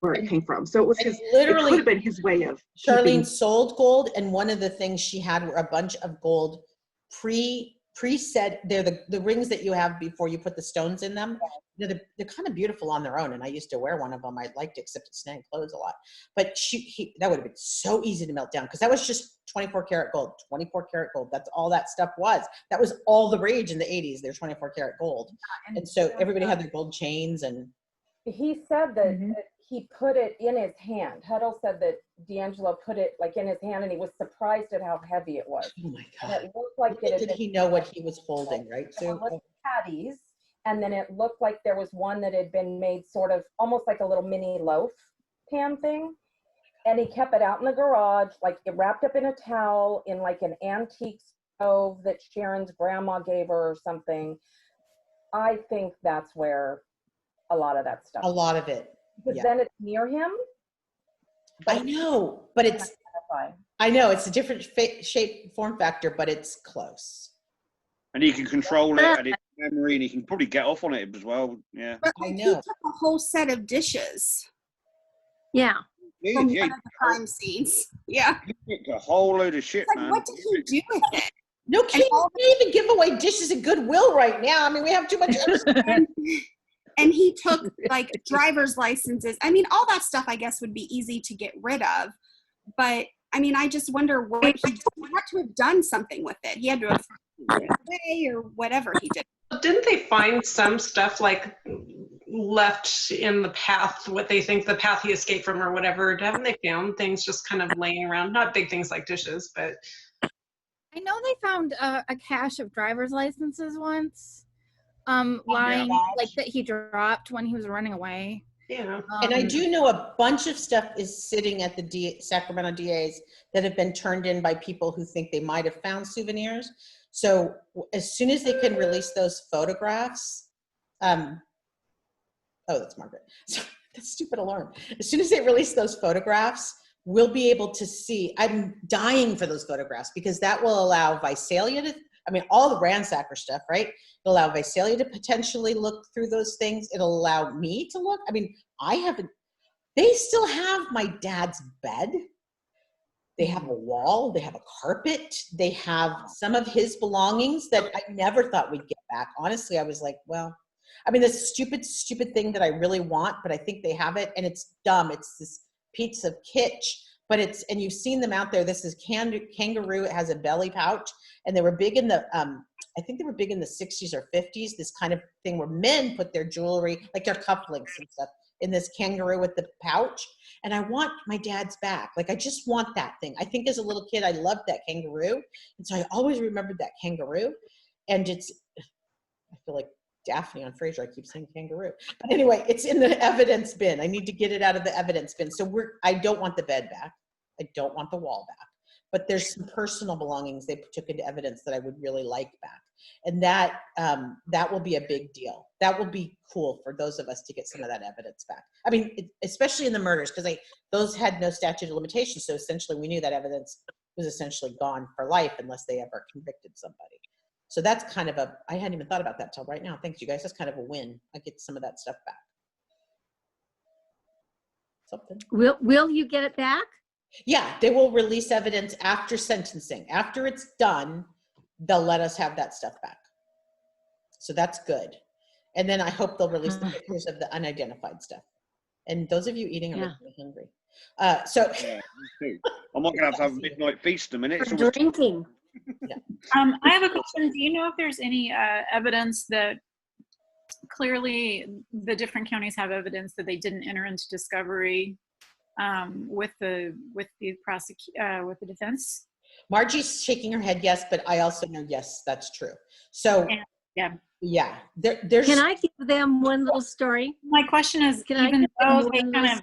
where it came from. So it was it could have been his way of. Charlene sold gold, and one of the things she had were a bunch of gold pre-set. They're the rings that you have before you put the stones in them. They're kind of beautiful on their own, and I used to wear one of them. I liked it, except it snagged clothes a lot. But that would have been so easy to melt down, because that was just 24 karat gold. 24 karat gold. That's all that stuff was. That was all the rage in the 80s. They're 24 karat gold, and so everybody had their gold chains. And he said that he put it in his hand. Huddle said that DeAngelo put it like in his hand, and he was surprised at how heavy it was. Oh my God. And it looked like did he know what he was holding, right? So patties, and then it looked like there was one that had been made sort of almost like a little mini loaf. pan thing, and he kept it out in the garage, like it wrapped up in a towel in like an antique stove that Sharon's grandma gave her or something. I think that's where a lot of that stuff. A lot of it. Because Yeah. then it's near him. I know, but it's a different shape, form factor, but it's close. And he can control it, and it's memory, and he can probably get off on it as well. Yeah. But like, he took a whole set of dishes. Yeah. From one of the crime scenes. Yeah. He took a whole load of shit, Like, man. what did he do with it? No kidding. We can't even give away dishes at Goodwill right now. I mean, we have too much. And he took like driver's licenses. I mean, all that stuff I guess would be easy to get rid of. But I mean, I just wonder what he had to have done something with it. He had to have thrown it away or whatever he did. Didn't they find some stuff like left in the path, what they think the path he escaped from or whatever? Haven't they found things just kind of laying around? Not big things like dishes, but. I know they found a cache of driver's licenses once, lying like that he dropped when he was running away. Yeah. And I do know a bunch of stuff is sitting at the Sacramento DA's that have been turned in by people who think they might have found souvenirs. So as soon as they can release those photographs, oh, that's Margaret. That stupid alarm. As soon as they release those photographs, we'll be able to see. I'm dying for those photographs because that will allow Visalia to, I mean, all the ransacker stuff, right? It'll allow Visalia to potentially look through those things. It'll allow me to look. I mean, they still have my dad's bed. They have a wall, they have a carpet, they have some of his belongings that I never thought we'd get back. Honestly, I was like, well, I mean, this stupid thing that I really want, but I think they have it, and it's dumb. It's this piece of kitsch, but and you've seen them out there. This is kangaroo. It has a belly pouch, and they were big in the, I think they were big in the 60s or 50s, this kind of thing where men put their jewelry, like their cufflinks and stuff, in this kangaroo with the pouch. And I want my dad's back. Like, I just want that thing. I think as a little kid, I loved that kangaroo. And so I always remembered that kangaroo. And I feel like Daphne on Frasier, I keep saying kangaroo. But anyway, it's in the evidence bin. I need to get it out of the evidence bin. So I don't want the bed back. I don't want the wall back. But there's some personal belongings they took into evidence that I would really like back. And that will be a big deal. That will be cool for those of us to get some of that evidence back. I mean, especially in the murders, because those had no statute of limitations. So essentially we knew that evidence was essentially gone for life unless they ever convicted somebody. So that's kind of I hadn't even thought about that till right now. Thanks, you guys. That's kind of a win. I get some of that stuff back. Something. Will you get it back? Yeah, they will release evidence after sentencing. After it's done, they'll let us have that stuff back. So that's good. And then I hope they'll release the pictures of the unidentified stuff. And those of you eating are making me hungry. So yeah, me too. I'm not gonna have a midnight feast in a minute. For drinking. Yeah. I have a question. Do you know if there's any evidence that clearly the different counties have evidence that they didn't enter into discovery with the defense? Margie's shaking her head yes, but I also know yes, that's true. So yeah, there's. Can I give them one little story? My question is, even though they kind of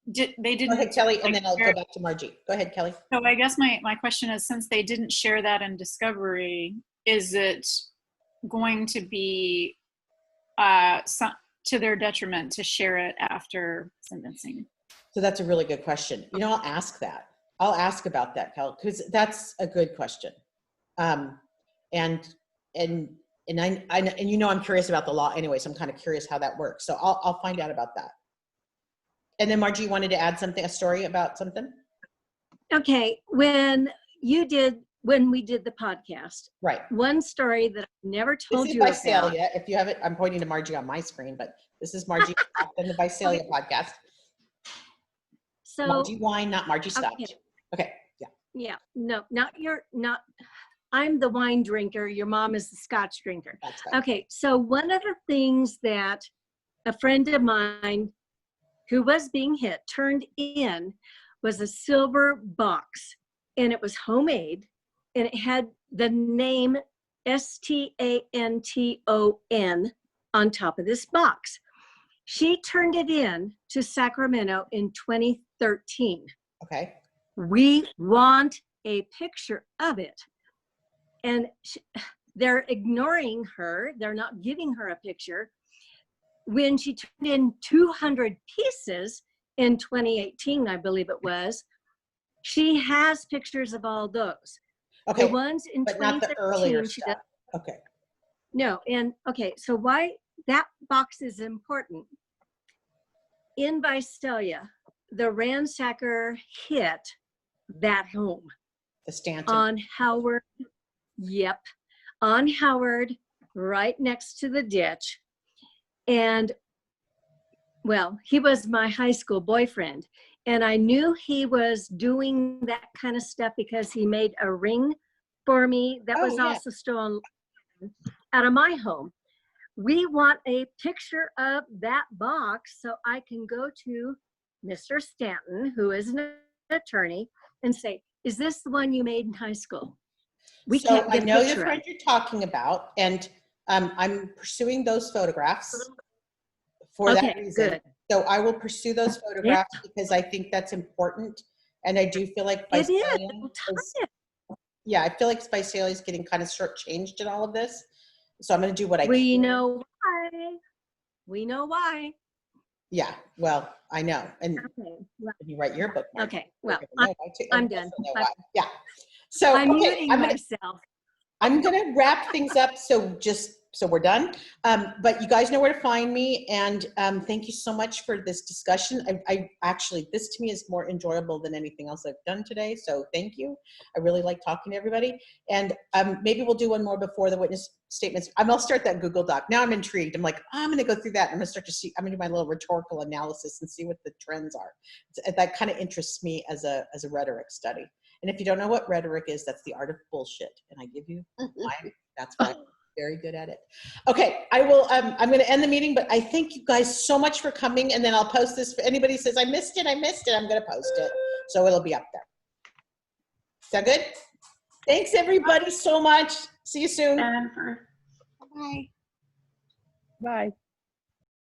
they didn't. Go ahead, Kelly, and then I'll go back to Margie. Go ahead, Kelly. So I guess my question is, since they didn't share that in discovery, is it going to be to their detriment to share it after sentencing? So that's a really good question. You know, I'll ask that. I'll ask about that, Kel, because that's a good question. And you know I'm curious about the law anyway, so I'm kind of curious how that works. So I'll find out about that. And then Margie, you wanted to add something, a story about something? Okay, when we did the podcast, right? One story that I never told you about. Visalia. If you have it, I'm pointing to Margie on my screen, but this is Margie in the Visalia podcast. So Margie wine, not Margie Scotch. Okay. Yeah. Yeah. No, not. I'm the wine drinker. Your mom is the Scotch drinker. That's right. Okay. So one of the things that a friend of mine who was being hit turned in was a silver box, and it was homemade, and it had the name STANTON on top of this box. She turned it in to Sacramento in 2013. Okay. We want a picture of it. And they're ignoring her. They're not giving her a picture. When she turned in 200 pieces in 2018, I believe it was, she has pictures of all those. Okay, the ones in but not the 2013, earlier she stuff. Okay. No, and okay, so why that box is important. In Visalia, the ransacker hit that home. The Stanton. On Howard, yep, on Howard, right next to the ditch. And well, he was my high school boyfriend. And I knew he was doing that kind of stuff because he made a ring for me that was also stolen out of my home. We want a picture of that box so I can go to Mr. Stanton, who is an attorney, and say, is this the one you made in high school? We So can't get I know a the picture of friend it. you're talking about, and I'm pursuing those photographs for that Okay, reason. good. So I will pursue those photographs because I think that's important, and I do feel like It is. Visalia It'll tie it. yeah, I feel like Visalia is getting kind of shortchanged in all of this. So I'm going to do what I We can. know why. We know why. Yeah, well, I know. And Okay. Well, when you write your book, Mark, okay. you're Well, gonna know why too, and I'm you done. also know why. Yeah. So I'm okay, muting myself. I'm gonna wrap things up. So we're done. But you guys know where to find me, and thank you so much for this discussion. I actually, this to me is more enjoyable than anything else I've done today. So thank you. I really like talking to everybody. And maybe we'll do one more before the witness statements. I'll start that Google Doc. Now I'm intrigued. I'm like, oh, I'm gonna go through that. I'm gonna start to see. I'm gonna do my little rhetorical analysis and see what the trends are. That kind of interests me as a rhetoric study. And if you don't know what rhetoric is, that's the art of bullshit. And I give you mine. That's why I'm very good at it. Okay, I will, I'm going to end the meeting, but I thank you guys so much for coming. And then I'll post this. If anybody says, I missed it, I'm going to post it. So it'll be up there. Is that good? Thanks, everybody, so much. See you soon. Bye. Bye.